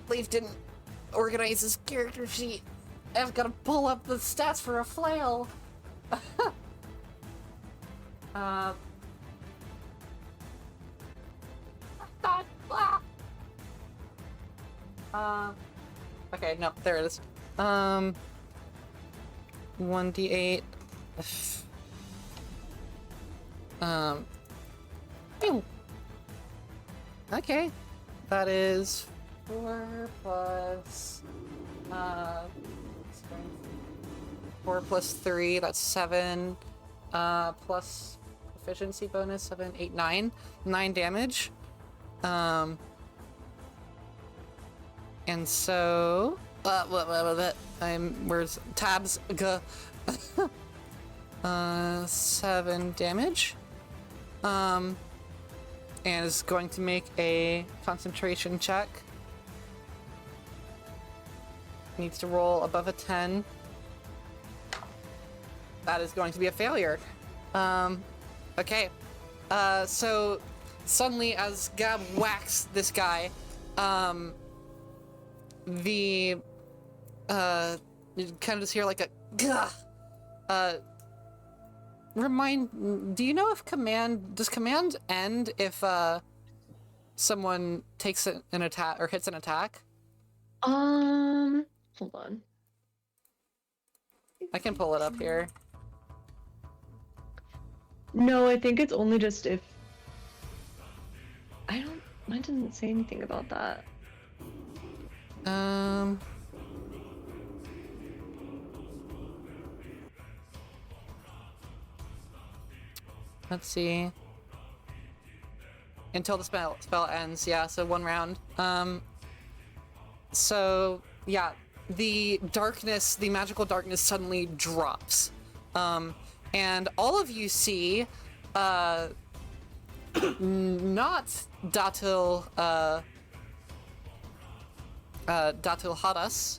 Leaf didn't organize his character sheet. I've got to pull up the stats for a flail. Okay, no, there it is. 1d8. Pew. Okay. That is 4 plus 4 plus 3, that's 7. Plus efficiency bonus, 7, 8, 9. 9 damage. And so where's tabs? 7 damage. And is going to make a concentration check. Needs to roll above a 10. That is going to be a failure. Okay. So suddenly as Gab whacks this guy, you kind of just hear like a gah. Do you know if does command end if someone takes an attack or hits an attack? Hold on. I can pull it up here. No, I think it's only just if mine didn't say anything about that. Let's see. Until the spell ends, yeah, so 1 round. So yeah, the magical darkness suddenly drops. And all of you see not Datil Hadas.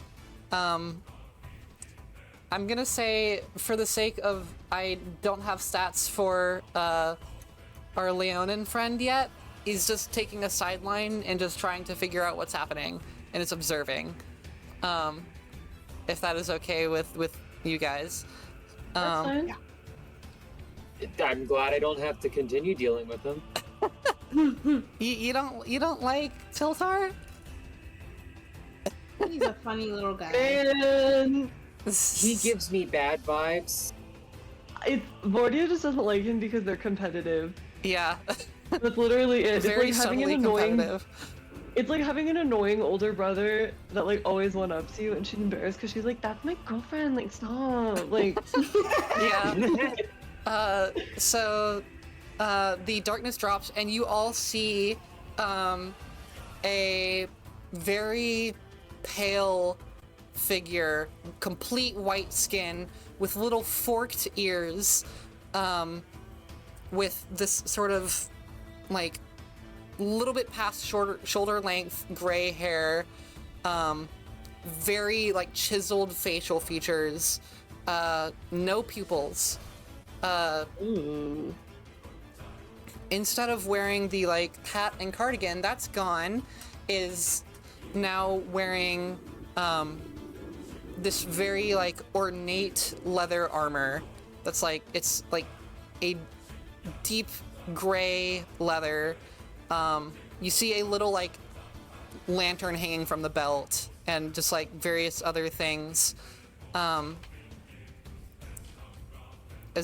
I'm gonna say, for the sake of I don't have stats for our Leonin friend yet, he's just taking a sideline and just trying to figure out what's happening and is observing. If that is okay with you guys. That's fine. Yeah. I'm glad I don't have to continue dealing with him. You don't like Tiltar? He's a funny little guy. Man, He gives me bad vibes. Vordia just doesn't like him because they're competitive. Yeah. That's literally it. Very It's like having an subtly annoying. competitive. It's like having an annoying older brother that like always one-ups you, and she's embarrassed because she's like, "That's my girlfriend. Like, stop." Like, Yeah. So the darkness drops, and you all see a very pale figure, complete white skin, with little forked ears, with this sort of like little bit past shoulder length gray hair, very like chiseled facial features, no pupils. Instead of wearing the like hat and cardigan, that's gone, is now wearing this very like ornate leather armor that's like, it's like a deep gray leather. You see a little like lantern hanging from the belt and just like various other things, as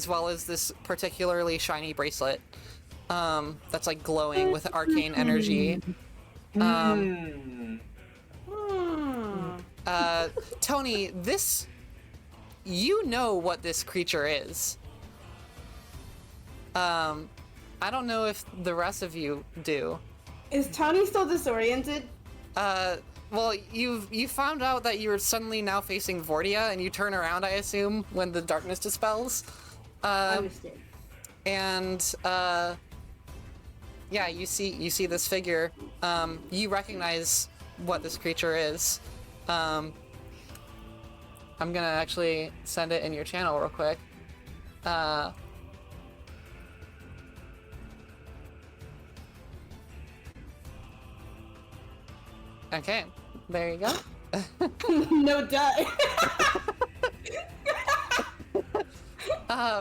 well as this particularly shiny bracelet that's like glowing with arcane energy. Tony, this, you know what this creature is. I don't know if the rest of you do. Is Tony still disoriented? well, you found out that you're suddenly now facing Vortia, and you turn around, I assume, when the darkness dispels. Understood. And yeah, you see this figure. You recognize what this creature is. I'm gonna actually send it in your channel real quick. Okay, there you go. No die.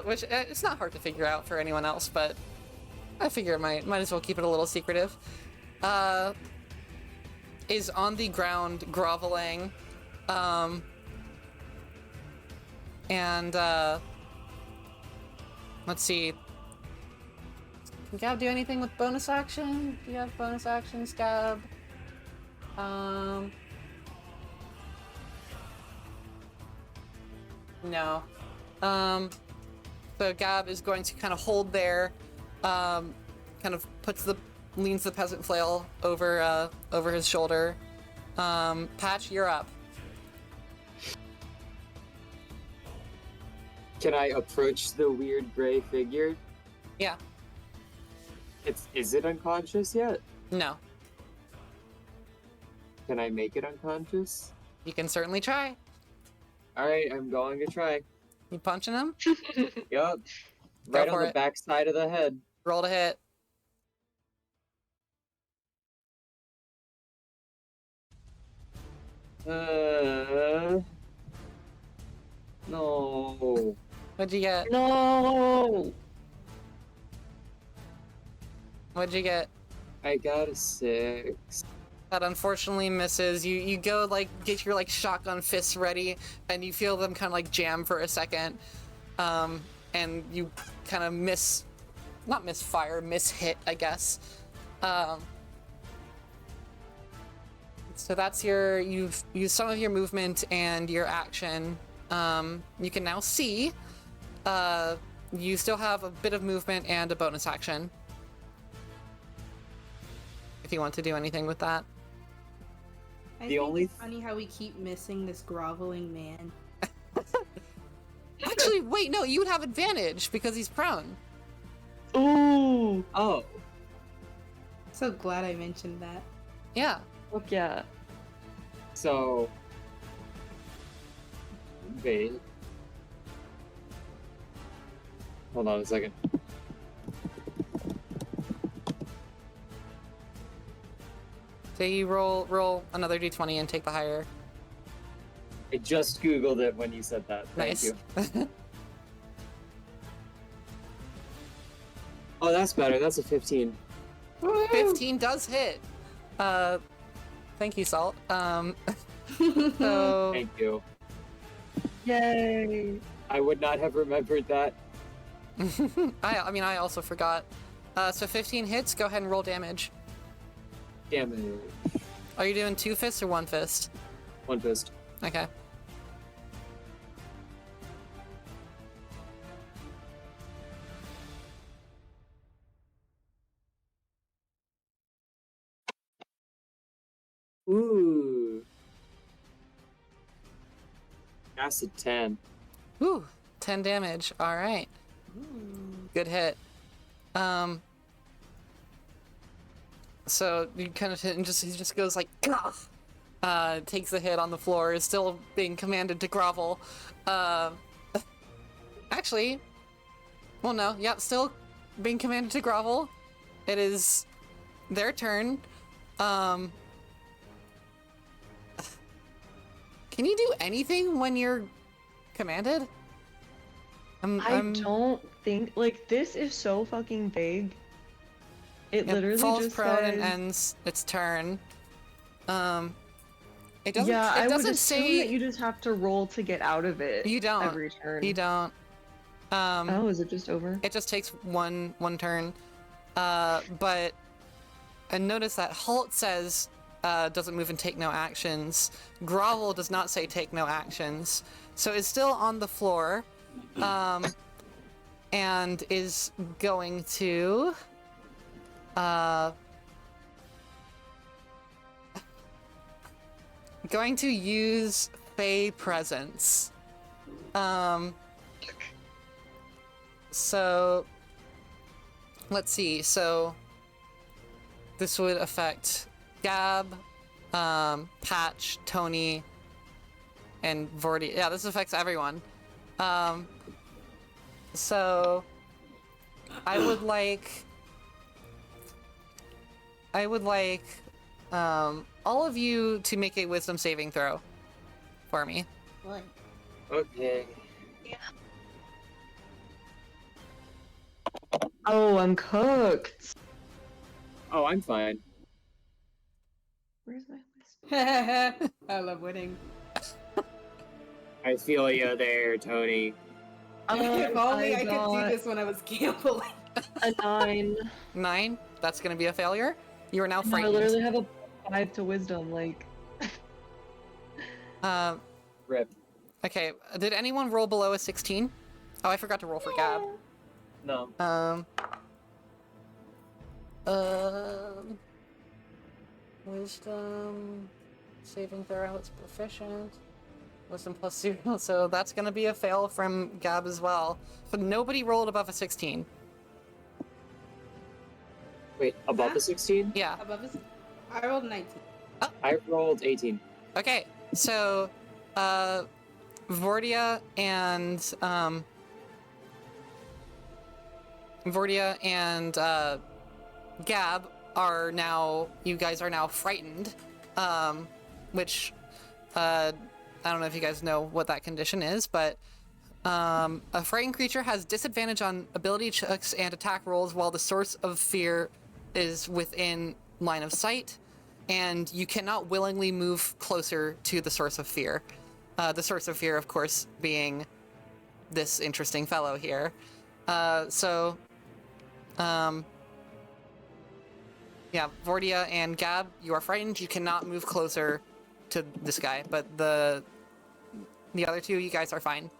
Which it's not hard to figure out for anyone else, but I figure might as well keep it a little secretive. Is on the ground groveling, and let's see. Can Gab do anything with bonus action? Do you have bonus actions, Gab? No. So Gab is going to kind of hold there, kind of leans the peasant flail over his shoulder. Patch, you're up. Can I approach the weird gray figure? Yeah. Is it unconscious yet? No. Can I make it unconscious? You can certainly try. Alright, I'm going to try. You punching him? Yup. Right on for the it. back side of the head. Roll to hit. No. What'd you get? No. What'd you get? I got a 6. That unfortunately misses. You go get your shotgun fists ready, and you feel them kind of jam for a second, and you kind of not misfire, miss-hit, I guess. So that's you've used some of your movement and your action. You can now see. You still have a bit of movement and a bonus action. If you want to do anything with that. I think it's funny how we keep missing this groveling man. Actually, wait, no, you would have advantage because he's prone. Ooh. Oh. So glad I mentioned that. Yeah. Fuck yeah. So. Wait. Hold on a second. So you roll another d20 and take the higher. I just Googled it when you said that. Thank Nice. you. Oh, that's better. That's a 15. 15 does hit. Thank you, Salt. So Thank you. Yay. I would not have remembered that. I mean I also forgot. So 15 hits. Go ahead and roll damage. Damage. Are you doing 2 fists or 1 fist? 1 fist. Okay. Ooh. That's a 10. Ooh, 10 damage. All right. Good hit. So you kind of hit and he just goes like, "Gah!" Takes the hit on the floor, is still being commanded to grovel. Actually, well, no, yeah, still being commanded to grovel. It is their turn. Can you do anything when you're commanded? I don't think this is so fucking big. It literally falls just prone says... and ends its turn. It doesn't. Yeah, it I would doesn't assume say that you just have to roll to get out of it. You don't. Every turn. You don't. Oh, is it just over? It just takes one turn. But and notice that halt says doesn't move and take no actions. Grovel does not say take no actions. So it's still on the floor. And is going to going to use Fey Presence. So let's see. So this would affect Gab, Patch, Tony, and Vordy. Yeah, this affects everyone. So I would like all of you to make a wisdom saving throw for me. What? Okay. Oh, I'm cooked. Oh, I'm fine. Where's my wisdom? I love winning. I feel you there, Tony. If only I could got do this when I was gambling. a 9. 9. That's going to be a failure. You are now No, I frightened. literally have a 5 to wisdom, like. Rip. Okay. Did anyone roll below a 16? Oh, I forgot to roll for Gab. No. Wisdom saving throw. It's proficient. Wisdom plus 0. So that's going to be a fail from Gab as well. But nobody rolled above a 16. Wait, above Huh? the 16? Yeah. Above us, I rolled 19. I rolled 18. Okay. So, Vordia and Gab are now, you guys are now frightened, which, I don't know if you guys know what that condition is, but a frightened creature has disadvantage on ability checks and attack rolls while the source of fear is within line of sight, and you cannot willingly move closer to the source of fear. The source of fear, of course, being this interesting fellow here. Yeah, Vordia and Gab, you are frightened. You cannot move closer to this guy, but the other two, you guys are fine.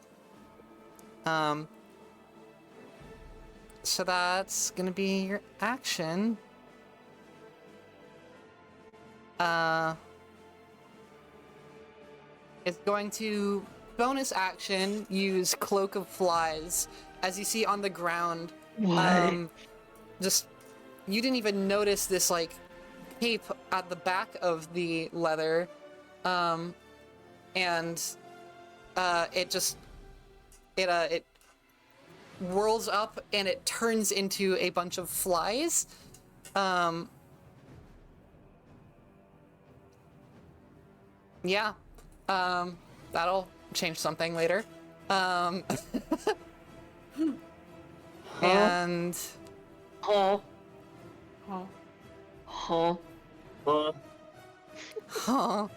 So that's gonna be your action. It's going to bonus action use Cloak of Flies. As you see on the ground, What? just you didn't even notice this like cape at the back of the leather, and it whirls up and it turns into a bunch of flies. Yeah, that'll change something later. And Huh? Oh. Huh?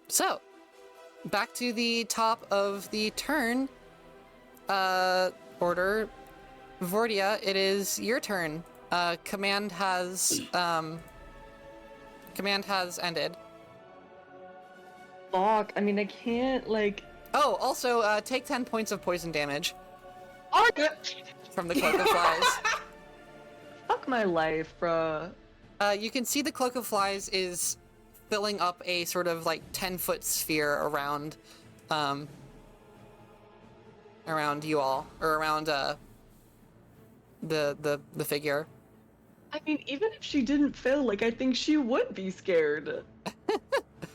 so back to the top of the turn order. Vordia, it is your turn. Command has ended. Fuck. I mean, I can't, like. Oh, also, take 10 points of poison damage Oh, from the Cloak of Flies. fuck my life, bruh. You can see the Cloak of Flies is filling up a sort of like 10-foot sphere around you all, or around the figure. I mean, even if she didn't fail, like, I think she would be scared.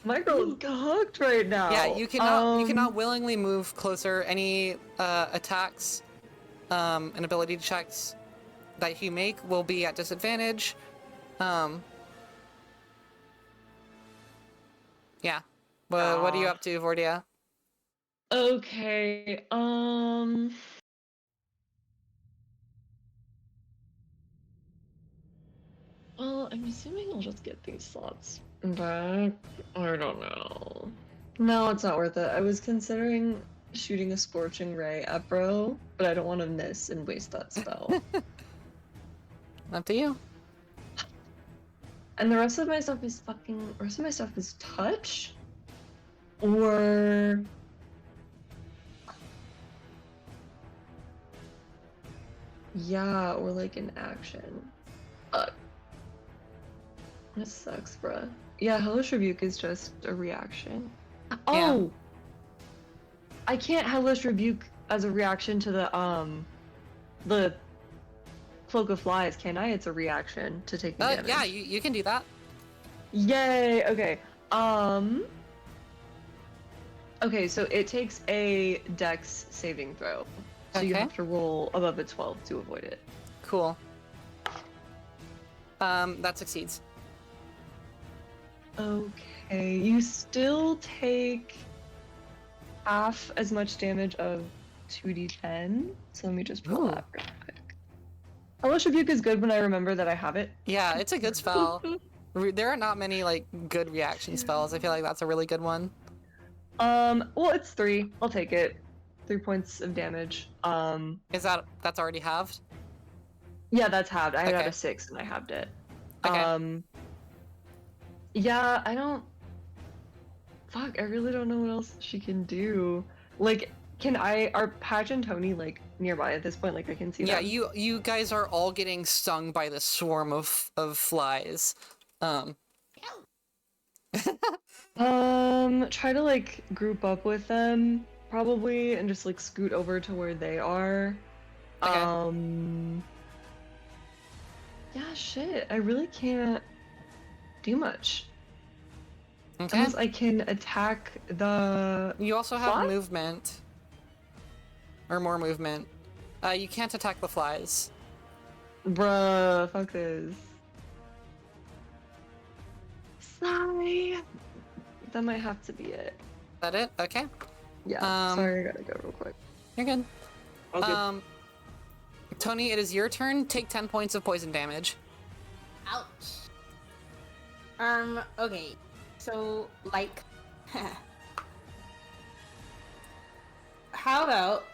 My girl is hooked right now. Yeah, you cannot willingly move closer. Any attacks and ability checks that you make will be at disadvantage. Yeah. What are you up to, Vordia? Okay, well, I'm assuming I'll just get these slots back. I don't know. No, it's not worth it. I was considering shooting a Scorching Ray at Bro, but I don't want to miss and waste that spell. Up to you. And the rest of my stuff is touch? Or... yeah, or like an action. This sucks, bruh. Yeah, Hellish Rebuke is just a reaction. Oh! Yeah. I can't Hellish Rebuke as a reaction to the Cloak of Flies, can I? It's a reaction to taking damage. Yeah, you can do that. Yay! Okay. Okay, so it takes a Dex saving throw. So you Okay. have to roll above a 12 to avoid it. Cool. That succeeds. Okay, you still take half as much damage of 2d10. So let me just pull Ooh. that real quick. Hellish Rebuke is good when I remember that I have it. Yeah, it's a good spell. There are not many like good reaction spells. I feel like that's a really good one. Well, it's 3. I'll take it. 3 points of damage. That's already halved? Yeah, that's halved. I had Okay. a 6 and I halved it. Okay. Yeah, I don't. Fuck, I really don't know what else she can do. Like, are Patch and Tony like nearby at this point? Like, I can see Yeah, them. you guys are all getting stung by the swarm of flies. Try to like group up with them probably and just like scoot over to where they are. Okay. Yeah, shit. I really can't do much. Okay. Unless I can attack the You also have fly? movement. Or more movement. You can't attack the flies. Bruh, fuck this. Sigh. That might have to be it. Is that it? Okay. Yeah. Sorry, I gotta go real quick. You're good. Okay. Tony, it is your turn. Take 10 points of poison damage. Ouch. Okay. So, like... How about...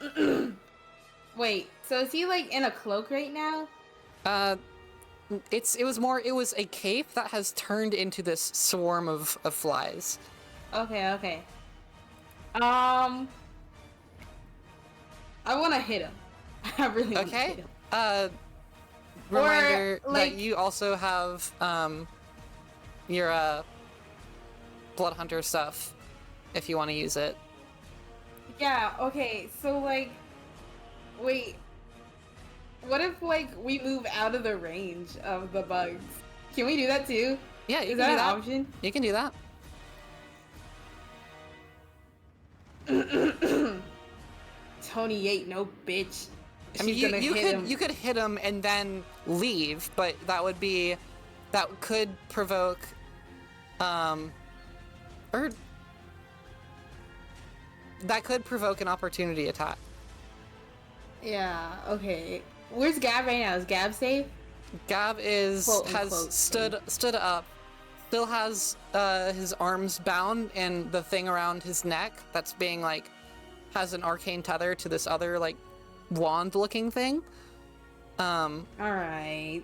Wait, so is he, like, in a cloak right now? It was a cape that has turned into this swarm of flies. Okay. I want to hit him. I really want to hit Okay. him. Reminder like- that you also have your blood hunter stuff if you want to use it. Yeah, okay, so, like... Wait. What if, like, we move out of the range of the bugs? Can we do that, too? Yeah, you Is can that do an that. option? You can do that. Tony ain't no bitch. I mean, She's gonna hit him. you could hit him and then leave, but that could provoke, or that could provoke an opportunity attack. Yeah, okay. Where's Gab right now? Is Gab safe? Gab Quote, has unquote, stood up, still has his arms bound and the thing around his neck that's being like has an arcane tether to this other like wand looking thing. Alright.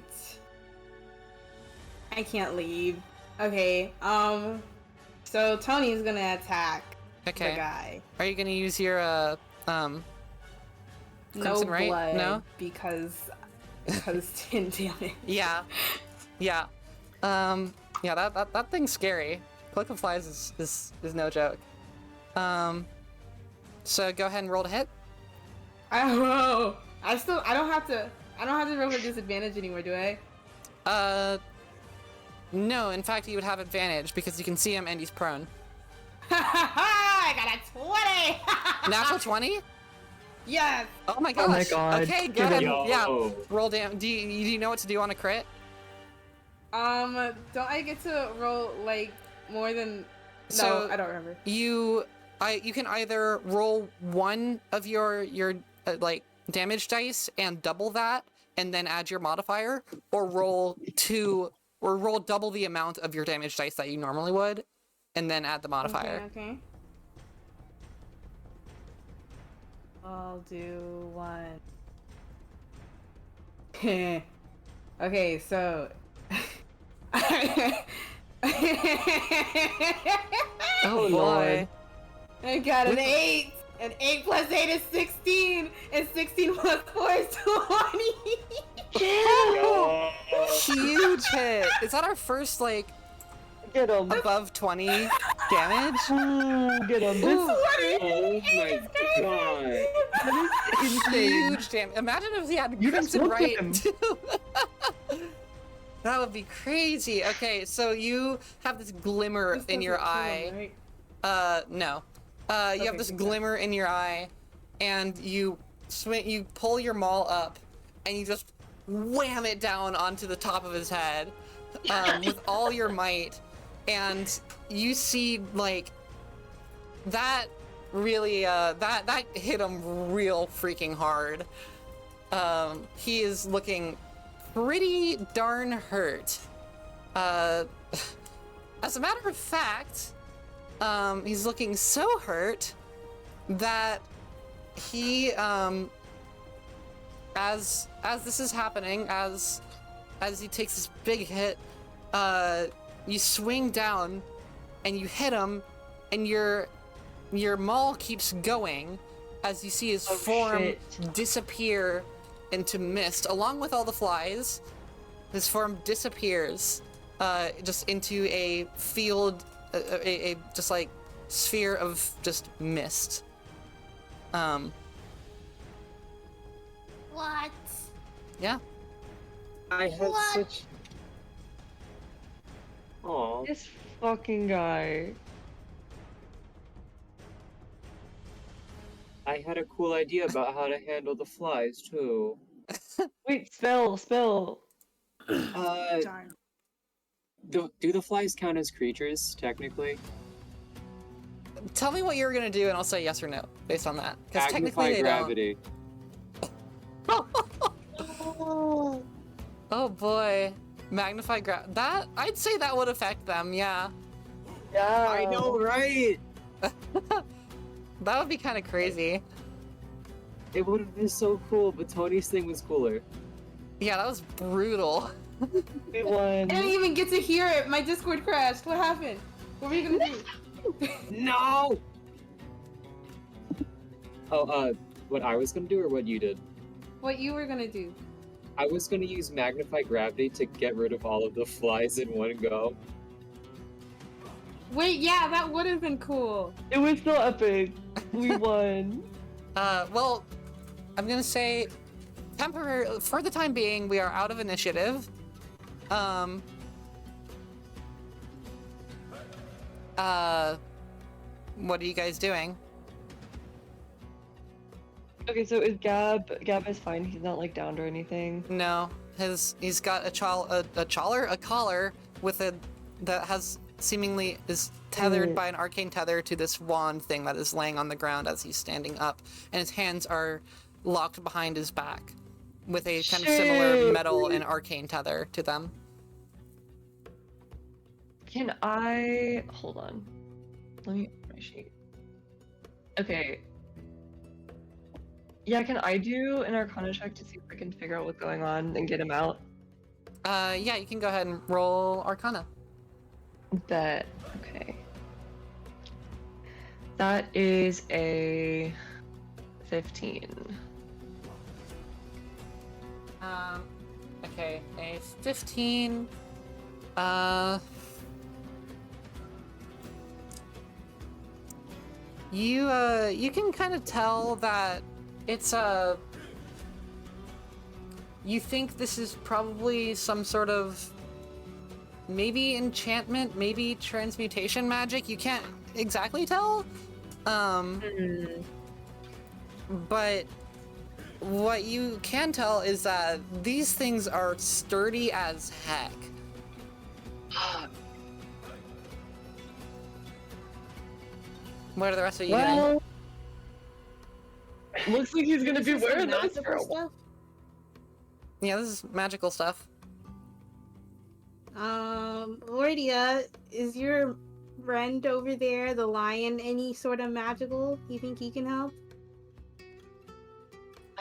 I can't leave. Okay, so Tony's gonna attack Okay. the guy. Are you gonna use your No Crimson, right? blood No? because 10 damage. Yeah. Yeah. Yeah, that thing's scary. Cloak of Flies is no joke. So go ahead and roll to hit. Oh, I don't have to roll for disadvantage anymore, do I? No, in fact you would have advantage because you can see him and he's prone. I got a 20! Natural 20? Yes! Oh my gosh. Oh my god. Okay, go Give ahead. it- Yo. Yeah. Roll damage. Do you know what to do on a crit? Don't I get to roll, like, more than... No, So, I don't remember. You can either roll one of your like damage dice and double that and then add your modifier, or roll double the amount of your damage dice that you normally would and then add the modifier. Okay. I'll do one. Okay, so... Oh Lord. I got an 8! And 8 plus 8 is 16, and 16 plus 4 is 20. Oh, Huge hit. Is that our first like Get him. above 20 damage? Get him. Ooh. oh my god. That is insane. Huge damage. Imagine if he had You just Crimson looked at Right him. too. That would be crazy. Okay, so you have this glimmer This in your doesn't kill eye. him, right? No. You Okay, have this good. glimmer in your eye, and you you pull your maul up, and you just wham it down onto the top of his head with all your might, and you see like that really that hit him real freaking hard. He is looking pretty darn hurt. As a matter of fact, he's looking so hurt that he, as this is happening, as he takes this big hit, you swing down and you hit him, and your maul keeps going as you see his form shit. disappear into mist, along with all the flies. His form disappears just into a field, a just like sphere of just mist. What? Yeah. I had What? such. Aw. This fucking guy. I had a cool idea about how to handle the flies too. Wait, spell. Darn. Do the flies count as creatures technically? Tell me what you're gonna do, and I'll say yes or no based on that. Because technically Magnify they gravity. don't. Oh boy, magnify that I'd say that would affect them. Yeah, Yeah. I know, right? that would be kind of crazy. It would have been so cool, but Tony's thing was cooler. Yeah, that was brutal. We won. I didn't even get to hear it. My Discord crashed. What happened? What were you gonna do? No! Oh, what I was gonna do or what you did? What you were gonna do? I was gonna use Magnify Gravity to get rid of all of the flies in one go. Wait, yeah, that would have been cool. It was so epic. We won. Well, I'm gonna say, temporary for the time being, we are out of initiative. What are you guys doing? Okay, so is Gab is fine. He's not like downed or anything. No, he's got a collar with that has seemingly is tethered by an arcane tether to this wand thing that is laying on the ground as he's standing up, and his hands are locked behind his back with a kind of similar Shit. metal and arcane tether to them. Can I hold on? Let me open my sheet. Okay. Yeah, can I do an Arcana check to see if I can figure out what's going on and get him out? Yeah, you can go ahead and roll Arcana. That okay. That is a 15. Okay, a 15. You can kind of tell that it's you think this is probably some sort of maybe enchantment, maybe transmutation magic. You can't exactly tell. But what you can tell is that these things are sturdy as heck. What are the rest of you doing? Well, looks like he's gonna be Is this wearing those magical for a while. stuff? Yeah, this is magical stuff. Lordia, is your friend over there, the lion, any sort of magical? You think he can help?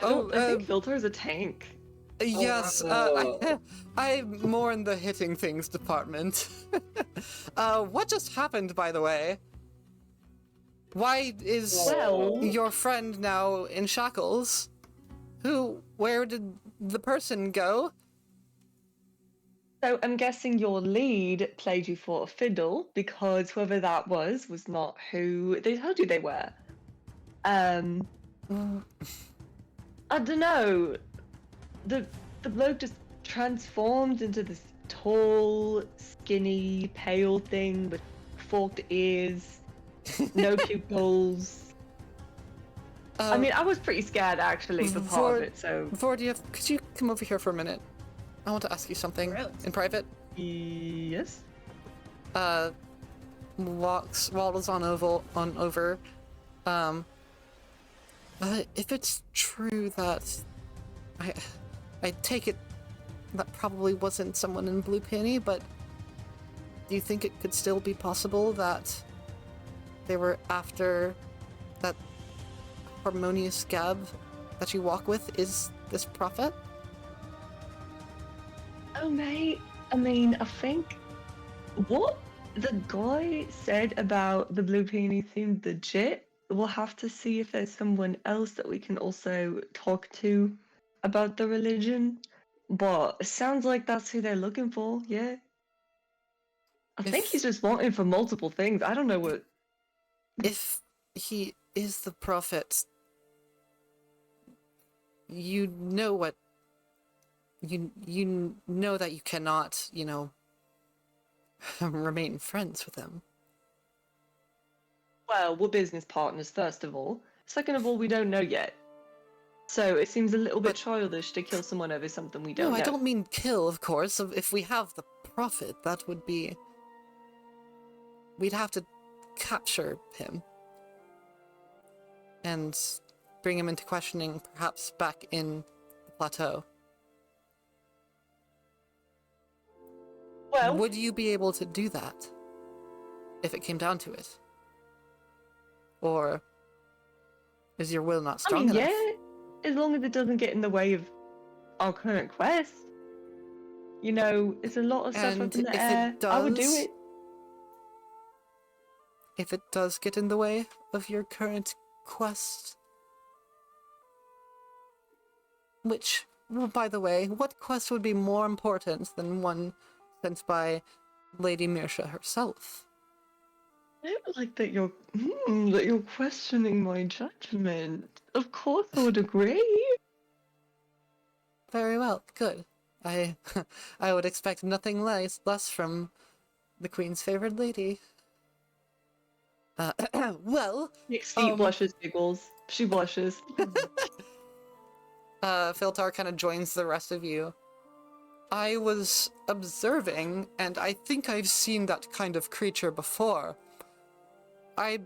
Oh, I think Viltar's a tank. Yes, Oh. I'm more in the hitting things department. What just happened, by the way? Why is Well- your friend now in shackles? Where did the person go? So I'm guessing your lead played you for a fiddle because whoever that was not who they told you they were. I don't know. The bloke just transformed into this tall, skinny, pale thing with forked ears, no pupils. I mean, I was pretty scared actually for part of it, so. Vordia, could you come over here for a minute? I want to ask you something Gross. in private. Yes. Waddles on over. If it's true that I take it that probably wasn't someone in Blue Penny, but do you think it could still be possible that they were after that harmonious Gab that you walk with is this prophet? Oh, mate. I mean, I think what the guy said about the Blue Peony seemed legit. We'll have to see if there's someone else that we can also talk to about the religion. But it sounds like that's who they're looking for, yeah. I think he's just wanting for multiple things. I don't know what. If he is the prophet, you know what. You know that you cannot, remain friends with him. Well, we're business partners, first of all. Second of all, we don't know yet. So it seems a little bit childish to kill someone over something we don't know. No, I don't mean kill, of course. If we have the prophet, that would be... We'd have to capture him. And bring him into questioning, perhaps back in the plateau. Well, would you be able to do that? If it came down to it? Or is your will not strong enough? Yeah, as long as it doesn't get in the way of our current quest. You know, it's a lot of stuff And up in the if air. it does, I would do it. If it does get in the way of your current quest, which, well, by the way, what quest would be more important than one sent by Lady Mirsha herself? I don't like that you're questioning my judgment. Of course I would agree. Very well, good. I would expect nothing less from the Queen's favored lady. Well... Steve blushes, giggles. She blushes. Philtar kind of joins the rest of you. I was observing, and I think I've seen that kind of creature before. I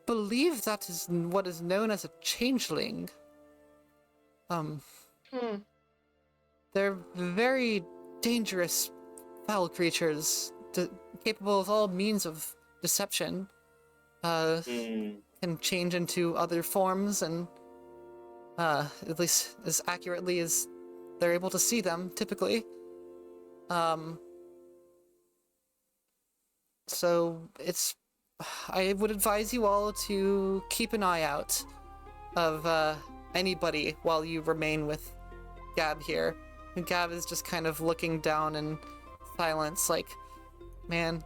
believe that is what is known as a changeling. They're very dangerous, foul creatures, capable of all means of deception. Can change into other forms, and at least as accurately as they're able to see them, typically. So I would advise you all to keep an eye out of anybody while you remain with Gab here. And Gab is just kind of looking down in silence, like, man,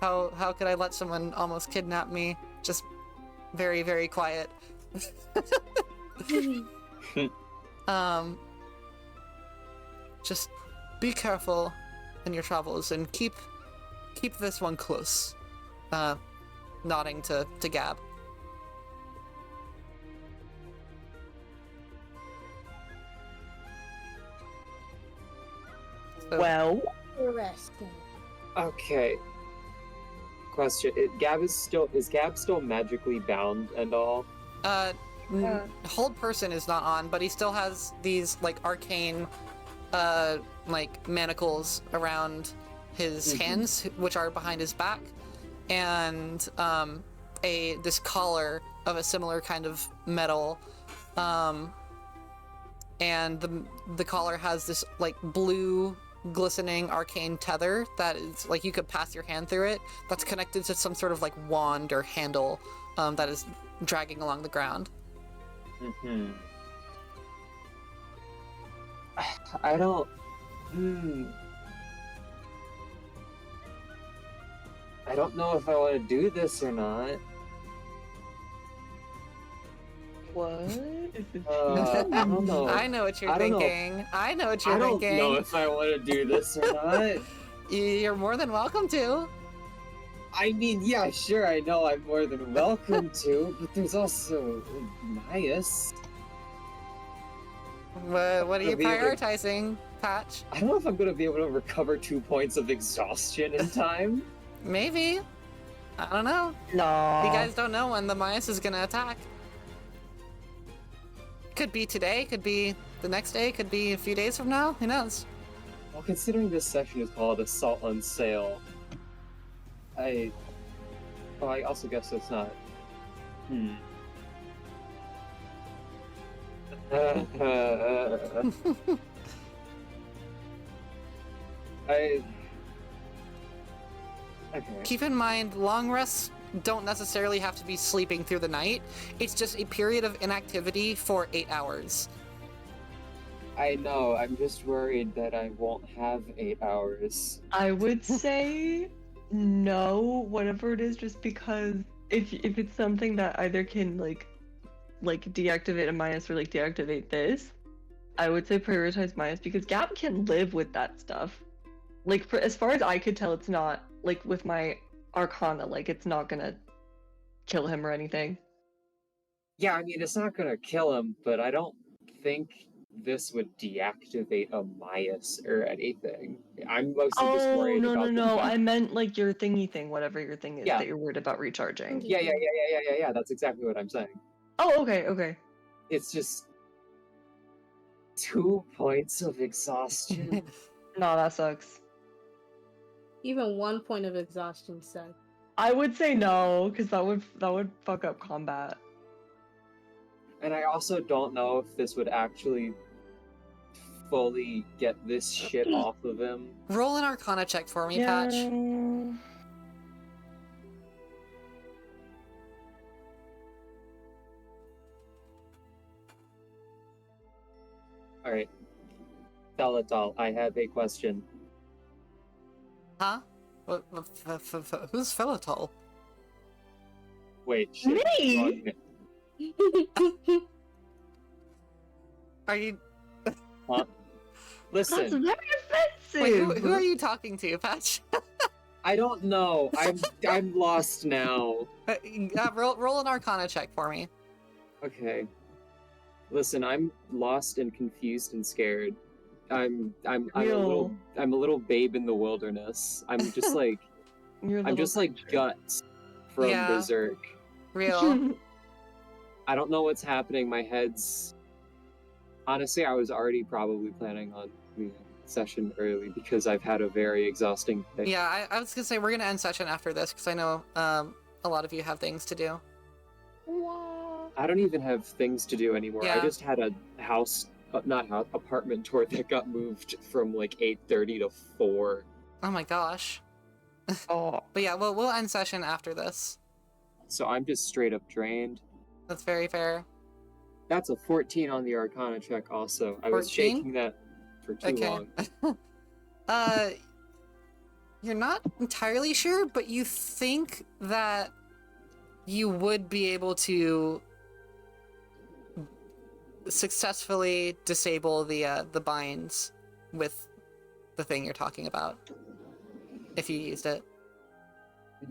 how could I let someone almost kidnap me? Just very, very quiet. Just be careful in your travels and keep this one close. Nodding to Gab. So, Well, Interesting. Okay. Question: Is Gab still magically bound and all? hold person is not on, but he still has these like arcane like manacles around his hands, which are behind his back, and this collar of a similar kind of metal, and the collar has this like blue glistening arcane tether that is like you could pass your hand through it, that's connected to some sort of like wand or handle that is dragging along the ground. Mm-hmm. I don't... I don't know if I want to do this or not. What? I don't know. I know what you're I don't know. thinking. I know what you're I don't thinking. know if I want to do this or not. You're more than welcome to. I mean, yeah, sure, I know I'm more than welcome to, but there's also Mias. What are you prioritizing, Patch? I don't know if I'm gonna be able to recover 2 points of exhaustion in time. Maybe. I don't know. No. You guys don't know when the Mias is gonna attack. Could be today, could be the next day, could be a few days from now. Who knows? Well, considering this section is called Assault on Saile, I also guess it's not. Okay. Keep in mind, long rests don't necessarily have to be sleeping through the night. It's just a period of inactivity for 8 hours. I know, I'm just worried that I won't have 8 hours. I would say no, whatever it is, just because if it's something that either can like deactivate a Mias or like deactivate this, I would say prioritize Mias because Gab can live with that stuff. Like as far as I could tell, it's not like with my Arcana, like it's not gonna kill him or anything. Yeah, I mean, it's not gonna kill him, but I don't think this would deactivate a Mias or anything. I'm mostly just worried no, about no, the fact... I meant like your thingy thing, whatever your thing is Yeah. that you're worried about recharging. Yeah, that's exactly what I'm saying. Oh, okay. It's just 2 points of exhaustion. No, that sucks. Even 1 point of exhaustion sucks. I would say no, because that would fuck up combat. And I also don't know if this would actually fully get this shit off of him. Roll an Arcana check for me, Patch. Alright. Thalatal, I have a question. Huh? Who's Felitol? Wait, shit. Me? wrong name. Are you... Huh? That's Listen, very offensive. Wait, who are you talking to, Patch? I don't know. I'm lost now. Roll an Arcana check for me. Okay. Listen, I'm lost and confused and scared. I'm a little babe in the wilderness. I'm just like I'm just like Guts from Yeah. Berserk. Real. I don't know what's happening. My head's honestly, I was already probably planning on leaving session early because I've had a very exhausting day. Yeah, I was gonna say we're gonna end session after this because I know a lot of you have things to do. I don't even have things to do anymore. I Yeah. just had a apartment tour that got moved from like 8:30 to 4. Oh my gosh. Oh. But yeah, we'll end session after this. So I'm just straight up drained. That's very fair. That's a 14 on the Arcana check also. I was 14? shaking that for too long. You're not entirely sure, but you think that you would be able to successfully disable the binds with the thing you're talking about if you used it.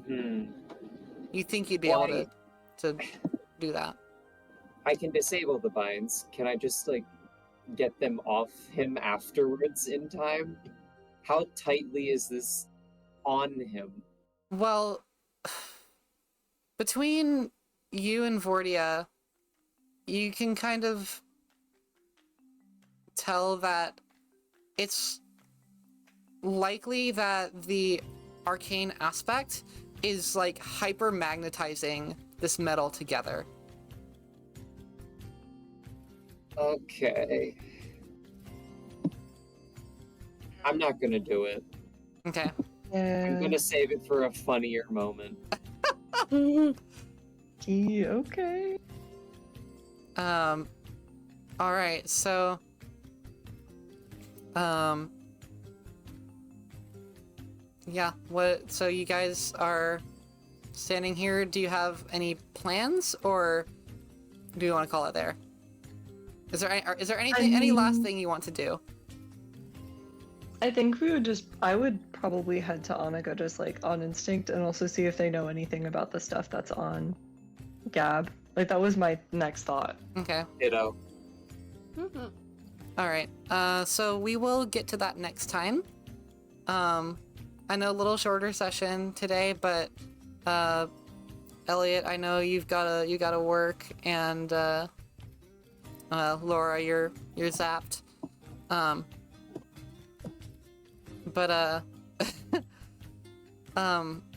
Hmm. You think you'd be Why- able to do that. I can disable the binds. Can I just like get them off him afterwards in time? How tightly is this on him? Well, between you and Vordia, you can kind of tell that it's likely that the arcane aspect is like hyper magnetizing this metal together. Okay. I'm not gonna do it. Okay. I'm gonna save it for a funnier moment. Okay. Alright, so... Yeah, so you guys are standing here. Do you have any plans, or do you want to call it there? Is there anything, any last thing you want to do? I think I would probably head to Annika just like on instinct and also see if they know anything about the stuff that's on Gab. Like that was my next thought. Okay. Ditto. Alright, so we will get to that next time. I know a little shorter session today, but, Elliot, I know you gotta work, and, Laura, you're zapped. I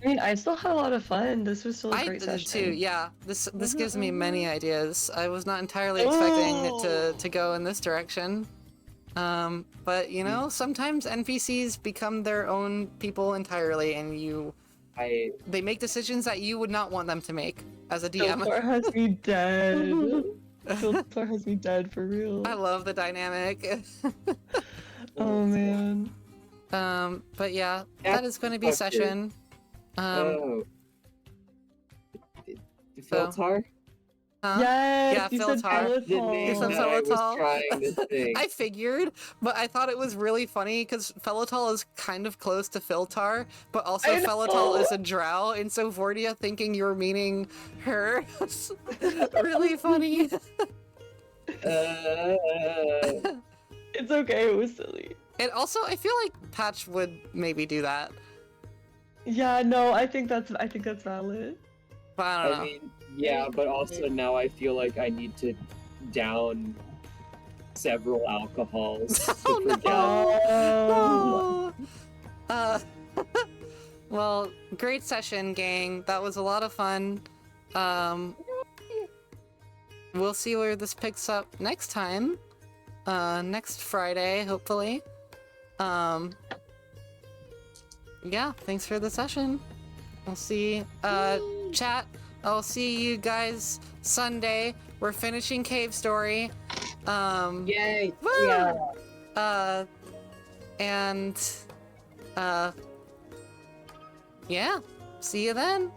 mean, I still had a lot of fun. This was still a I great did session. too, yeah. This gives me many ideas. I was not entirely expecting it to go in this direction. But you know, sometimes NPCs become their own people entirely, and they make decisions that you would not want them to make as a DM. Philtar has me dead. Philtar has me dead for real. I love the dynamic. Oh man. But yeah, that is going to be session. Philtar? Huh? Yes, Yeah, you said Philtar. The name said that I was Philtar. trying to think. I figured, but I thght it was really funny because Felitol is kind of close to Philtar, but also I know. Felitol is a drow, and so Vordia thinking you were meaning her was really funny. It's okay, it was silly. And also, I feel like Patch would maybe do that, Yeah, no, I think that's valid. but I don't know. I mean, yeah, but also now I feel like I need to down several alcohols to Oh, no. forget. Oh. No. Well, great session, gang. That was a lot of fun. We'll see where this picks up next time. Next Friday, hopefully. Yeah, thanks for the session. We'll see. Chat, I'll see you guys Sunday. We're finishing Cave Story. Yay! Woo! Yeah. And, yeah, see you then.